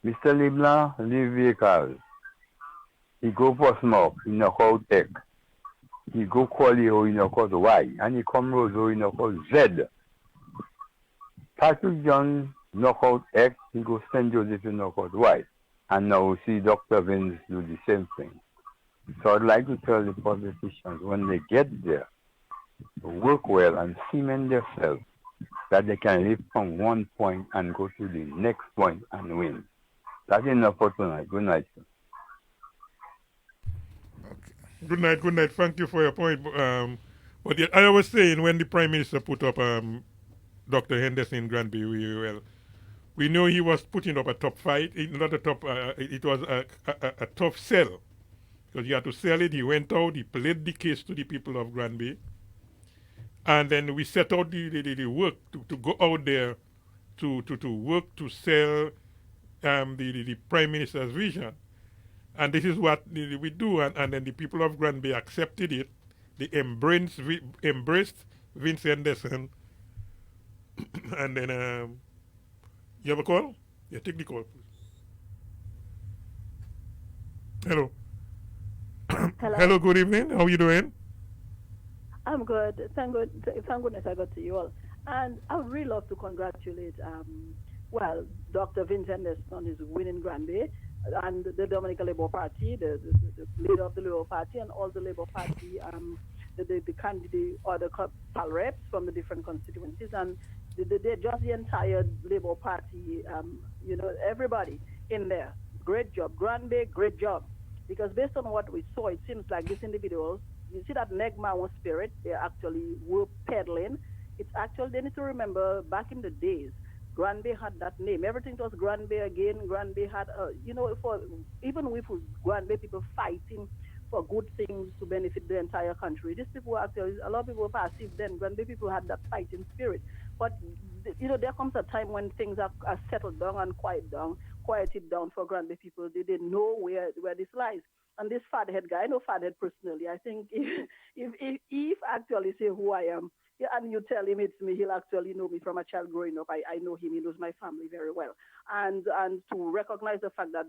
Mr. Libla leave vehicles. He go for smoke, he knock out X. He go Collier, he knock out Y. And he come Roseau, he knock out Z. Patrick John knock out X, he go St. Joseph, he knock out Y. And now we see Dr. Vince do the same thing. So I'd like to tell the politicians, when they get there, to work well and cement themselves, that they can live from one point and go to the next point and win. That's enough for tonight. Good night, sir. Good night, good night. Thank you for your point. But I was saying, when the Prime Minister put up Dr. Henderson in Grandbay, we know he was putting up a tough fight. Not a tough, it was a tough sell. Because he had to sell it. He went out, he played the case to the people of Grandbay. And then we set out the work to go out there to work to sell the Prime Minister's vision. And this is what we do. And then the people of Grandbay accepted it. They embraced Vince Henderson. And then, you have a call? Yeah, take the call, please. Hello. Hello. Hello, good evening. How are you doing? I'm good. Thank goodness I got to you all. And I would really love to congratulate, Dr. Vince Henderson on his win in Grandbay, and the Dominican Labour Party, the leader of the Labour Party, and all the Labour Party, the candidate or the pal reps from the different constituencies, and just the entire Labour Party, everybody in there. Great job. Grandbay, great job. Because based on what we saw, it seems like these individuals, you see that Negma spirit, they actually were peddling. It's actually, they need to remember back in the days, Grandbay had that name. Everything was Grandbay again. Grandbay had, even with Grandbay people fighting for good things to benefit the entire country. These people actually, a lot of people were passive then. Grandbay people had that fighting spirit. But, there comes a time when things are settled down and quieted down for Grandbay people. They didn't know where this lies. And this fathead guy, I know fathead personally. I think if actually say who I am, and you tell him it's me, he'll actually know me from a child growing up. I know him. He knows my family very well. And to recognize the fact that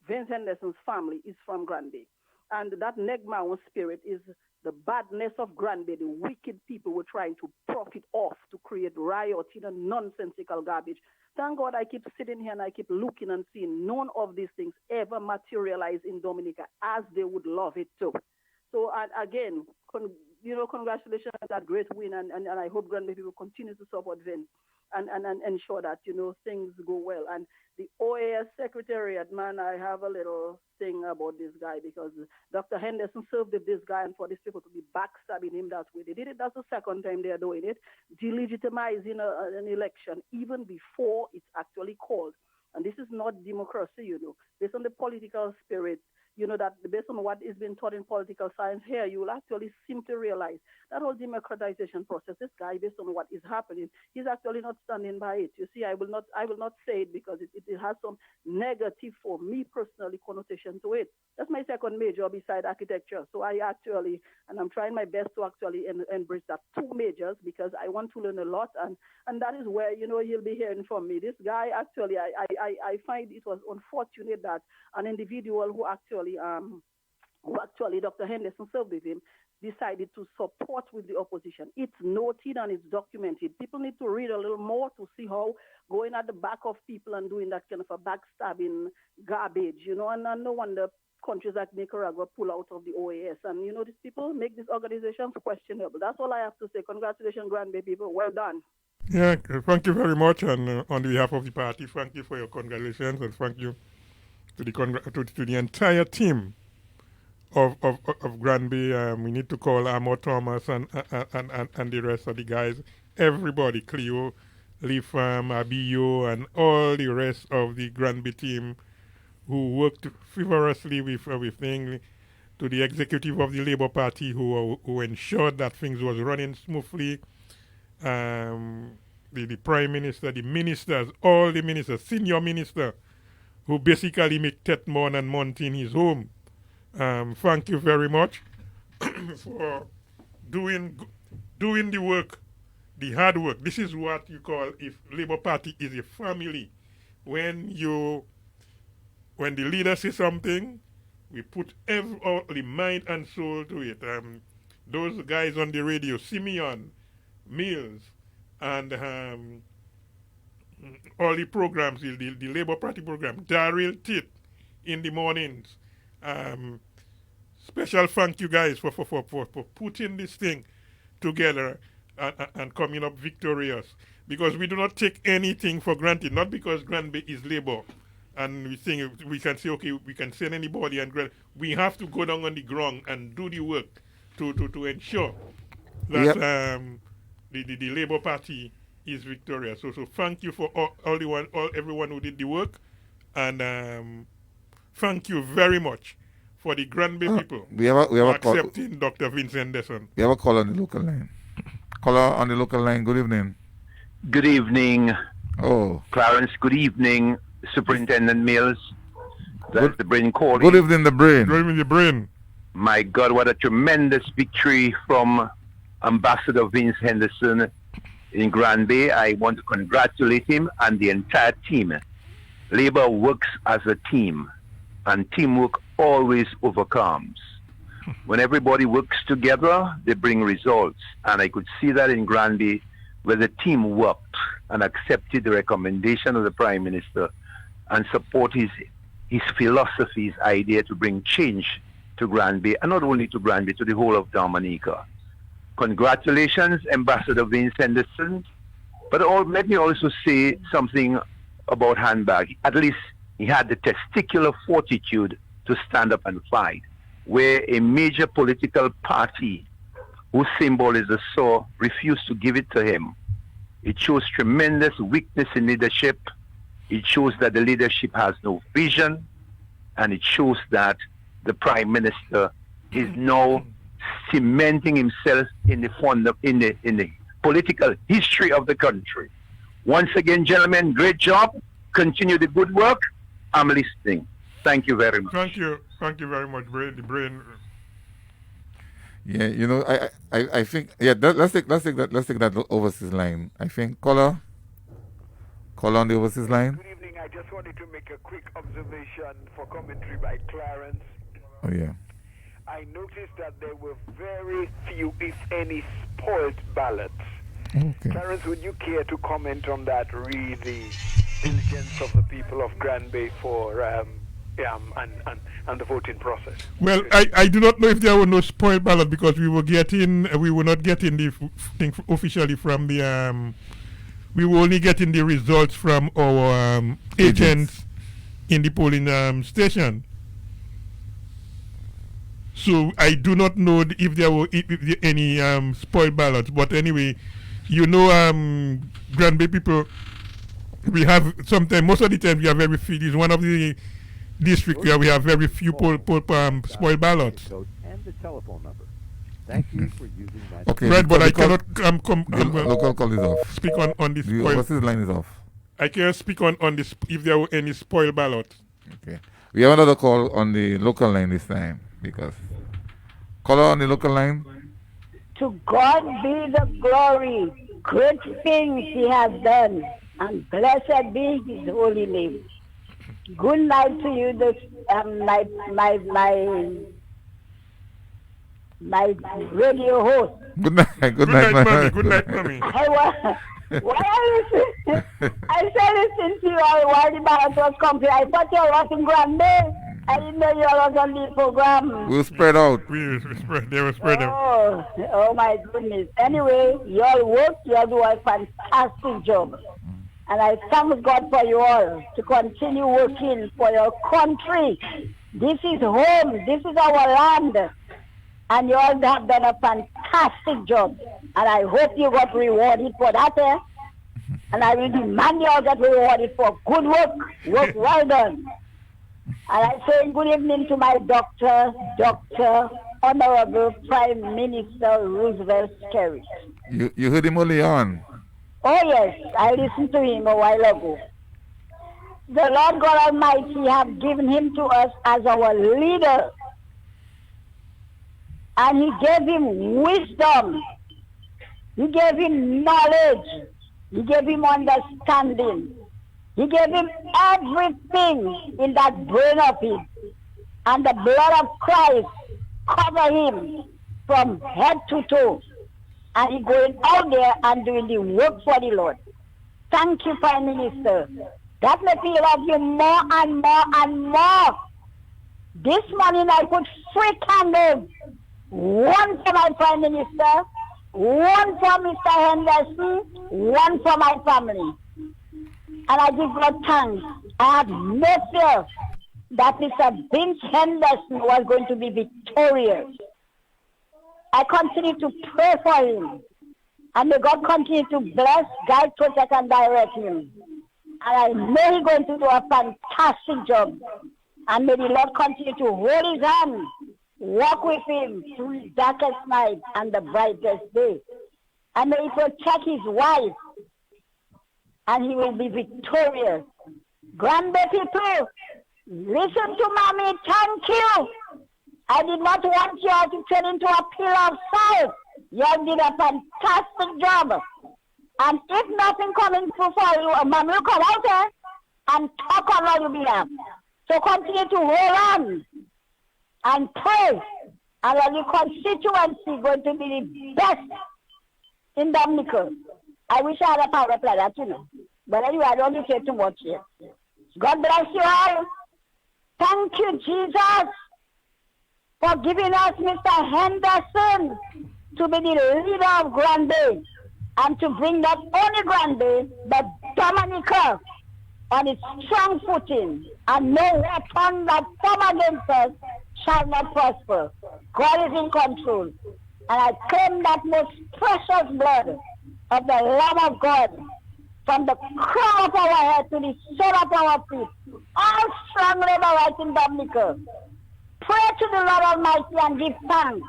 Vince Henderson's family is from Grandbay. And that Negma spirit is the badness of Grandbay. The wicked people were trying to profit off to create rioting and nonsensical garbage. Thank God I keep sitting here and I keep looking and seeing none of these things ever materialize in Dominica as they would love it to. So again, congratulations on that great win, and I hope Grandbay people continue to support Vince and ensure that, things go well. And the OAS Secretariat, man, I have a little thing about this guy because Dr. Henderson served with this guy, and for these people to be backstabbing him that way. They did it, that's the second time they are doing it, delegitimizing an election even before it's actually called. And this is not democracy, based on the political spirit, that based on what is being taught in political science here, you will actually simply realize that whole democratization process, this guy, based on what is happening, he's actually not standing by it. You see, I will not say it because it has some negative, for me personally, connotation to it. That's my second major beside architecture. So I'm trying my best to actually embrace that two majors because I want to learn a lot, and that is where, you'll be hearing from me. This guy, actually, I find it was unfortunate that an individual who actually Dr. Henderson served with him, decided to support with the opposition. It's noted and it's documented. People need to read a little more to see how going at the back of people and doing that kind of a backstabbing garbage, you know, and no wonder countries like Nicaragua pull out of the OAS. And, you know, these people make these organizations questionable. That's all I have to say. Congratulations, Grandbay people. Well done. Yeah, thank you very much. And on behalf of the party, thank you for your congratulations and thank you to the entire team of Grandbay. We need to call Amo Thomas and the rest of the guys. Everybody, Cleo, Leafam, Abiyo, and all the rest of the Grandbay team who worked feverishly with things, to the executive of the Labour Party who ensured that things was running smoothly. The Prime Minister, the ministers, all the ministers, senior minister, who basically make Tetmon and Montin his home. Thank you very much for doing the work, the hard work. This is what you call, if Labour Party is a family. When the leader says something, we put all the mind and soul to it. Those guys on the radio, Simeon, Mills, and all the programs, the Labour Party program, Daryl Tit in the mornings. Special thank you guys for putting this thing together and coming up victorious. Because we do not take anything for granted, not because Grandbay is Labour. And we think we can say, okay, we can send anybody and we have to go down on the ground and do the work to ensure that the Labour Party is victorious. So thank you for everyone who did the work, and thank you very much for the Grandbay people we have a accepting Dr. Vincent Desson. We have a call on the local line. Caller on the local line. Good evening. Good evening. Oh, Clarence. Good evening, Superintendent Mills. That's the brain calling. Good evening, the brain. Good evening, the brain. My God, what a tremendous victory from Ambassador Vince Henderson in Grandbay. I want to congratulate him and the entire team. Labour works as a team, and teamwork always overcomes. When everybody works together, they bring results. And I could see that in Grandbay, where the team worked and accepted the recommendation of the Prime Minister and support his philosophy, his idea to bring change to Grandbay, and not only to Grandbay, to the whole of Dominica. Congratulations, Ambassador Vince Henderson. But let me also say something about Handbag. At least he had the testicular fortitude to stand up and fight, where a major political party whose symbol is a saw refused to give it to him. It shows tremendous weakness in leadership. It shows that the leadership has no vision, and it shows that the Prime Minister is now cementing himself in the political history of the country. Once again, gentlemen, great job. Continue the good work. I'm listening. Thank you very much. Thank you very much, Brain. Yeah, you know, I think let's take that overseas line. I think caller on the overseas line. Good evening. I just wanted to make a quick observation for commentary by Clarence. Oh yeah. I noticed that there were very few, if any, spoiled ballots. Okay. Clarence, would you care to comment on that? Really, the diligence of the people of Grandbay for and the voting process. Well, I do not know if there were no spoiled ballot, because we were not getting the thing officially from the we were only getting the results from our agents in the polling station. So I do not know if there were any spoiled ballots. But anyway, you know, Grandbay people, we have sometimes, most of the time, we have very few. This is one of the districts where we have very few spoiled ballots. And the telephone number. Thank you for using that. Okay. Right, but I cannot local call is off. Speak on this. The overseas line is off. I can't speak on this if there were any spoiled ballots. Okay. We have another call on the local line this time, because caller on the local line. To God be the glory. Great things he has done, and blessed be his holy name. Good night to you, my radio host. Good night. Good night, mommy. Good night, mommy. Why are you listening? I said listen to you all while the ballot was complete. I thought you were watching Grandbay. I didn't know you all was on the program. We'll spread out. They were spread out. Oh my goodness. Anyway, you all work, you all do a fantastic job. And I thank God for you all to continue working for your country. This is home. This is our land. And you all have done a fantastic job. And I hope you got rewarded for that. And I will demand you all get rewarded for good work. Work well done. And I say good evening to my Dr. Honorable Prime Minister Roosevelt Skerrit. You heard him early on. Oh yes, I listened to him a while ago. The Lord God Almighty have given him to us as our leader. And he gave him wisdom. He gave him knowledge. He gave him understanding. He gave him everything in that brain of his. And the blood of Christ cover him from head to toe. And he going out there and doing the work for the Lord. Thank you, Prime Minister. That makes me love you more and more and more. This morning I put 3 candles. One for my Prime Minister, one for Mr. Henderson, one for my family. And I give God thanks. I have no fear that Mr. Vince Henderson was going to be victorious. I continue to pray for him. And may God continue to bless, guide, protect, and direct him. And I know he's going to do a fantastic job. And may the Lord continue to hold his hand, walk with him through the darkest night and the brightest day. And may he protect his wife. And he will be victorious. Grandbay people, listen to mommy, thank you. I did not want you all to turn into a pillar of salt. You all did a fantastic job. And if nothing coming through for you, mom will come out there and talk on all your behalf. So continue to hold on and pray. And your constituency going to be the best in Dominica. I wish I had a power like that, you know. But anyway, I don't want to say too much here. God bless you all. Thank you, Jesus, for giving us Mr. Henderson to be the leader of Grandbay and to bring not only Grandbay, but Dominica on its strong footing, and no weapon that come against us shall not prosper. God is in control. And I claim that most precious blood of the Lamb of God from the crown of our head to the sole of our feet, all strong labor right in Dominica. Pray to the Lord Almighty and give thanks.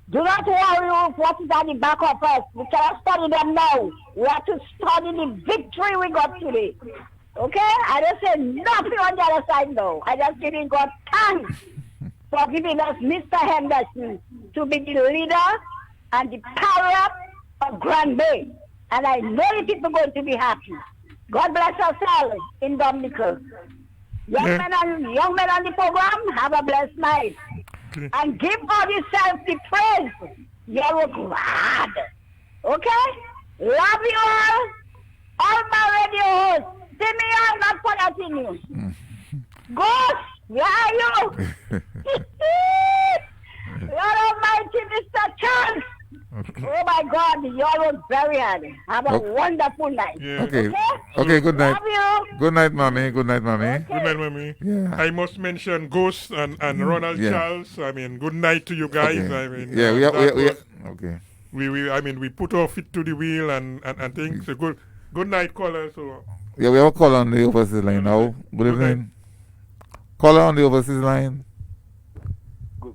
Do not worry of what is at the back of us. We cannot study them now. We have to study the victory we got today. Okay? I don't say nothing on the other side now. I just giving God thanks for giving us Mr. Henderson to be the leader and the power of Grandbay. And I know the people are going to be happy. God bless us all in Dominica. Young men on the program, have a blessed night. And give all yourself the praise. You're glad. Okay? Love you all. All my radio hosts. See me all, not forgetting you. Ghost, where are you? Lord Almighty, Mr. Charles. Oh my God, you all was very hard. Have a wonderful night. Yeah. Okay, good night. Love you. Good night, mommy. Good night, mommy. Okay. Good night, mommy. Yeah. I must mention Ghost and Ronald Charles. I mean, good night to you guys. Okay. I mean, yeah, okay. We put our feet to the wheel and things. So good night, caller. So yeah, we have a caller on the overseas line now. Good evening. Caller on the overseas line.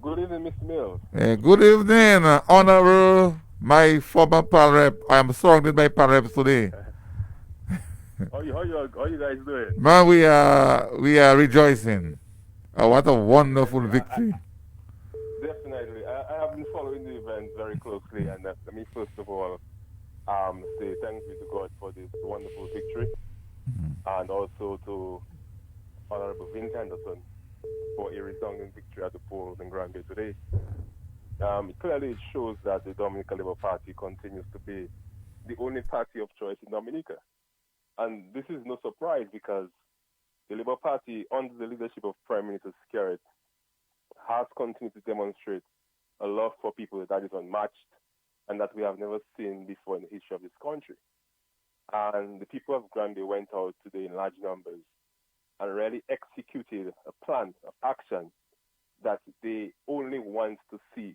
Good evening, Mr. Mills. Good evening, Honorable, my former pal rep. I am surrounded by pal reps today. How you guys doing? Man, we are rejoicing. What a wonderful victory. Definitely. I have been following the event very closely, and let me first of all say thank you to God for this wonderful victory, and also to Honorable Vince Henderson for a resounding victory at the polls in Grandbay today. clearly it shows that the Dominican Labour Party continues to be the only party of choice in Dominica. And this is no surprise because the Labour Party, under the leadership of Prime Minister Skerrit, has continued to demonstrate a love for people that is unmatched and that we have never seen before in the history of this country. And the people of Grandbay went out today in large numbers and really executed a plan of action that they only want to see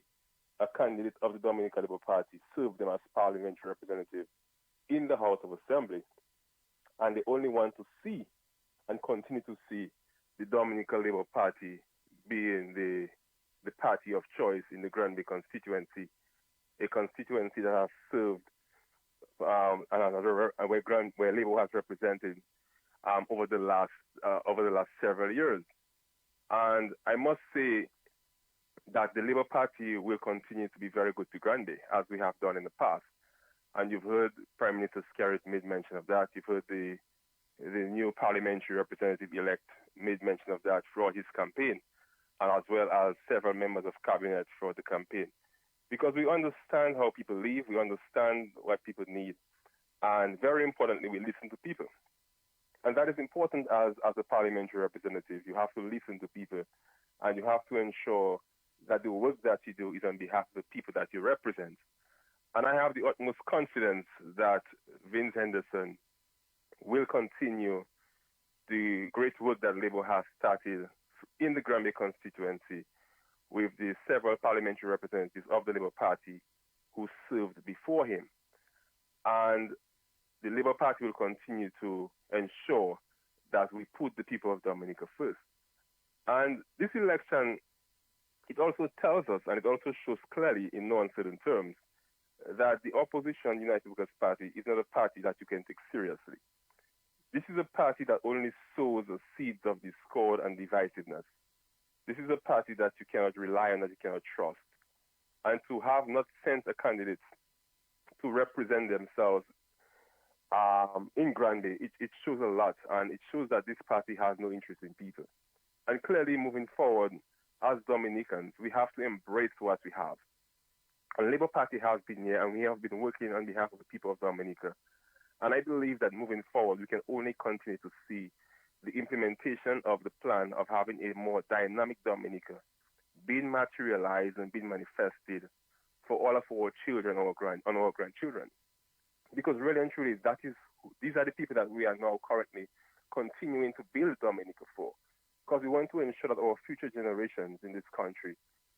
a candidate of the Dominican Labour Party serve them as parliamentary representative in the House of Assembly. And they only want to see and continue to see the Dominican Labour Party being the party of choice in the Grandbay constituency, a constituency that has served where Labour has represented over the last several years. And I must say that the Labour Party will continue to be very good to Grandbay, as we have done in the past. And you've heard Prime Minister Skerrit made mention of that. You've heard the new parliamentary representative-elect made mention of that throughout his campaign, and as well as several members of cabinet throughout the campaign. Because we understand how people live, we understand what people need, and very importantly, we listen to people. And that is important as a parliamentary representative. You have to listen to people, and you have to ensure that the work that you do is on behalf of the people that you represent. And I have the utmost confidence that Vince Henderson will continue the great work that Labour has started in the Grandbay constituency with the several parliamentary representatives of the Labour Party who served before him. And the Labour Party will continue to ensure that we put the people of Dominica first. And this election, it also tells us, and it also shows clearly in no uncertain terms, that the opposition United Workers' Party is not a party that you can take seriously. This is a party that only sows the seeds of discord and divisiveness. This is a party that you cannot rely on, that you cannot trust. And to have not sent a candidate to represent themselves in Grandbay, it shows a lot, and it shows that this party has no interest in people. And clearly, moving forward, as Dominicans, we have to embrace what we have. The Labour Party has been here, and we have been working on behalf of the people of Dominica. And I believe that moving forward, we can only continue to see the implementation of the plan of having a more dynamic Dominica being materialized and being manifested for all of our children and our grandchildren. Because really and truly, these are the people that we are now currently continuing to build Dominica for. Because we want to ensure that our future generations in this country,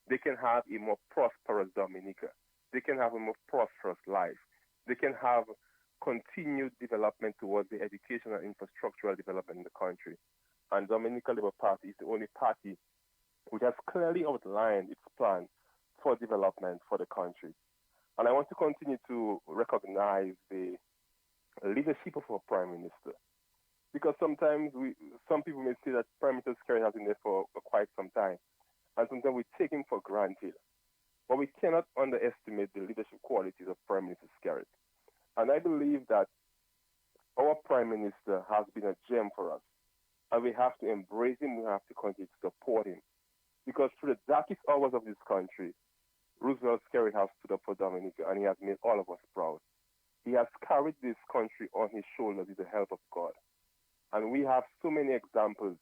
they can have a more prosperous Dominica. They can have a more prosperous life. They can have continued development towards the education and infrastructural development in the country. And Dominica Labour Party is the only party which has clearly outlined its plan for development for the country. And I want to continue to recognize the leadership of our Prime Minister. Because sometimes some people may say that Prime Minister Skerrit has been there for quite some time. And sometimes we take him for granted. But we cannot underestimate the leadership qualities of Prime Minister Skerrit. And I believe that our Prime Minister has been a gem for us. And we have to embrace him, we have to continue to support him. Because through the darkest hours of this country, Roosevelt Skerrit has stood up for Dominica, and he has made all of us proud. He has carried this country on his shoulders with the help of God. And we have so many examples.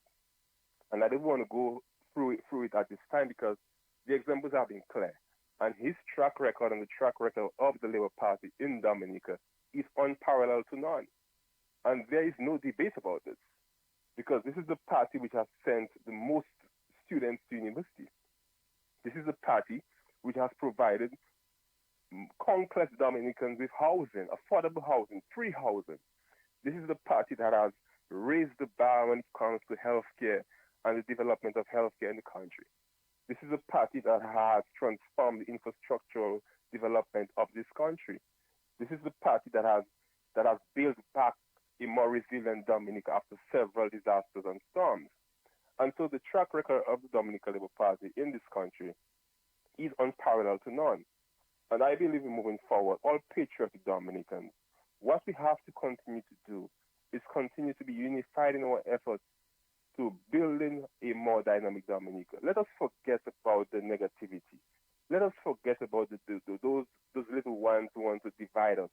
And I don't want to go through it at this time because the examples have been clear. And his track record and the track record of the Labour Party in Dominica is unparalleled to none. And there is no debate about this. Because this is the party which has sent the most students to university. This is the party which has provided countless Dominicans with housing, affordable housing, free housing. This is the party that has raised the bar when it comes to healthcare and the development of healthcare in the country. This is a party that has transformed the infrastructural development of this country. This is the party that has built back a more resilient Dominica after several disasters and storms. And so the track record of the Dominican Labour Party in this country is unparalleled to none. And I believe in moving forward, all patriotic Dominicans, what we have to continue to do is continue to be unified in our efforts to building a more dynamic Dominica. Let us forget about the negativity. Let us forget about those little ones who want to divide us.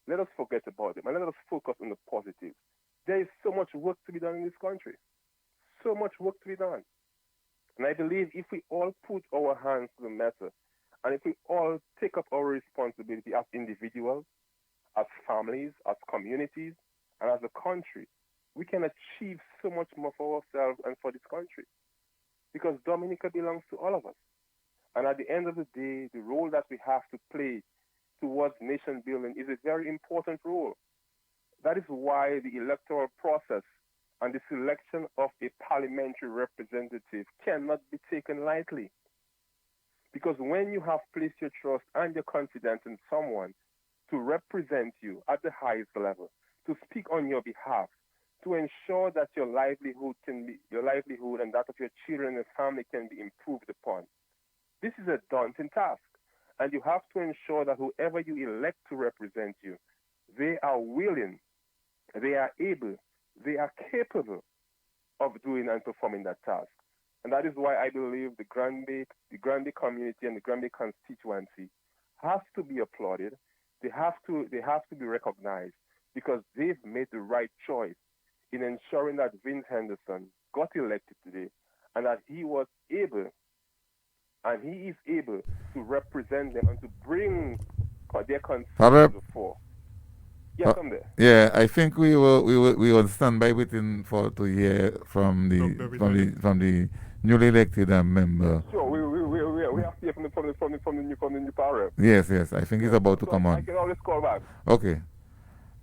Let us forget about them and let us focus on the positive. There is so much work to be done in this country. So much work to be done. And I believe if we all put our hands to the matter and if we all take up our responsibility as individuals, as families, as communities, and as a country, we can achieve so much more for ourselves and for this country. Because Dominica belongs to all of us. And at the end of the day, the role that we have to play towards nation building is a very important role. That is why the electoral process and the selection of a parliamentary representative cannot be taken lightly. Because when you have placed your trust and your confidence in someone to represent you at the highest level, to speak on your behalf, to ensure that your livelihood and that of your children and family can be improved upon, this is a daunting task. And you have to ensure that whoever you elect to represent you, they are willing, they are able, they are capable of doing and performing that task. And that is why I believe the Grandbay community and the Grandbay constituency has to be applauded. They have to be recognized because they've made the right choice in ensuring that Vince Henderson got elected today and that he was able and he is able to represent them and to bring their concerns to the fore. Yes, I'm there. Yeah, I think we will stand by waiting to hear from the newly elected member. Sure, we have to hear from the new power. Yes, I think he's about to come on. I can always call back. Okay,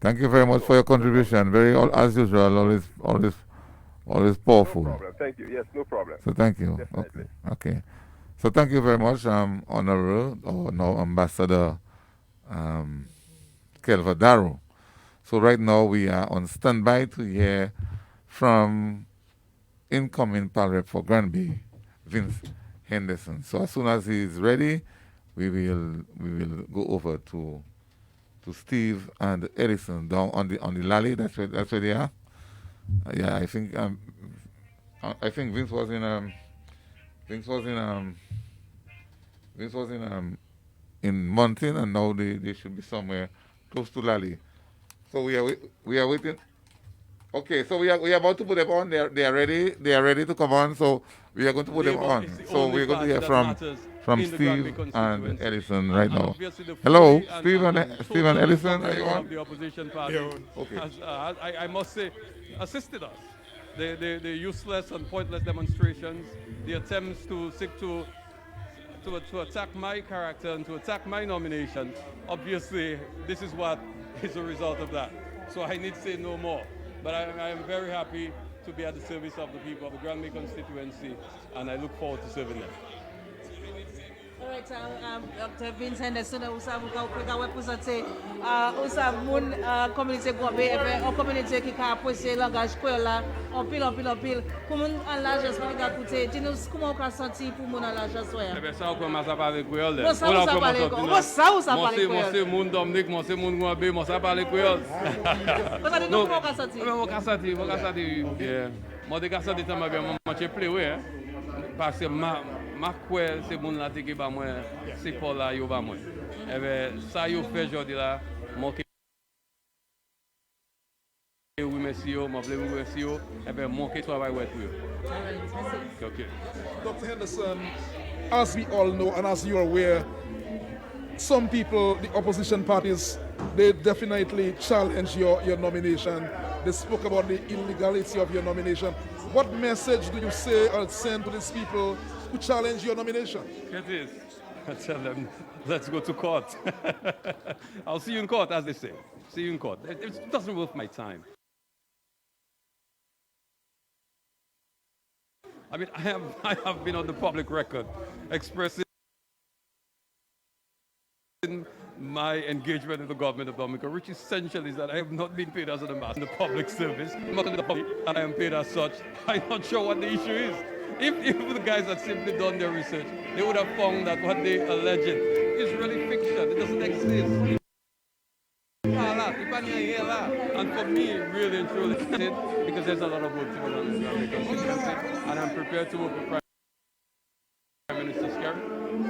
thank you very much for your contribution. Very as usual, always powerful. No problem. Thank you. Yes, no problem. So thank you. Definitely. Okay. So thank you very much, Honorable or now Ambassador Kelva Darrow. So right now we are on standby to hear from incoming Pal for Grandbay, Vince Henderson. So as soon as he is ready, we will go over to Steve and Edison down on the Lally. That's where they are. Yeah, I think Vince was in Mountain, and now they should be somewhere close to Lally. So we are waiting. Okay, so we are about to put them on. They are ready. They are ready to come on. So we are going to put them on. So we're going to hear from Steve and Edison right now. Hello, Steve and Edison. Are you on? The opposition party, okay. has, I must say, assisted us. The useless and pointless demonstrations, the attempts to seek to attack my character and to attack my nomination. Obviously, this is what is a result of that. So I need to say no more. But I am very happy to be at the service of the people of the Grandbay constituency, and I look forward to serving them. Alright, Dr. Vince Henderson, usam ka representer usam moun communauté Grandbay et communauté qui a apprécié langage créole là en pile pour moun en l'agence pour écouter dis-nous comment on a senti pour moun en l'agence ouais. Eh bien ça on m'a parlé créole. Moi ça parler créole. Moi c'est moun Dominique, moi c'est moun Grandbay, moi ça parler créole. Comment on a senti? On a senti moi des garçons de temps bien moi j'ai pleuré hein parce que ma c'est moun là qui ba moi c'est pour là yo ba moi. Eh ben ça yo fait aujourd'hui là mon oui merci yo, moi voulais vous merci yo. Eh ben mon travail ouais pour yo. Okay. Dr. Henderson, as we all know and as you are aware, some people, the opposition parties, they definitely challenge your nomination. They spoke about the illegality of your nomination. What message do you say or send to these people who challenge your nomination? It is. I tell them, let's go to court. I'll see you in court, as they say. See you in court. It doesn't worth my time. I mean, I have been on the public record expressing my engagement with the government of Dominica, which essentially is that I have not been paid as an ambassador in the public service, not in the public, and I am paid as such. I'm not sure what the issue is. If the guys had simply done their research, they would have found that what they alleged is really fiction. It doesn't exist. And for me, really and truly, because there's a lot of work to be done in the constituency, and I'm prepared to work with Prime Minister Scary,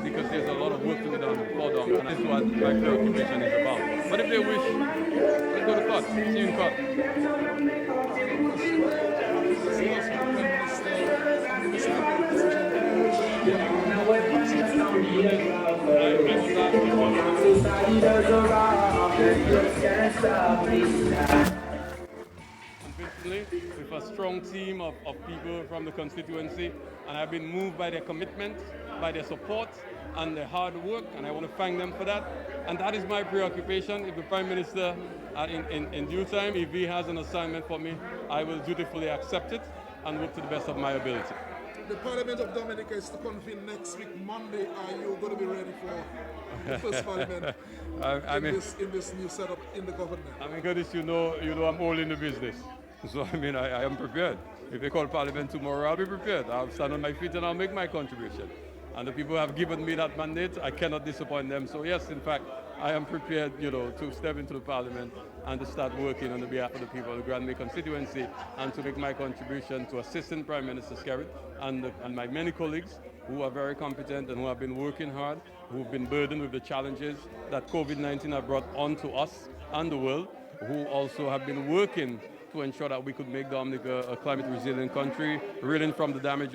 because there's a work to be done for them, and that's what my preoccupation is about. But if they wish, let's go to court. See you in court. Unfortunately, with a strong team of people from the constituency, and I've been moved by their commitment, by their support, and their hard work, and I want to thank them for that. And that is my preoccupation. If the Prime Minister, in due time, if he has an assignment for me, I will dutifully accept it and work to the best of my ability. The Parliament of Dominica is to convene next week, Monday. Are you going to be ready for the first Parliament in this new setup in the government? I mean, Curtis, you know I'm all in the business. So, I mean, I am prepared. If they call Parliament tomorrow, I'll be prepared. I'll stand on my feet and I'll make my contribution. And the people who have given me that mandate, I cannot disappoint them. So, yes, in fact, I am prepared, to step into the Parliament and to start working on the behalf of the people of the Grandbay constituency and to make my contribution to assisting Prime Minister Skerritt and my many colleagues who are very competent and who have been working hard, who've been burdened with the challenges that COVID-19 have brought onto us and the world, who also have been working to ensure that we could make Dominica a climate resilient country, reeling from the damage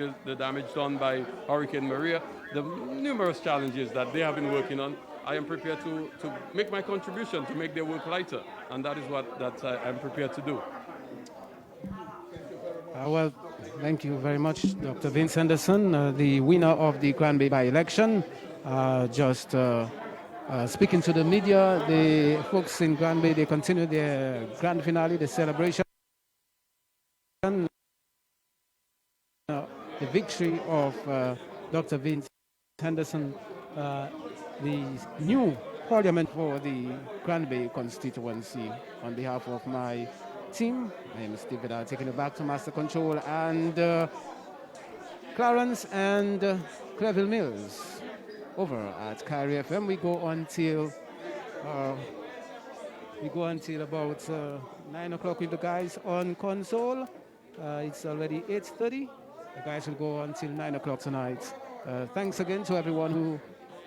done by Hurricane Maria, the numerous challenges that they have been working on. I am prepared to make my contribution to make their work lighter, and that is what I'm prepared to do. Well, thank you very much, Dr. Vince Henderson, the winner of the Grandbay by-election. Just speaking to the media, the folks in Grandbay, they continue their grand finale, the celebration. The victory of Dr. Vince Henderson, the new parliament for the Grandbay constituency. On behalf of my team, my name is David. Taking it back to Master Control and Clarence and Cleville Mills over at Kyrie FM. We go until about 9 o'clock with the guys on console. It's already 8:30. The guys will go until 9 o'clock tonight. Thanks again to everyone who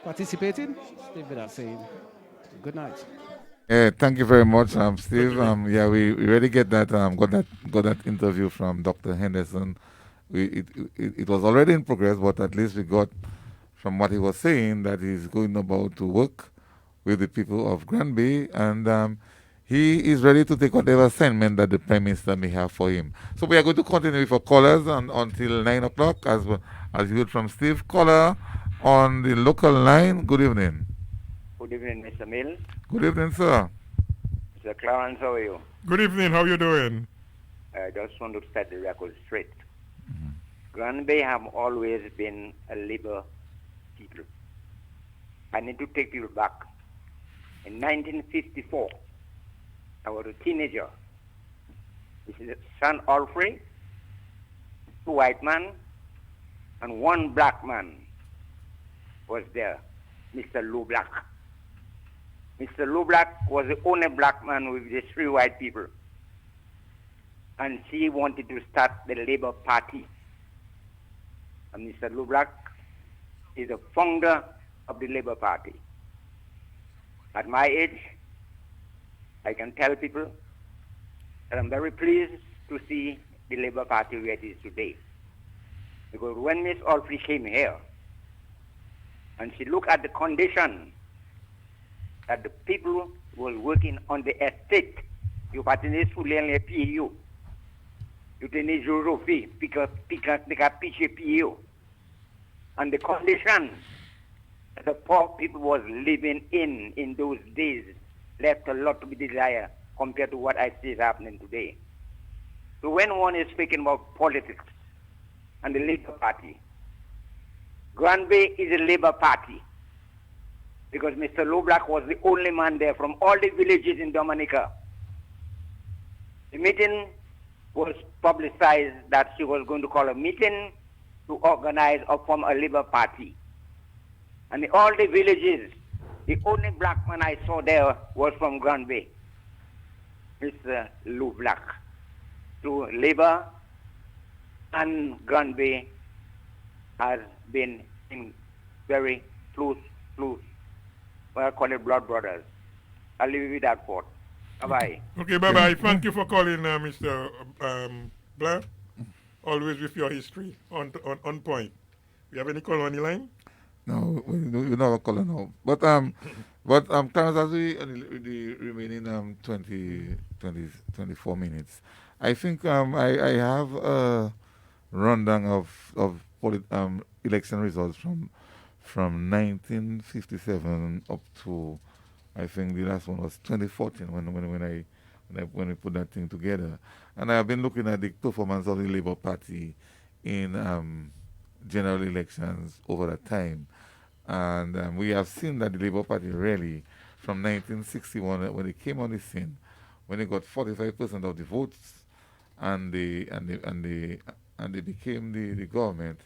participated. Steve Vidal saying good night. Yeah, thank you very much, Steve. Yeah, we already got that interview from Dr. Henderson. It was already in progress, but at least we got from what he was saying that he's going about to work with the people of Grandbay, and he is ready to take whatever assignment that the Prime Minister may have for him. So we are going to continue with our callers until 9 o'clock, as you heard from Steve. Caller on the local line. Good evening. Good evening, Mr. Mills. Good evening, sir. Mr. Clarence, how are you? Good evening. How are you doing? I just want to set the record straight. Grandbay have always been a Labour people. I need to take you back. In 1954, I was a teenager. This is son Alfred, 2 white men, and 1 black man was there, Mr. Lou Black. Mr. Lou Black was the only black man with the 3 white people. And she wanted to start the Labour Party. And Mr. Lou Black is the founder of the Labour Party. At my age, I can tell people that I'm very pleased to see the Labour Party where it is today. Because when Miss Alfred came here, and she looked at the condition that the people were working on the estate, you patine soulian le PU, you tenez Jojofi, because they got PU, and the condition that the poor people was living in those days left a lot to be desired compared to what I see is happening today. So when one is speaking about politics and the Labour Party, Grandbay is a Labour Party because Mr. Lou Black was the only man there from all the villages in Dominica. The meeting was publicized that she was going to call a meeting to organize or form a Labour Party. And in all the villages, the only black man I saw there was from Grandbay, Mr. Lou Black. So Labour and Grandbay has been in very close close. Well, I call it blood brothers. I'll leave you with that thought. Bye-bye. Okay, bye-bye. Thank you for calling, Mr. Blair. Always with your history on point. You have any call on the line? No, we don't have a caller now. But Clarence, as we the remaining 24 minutes, I think I have a rundown of election results from 1957 up to, I think the last one was 2014 when we put that thing together. And I have been looking at the performance of the Labour Party in general elections over that time. And we have seen that the Labour Party really, from 1961 when it came on the scene, when it got 45% of the votes, and they became the government,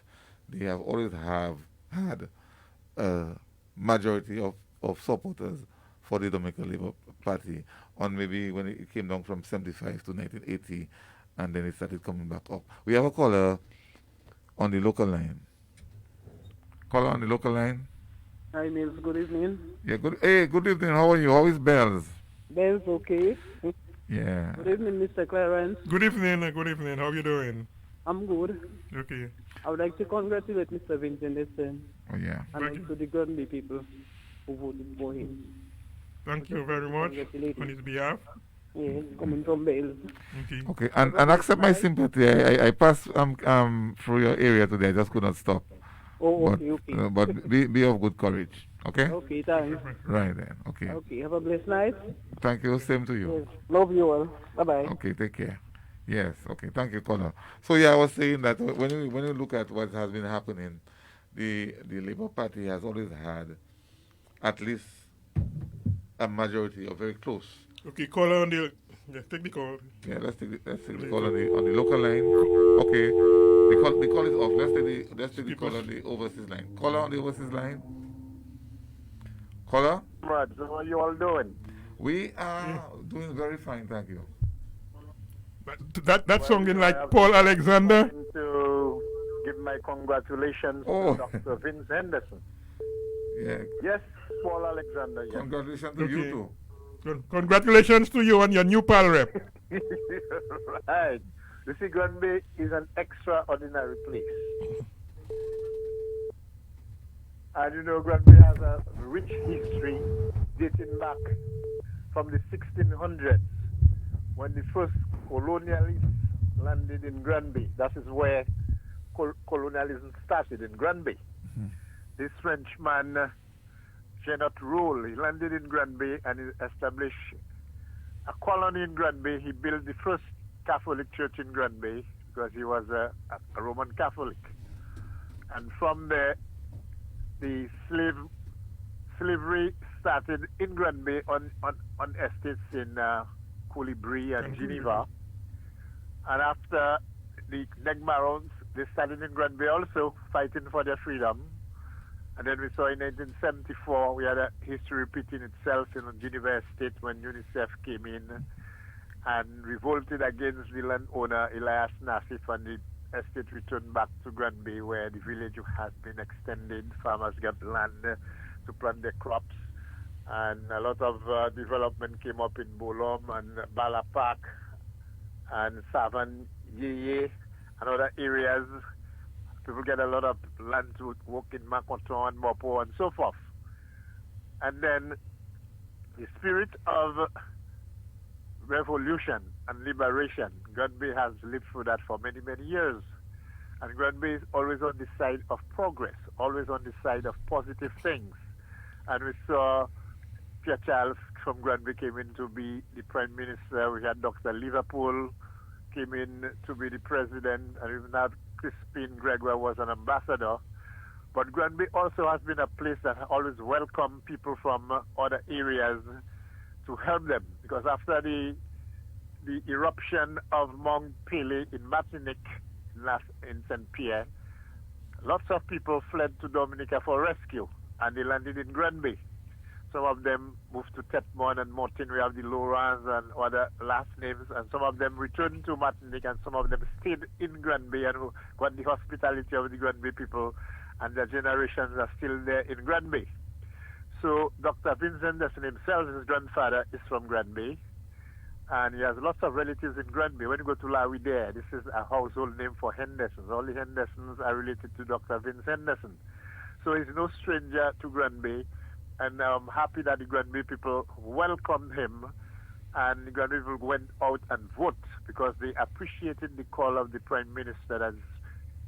they have always had a majority of supporters for the Dominican Labour Party, on maybe when it came down from 75 to 1980, and then it started coming back up. We have a caller on the local line. Caller on the local line. Hi, Mills. Good evening. Yeah, good. Hey, good evening. How are you? How is Bells? Bells, okay. Yeah. Good evening, Mr. Clarence. Good evening. Good evening. How are you doing? I'm good. Okay. I would like to congratulate Mr. Vincent Essen. Oh, yeah. And also the Grandbay people who voted for him. Thank you very much on his behalf. Yes, coming from Bells. Okay, and accept my sympathy. I passed through your area today. I just could not stop. Oh, but, okay. But be of good courage. Okay? Okay, thanks. Right then. Okay. Okay, have a blessed night. Thank you. Same to you. Yes. Love you all. Bye-bye. Okay, take care. Yes, okay. Thank you, caller. So yeah, I was saying that when you look at what has been happening, the Labour Party has always had at least a majority, or very close. Okay, caller on the take the call. Yeah, let's take the call on the local line. Okay. The call is off. Let's take the call on the overseas line. Caller on the overseas line. Caller? Brad, so how are you all doing? We are doing very fine, thank you. But that sounding like Paul Alexander. To give my congratulations to Dr. Vince Henderson. Yeah. Yes, Paul Alexander. Yes. Congratulations to you too. Congratulations to you on your new pal rep. Right. You see, Grandbay is an extraordinary place. And you know, Grandbay has a rich history dating back from the 1600s, when the first colonialists landed in Grandbay. That is where colonialism started, in Grandbay. Mm-hmm. This Frenchman, Jeannot Rolle, he landed in Grandbay and he established a colony in Grandbay. He built the first Catholic church in Grandbay because he was a Roman Catholic. And from there, the slavery started in Grandbay on estates in Colibri and Geneva. And after the Negmarons, they started in Grandbay also, fighting for their freedom. And then we saw in 1974, we had a history repeating itself in Geneva Estate when UNICEF came in and revolted against the landowner Elias Nassif, and the estate returned back to Grandbay, where the village has been extended. Farmers got land to plant their crops, and a lot of development came up in Bolom and Bala Park and Savan Yeye and other areas. People get a lot of land to work in Makoton and Mopo and so forth. And then the spirit of revolution and liberation, Grandbay has lived through that for many, many years. And Grandbay is always on the side of progress, always on the side of positive things. And we saw Pierre Charles from Grandbay came in to be the Prime Minister. We had Dr. Liverpool came in to be the President, and even now Crispin Gregoire was an ambassador. But Grandbay also has been a place that always welcomed people from other areas to help them, because after the eruption of Mount Pelée in Martinique in St. Pierre, lots of people fled to Dominica for rescue, and they landed in Grandbay. Some of them moved to Tetmon and Martin. We have the Laurents and other last names, and some of them returned to Martinique, and some of them stayed in Grandbay and got the hospitality of the Grandbay people, and their generations are still there in Grandbay. So Dr. Vince Henderson himself, his grandfather, is from Grandbay. And he has lots of relatives in Grandbay. When you go to Lawi there, this is a household name for Hendersons. All the Hendersons are related to Dr. Vince Henderson. So he's no stranger to Grandbay. And I'm happy that the Grandbay people welcomed him. And the Grandbay people went out and vote because they appreciated the call of the Prime Minister as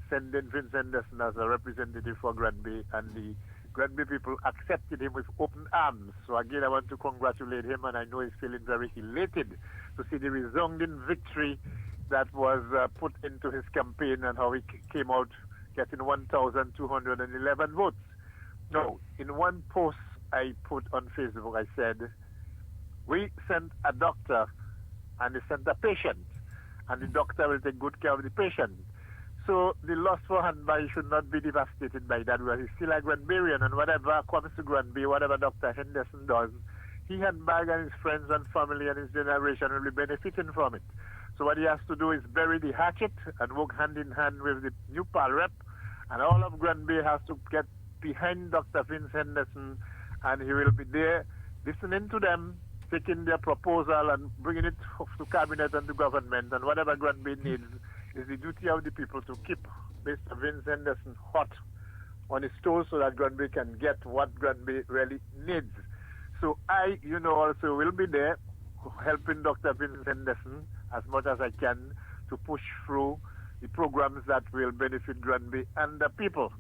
sending Vince Henderson as a representative for Grandbay. And the Grandbay people accepted him with open arms. So again, I want to congratulate him, and I know he's feeling very elated to see the resounding victory that was put into his campaign and how he came out getting 1,211 votes. Now, in one post I put on Facebook, I said, we sent a doctor and they sent a patient, and the doctor will take good care of the patient. So the loss for Grandbay should not be devastated by that, because he's still a Grandbayan, and whatever comes to Grandbay, whatever Dr. Henderson does, he, Grandbay, and his friends and family and his generation will be benefiting from it. So what he has to do is bury the hatchet and work hand in hand with the new PAL rep, and all of Grandbay has to get behind Dr. Vince Henderson, and he will be there listening to them, taking their proposal and bringing it to cabinet and to government, and whatever Grandbay needs. It's the duty of the people to keep Mr. Vince Henderson hot on his toes so that Grandbay can get what Grandbay really needs. So I, also will be there helping Dr. Vince Henderson as much as I can to push through the programs that will benefit Grandbay and the people.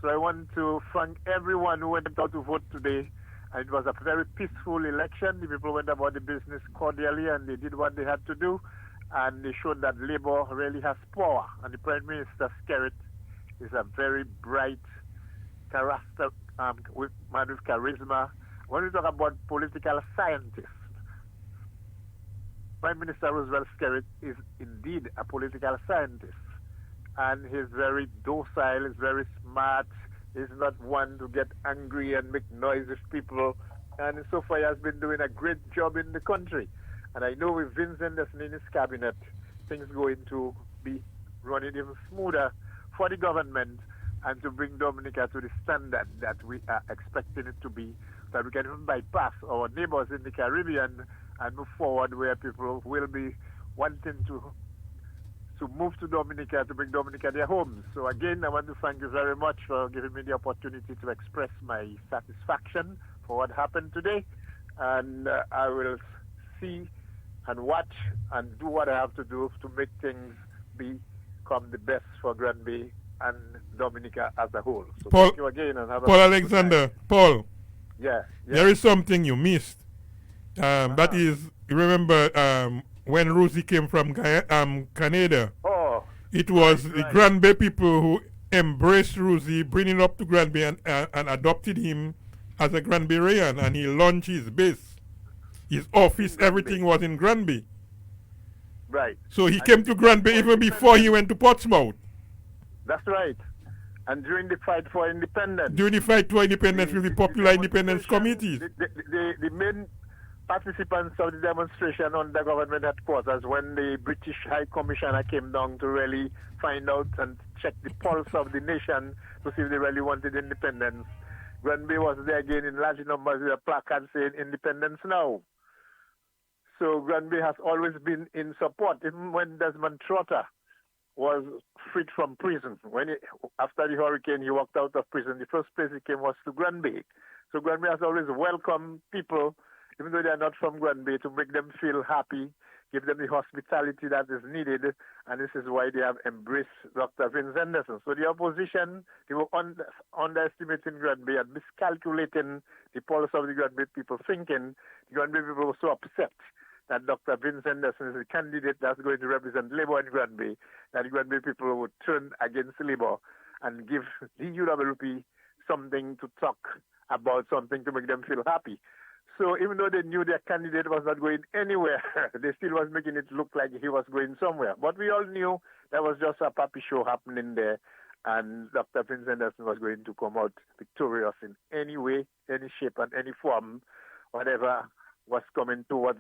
So I want to thank everyone who went out to vote today. And it was a very peaceful election. The people went about the business cordially, and they did what they had to do. And they showed that Labour really has power. And the Prime Minister Skerrit is a very bright character, man with charisma. When we talk about political scientists, Prime Minister Roosevelt Skerrit is indeed a political scientist. And he's very docile, he's very smart, he's not one to get angry and make noise with people. And so far he has been doing a great job in the country. And I know with Vince Henderson in his cabinet, things are going to be running even smoother for the government and to bring Dominica to the standard that we are expecting it to be, that we can even bypass our neighbors in the Caribbean and move forward where people will be wanting to move to Dominica, to bring Dominica their homes. So again, I want to thank you very much for giving me the opportunity to express my satisfaction for what happened today. And I will see and watch and do what I have to do to make things become the best for Grandbay and Dominica as a whole. So Paul, thank you again and have a Paul good Alexander, night. Paul. Yeah. There is something you missed. That is, you remember when Rosie came from Canada? Oh. It was the Grandbay people who embraced Rosie, bringing him up to Grandbay and adopted him as a Grandbayan, and he launched his base. His office, everything was in Grandbay. Right. So he came to Grandbay even before he went to Portsmouth. That's right. And during the fight for independence. During the fight for independence with the Popular Independence Committees. The main participants of the demonstration on the government headquarters, when the British High Commissioner came down to really find out and check the pulse of the nation to see if they really wanted independence, Grandbay was there again in large numbers with a placard saying independence now. So Grandbay has always been in support, even when Desmond Trotter was freed from prison. After the hurricane, he walked out of prison. The first place he came was to Grandbay. So Grandbay has always welcomed people, even though they are not from Grandbay, to make them feel happy, give them the hospitality that is needed, and this is why they have embraced Dr. Vince Henderson. So the opposition, they were underestimating Grandbay and miscalculating the pulse of the Grandbay people, thinking the Grandbay people were so upset that Dr. Vince Henderson is a candidate that's going to represent Labour in Grandbay, that the Grandbay people would turn against Labour and give the UWP something to talk about, something to make them feel happy. So even though they knew their candidate was not going anywhere, they still was making it look like he was going somewhere. But we all knew that was just a puppy show happening there, and Dr. Vince Henderson was going to come out victorious in any way, any shape, and any form. Whatever was coming towards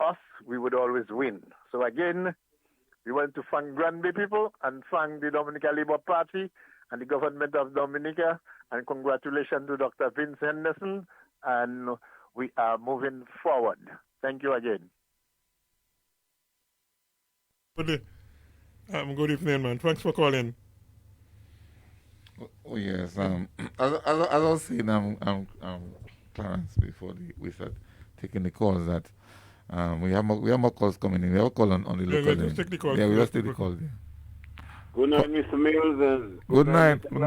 us, we would always win. So again, we want to thank Grandbay people and thank the Dominica Labour Party and the government of Dominica, and congratulations to Dr. Vince Henderson, and we are moving forward. Thank you again. Good evening, man. Thanks for calling. Oh yes. As I was saying, Clarence, before we start taking the calls, that we have more calls coming in. We have a call on the local. Let's take the call. Yeah, we just take the call. Yeah. Good night, Mr. Mills. Good night. Good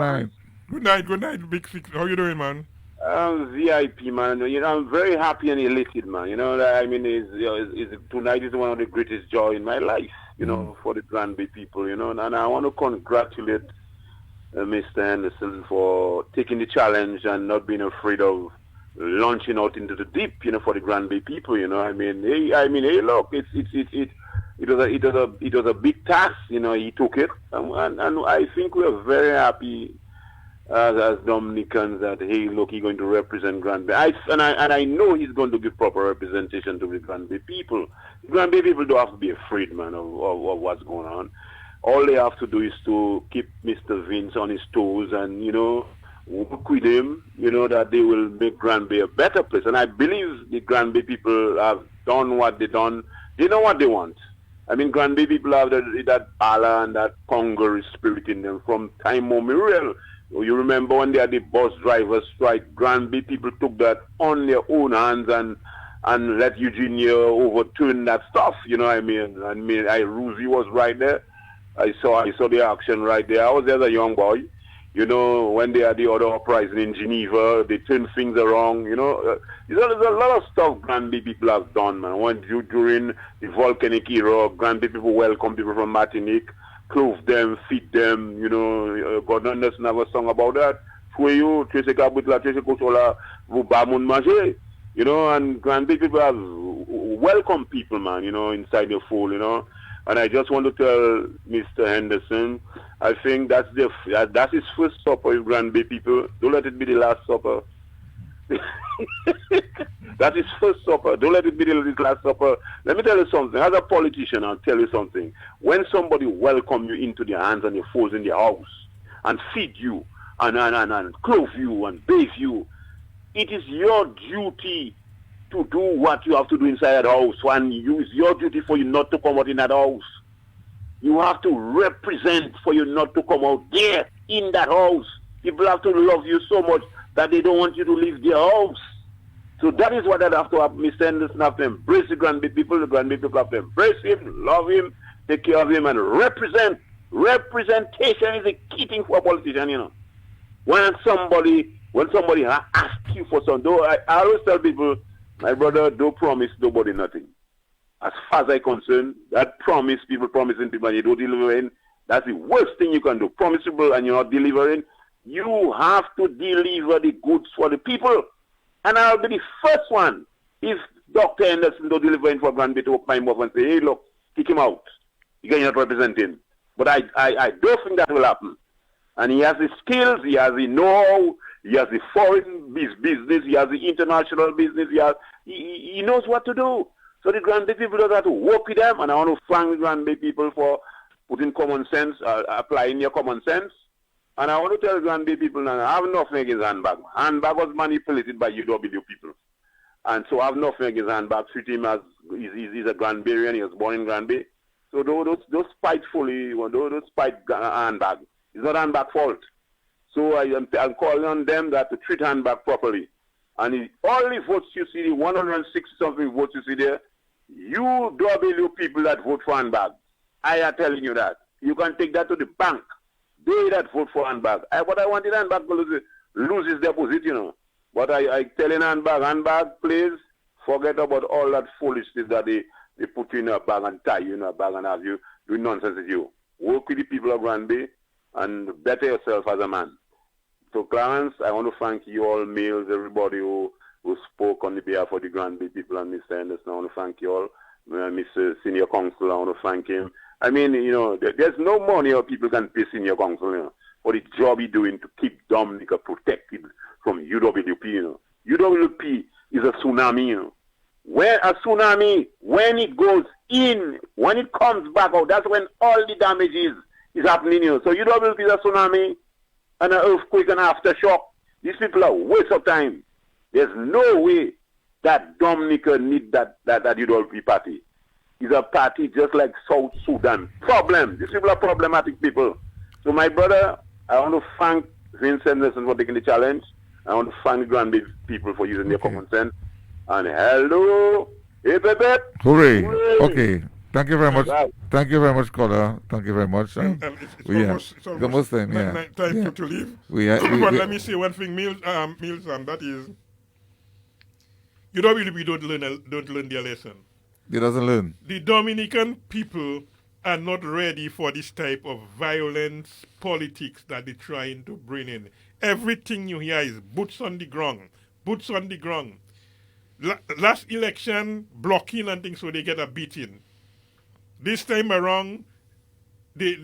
night. Good night, Big Six. How you doing, man? VIP, man. You know, I'm very happy and elated, man. You know, I mean, tonight is one of the greatest joy in my life, you know, for the Grandbay people, you know. And I want to congratulate Mr. Henderson for taking the challenge and not being afraid of launching out into the deep, you know, for the Grandbay people, you know. I mean, hey, look, it was a big task, you know. He took it, and I think we are very happy as Dominicans that, hey, look, he's going to represent Grandbay. I know he's going to give proper representation to the Grandbay people. The Grandbay people don't have to be afraid, man, of what's going on. All they have to do is to keep Mr. Vince on his toes and, you know, work with him, you know, that they will make Grandbay a better place. And I believe the Grandbay people have done what they've done. They know what they want. I mean, Grandbay people have that Allah and that Congo spirit in them from time immemorial. You remember when they had the bus drivers strike, Grandbay people took that on their own hands and let Eugenia overturn that stuff, you know what I mean? Ruzi was right there. I saw the action right there. I was there as a young boy. You know, when they had the other uprising in Geneva, they turned things around, you know. There's a lot of stuff Grandbay people have done, man. During the volcanic era, Grandbay people welcome people from Martinique, clothe them, feed them, you know. God doesn't have a song about that. You know, and Grandbay people have welcome people, man, you know, inside the fold, you know. And I just want to tell Mr. Henderson, I think that's his first supper with Grandbay people. Don't let it be the last supper. That's his first supper. Don't let it be his last supper. Let me tell you something. As a politician, I'll tell you something. When somebody welcome you into their hands and their foes in their house and feed you and clothe you and bathe you, it is your duty to do what you have to do inside that house, and it's your duty for you not to come out in that house. You have to represent for you not to come out there in that house. People have to love you so much that they don't want you to leave their house. So that is what I have to have. Mr. Henderson have to embrace the Grandbay people. The Grandbay people have to embrace him, love him, take care of him, and represent. Representation is a key thing for a politician, you know. When somebody asks you for something, I always tell people, my brother, don't promise nobody nothing. As far as I'm concerned, that promise, people promising people and you don't deliver in, that's the worst thing you can do. Promise people and you're not delivering. You have to deliver the goods for the people. And I'll be the first one if Dr. Henderson don't deliver in for Grandbay to open my mouth and say, hey, look, kick him out. You cannot represent him. But I don't think that will happen. And he has the skills, he has the know-how, he has the foreign business, he has the international business, he knows what to do. So the Grandbay people don't have to work with them, and I want to thank the Grandbay people for putting common sense, applying your common sense. And I want to tell the Grandbay people now, I have nothing against Handbag. Handbag was manipulated by UW people. And so I have nothing against Handbag. Treat him as, he's a Grandbayian, he was born in Grandbay. So those spitefully, those spite Handbag. It's not Handbag's fault. So I'm calling on them that to treat Handbag properly. And all the votes you see, the 160-something votes you see there, UW people that vote for Handbag. I am telling you that. You can take that to the bank. They that vote for Handbag. What I wanted Handbag to lose his deposit, you know. But I telling Handbag, please forget about all that foolishness that they put you in a bag and tie you in a bag and have you doing nonsense with you. Work with the people of Grandbay and better yourself as a man. So, Clarence, I want to thank you all, Mills, everybody who spoke on the behalf of the Grandbay people and Mr. Henderson. I want to thank you all. Mr. Senior Counsel, I want to thank him. I mean, you know, there's no money or people can pay Senior Counsel, you know, for the job he's doing to keep Dominica protected from UWP, you know. UWP is a tsunami, you know. Where a tsunami, when it goes in, when it comes back out, that's when all the damage is happening, you know. So UWP is a tsunami. and an earthquake and aftershock. These people are waste of time. There's no way that Dominica need that UWP party. It's a party just like South Sudan. Problem. These people are problematic people. So my brother, I want to thank Vince Henderson for taking the challenge. I want to thank the Grandbay people for using their common sense. And hello, hip, hip, hip. Hooray. Hooray. Okay. Thank you very much. Right. Thank you very much, caller. Thank you very much. It's almost time, time to leave. But let me say one thing, Mills, that is, UWP don't learn their lesson. He doesn't learn. The Dominican people are not ready for this type of violence politics that they're trying to bring in. Everything you hear is boots on the ground. Boots on the ground. Last election, blocking and things so they get a beating. This time around,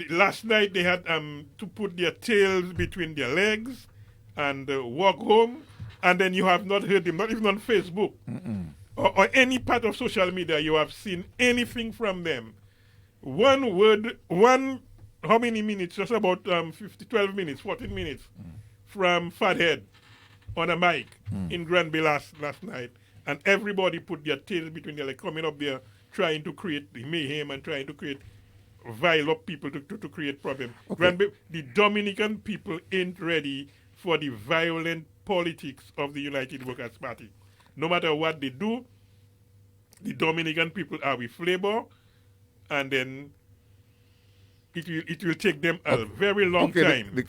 last night they had to put their tails between their legs and walk home, and then you have not heard them, not even on Facebook or any part of social media you have seen anything from them. One word, how many minutes? Just about 12 minutes, 14 minutes from Fathead on a mic in Grandbay last night, and everybody put their tails between their legs, coming up there trying to create the mayhem and trying to create vile up people to create problems. Okay. The Dominican people ain't ready for the violent politics of the United Workers' Party. No matter what they do, the Dominican people are with Labour, and then it will take them a very long time. The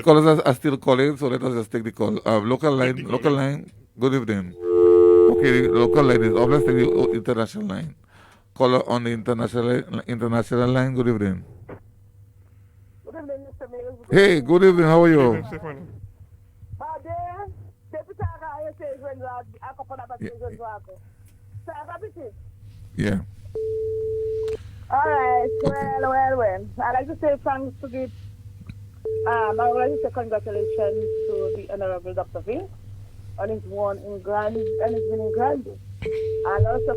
callers are still calling, so let us just take the call. Local line. Good evening. Okay, the local line is obviously the international line. Caller on the international line. Good evening. Good evening, Mr. Mills. Hey, good evening. How are you? Yeah. All right. Well. I'd like to say thanks to the I would like to say congratulations to the Honorable Dr. Vince on his win in Grandbay. And also,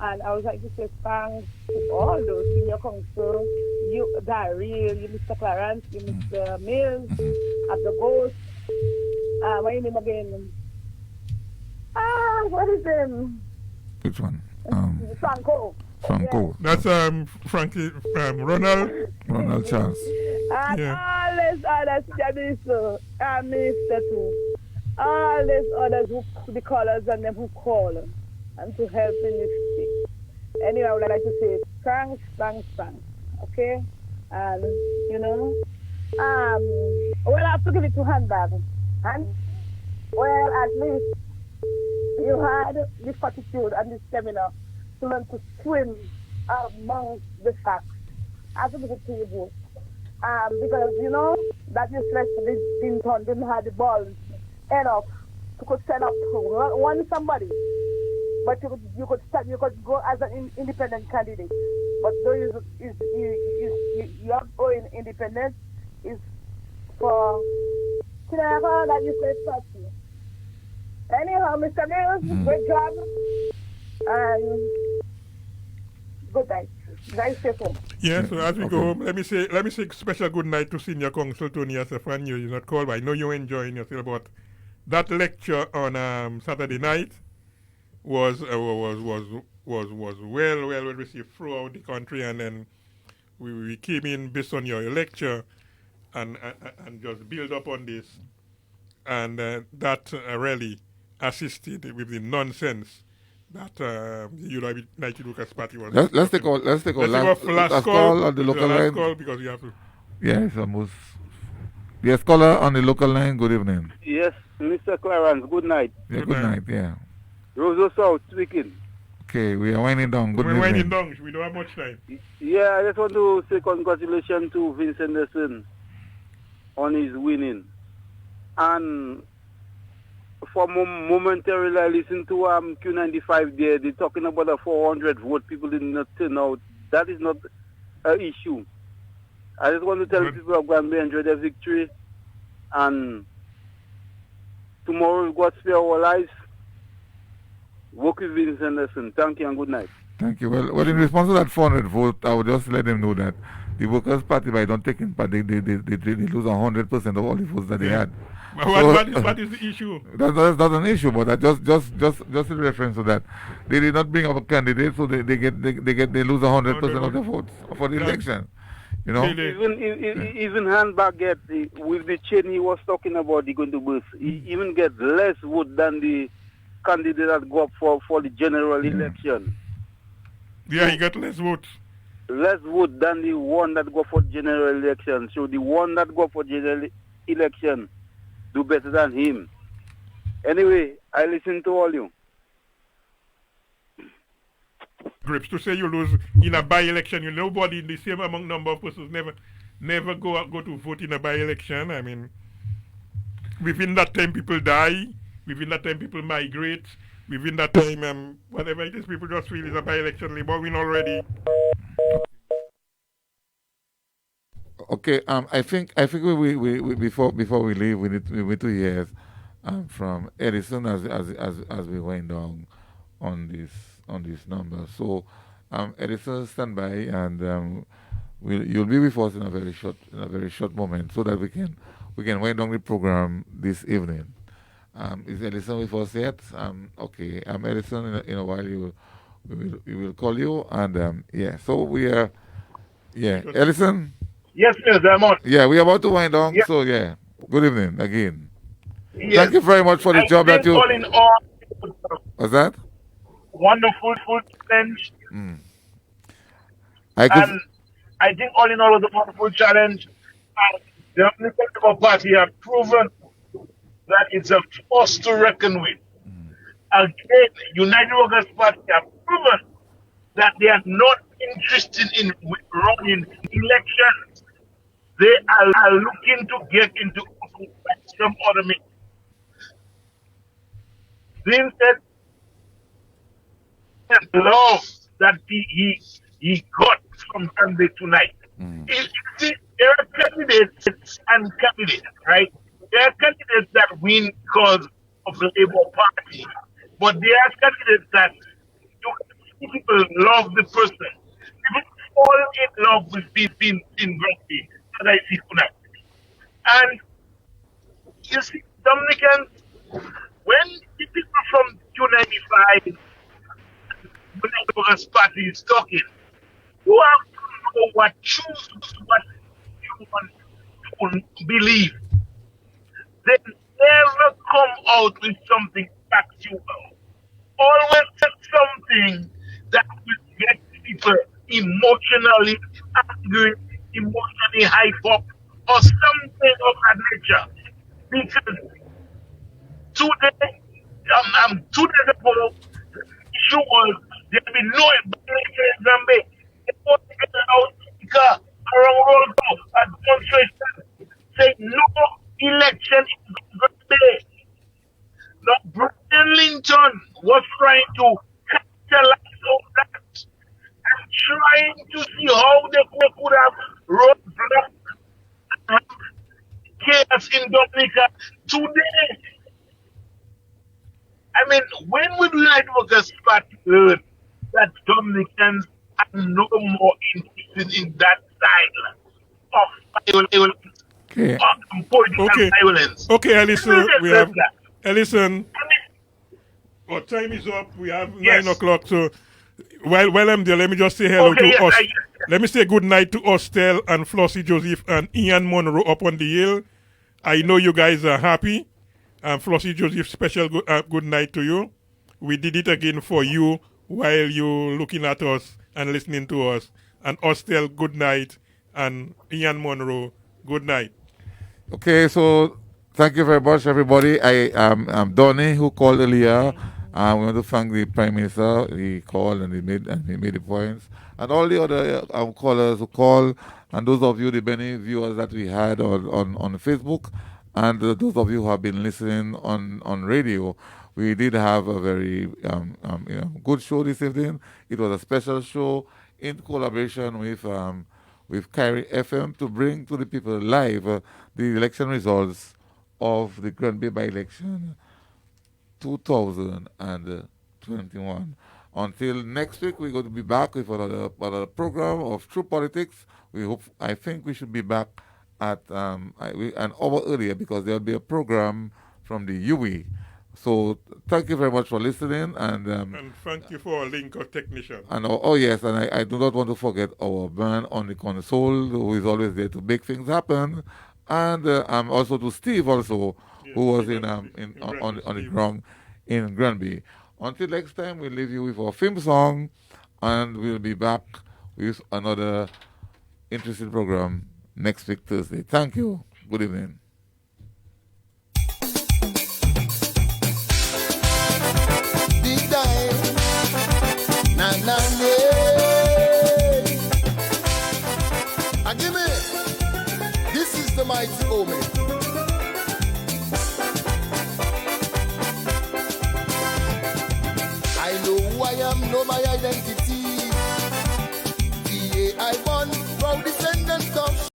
and I would like to say thanks to all those senior council, you, Daryl, you, Mr. Clarence, you, Mr. Mills, at the Ghost. What is his name again? What is him? Which one? Franco. Franco. That's Frankie Ronald Charles. And all these others, Minister too. All these others who the callers and them who call and to help in this thing. Anyway, I would like to say thanks. Okay? And well, I have to give it to handbag. And well, at least you had the fortitude and the stamina to learn to swim among the sharks. I have to give it to you both. Because that useless Dinton didn't have the balls enough to could set up one somebody, but you could go as an independent candidate. But though you are going independent is for that useless party. Anyhow, Mr. Mills, great job and good night. Nice to home. Yeah, so as we go home, let me say special good night to Senior Counsel Tony Asafan. You're not called, but I know you're enjoying yourself. But that lecture on Saturday night was well received throughout the country, and then we came in based on your lecture and just build up on this, and that really assisted with the nonsense that the United Workers' Party was. Let's take a last call on the local line. Call because you have to. Yes, almost. Yes, caller on the local line. Good evening. Yes, Mr. Clarence. Good night. Yeah, good night. Yeah. Rosa South speaking. Okay, we are winding down. We're winding down. We don't have much time. Yeah, I just want to say congratulations to Vince Henderson on his winning. And for momentarily, I listened to Q95 there. They're talking about a 400 vote. People did not turn out. That is not an issue. I just want to tell people of Grandbay enjoy their victory. And tomorrow, God spare our lives. Work with Vince Henderson. Thank you and good night. Thank you. Well, in response to that 400 vote, I would just let them know that the Workers' Party, by not taking part, they lose 100% of all the votes that they had. But So, what is the issue? That's not an issue, but just in reference to that, they did not bring up a candidate, so they lose 100% of the votes for the election. You know. Even Han Baguette, with the chain he was talking about, he going to boost. He even get less vote than the candidate that go up for the general election. Yeah, he got less votes. Less vote than the one that go for general election. So the one that go for general election do better than him. Anyway, I listen to all you. Grips to say you lose in a by-election, nobody in the same among number of persons never go to vote in a by-election. I mean, within that time people die, within that time people migrate, within that time whatever it is, people just feel it's a by-election. Labour win already. Okay, I think we before we leave, we need to hear from Edison as we wind down on this number. So, Edison, stand by, and you'll be with us in a very short moment, so that we can wind down the program this evening. Is Edison with us yet? Okay, Edison. In a while, we will call you, and yeah. So we are, yeah, Edison. Yes, Mr. I'm on. Yeah, we're about to wind down, Yes. so yeah. Good evening again. Yes. Thank you very much for the job that you... All in all, What's that? wonderful food challenge. Mm. And I think all in all it was a wonderful challenge. And the Labour Party have proven that it's a force to reckon with. Again, United Workers' Party have proven that they are not interested in running elections. They are looking to get into office by some other means. Vincent love that he got from Sunday tonight. There are candidates and candidates, right? There are candidates that win because of the Labour Party, but there are candidates that people love the person. People fall in love with being in Grandbay, as I see tonight. And you see, Dominicans, when the people from Q95, when the Workers' Party is talking, you have to know what you want to believe. They never come out with something factual. Always say something that will get people emotionally angry, emotionally hyped up, or something of that nature. Because today, 2 days ago, the issue was there will be no election in Grandbay. They won't get allowed speaker around Rollco at demonstration saying no election in Grandbay. Now, Brian Linton was trying to capitalize on that and trying to see how they could have roadblock chaos in Dominica today. I mean, when would United Workers Party learn that Dominicans are no more interested in that style of violence, political violence? Okay, Ellison, we have Ellison. Our time is up. We have 9 o'clock. So while I'm there, let me just say hello to us. Let me say good night to Ostel and Flossie Joseph and Ian Monroe up on the hill. I know you guys are happy. Flossie Joseph, special good night to you. We did it again for you while you're looking at us and listening to us. And Ostel, good night. And Ian Monroe, good night. Okay, so thank you very much, everybody. I'm Donny, who called earlier. We want to thank the Prime Minister. He called and he made the points, and all the other callers who called, and those of you, the many viewers that we had on Facebook, and those of you who have been listening on radio. We did have a very good show this evening. It was a special show in collaboration with Kyrie FM to bring to the people live the election results of the Grandbay by-election 2021. Until next week, we're going to be back with another program of True Politics. I think we should be back at an hour earlier because there'll be a program from the UE. So thank you very much for listening, and thank you for our link of technician. And yes, and I do not want to forget our man on the console who is always there to make things happen, and also to Steve also, who was on the ground in Grandbay. Until next time, we'll leave you with our theme song, and we'll be back with another interesting program next week Thursday. Thank you. Good evening. Give me. This is the mighty Omen. I know who I am, know my identity.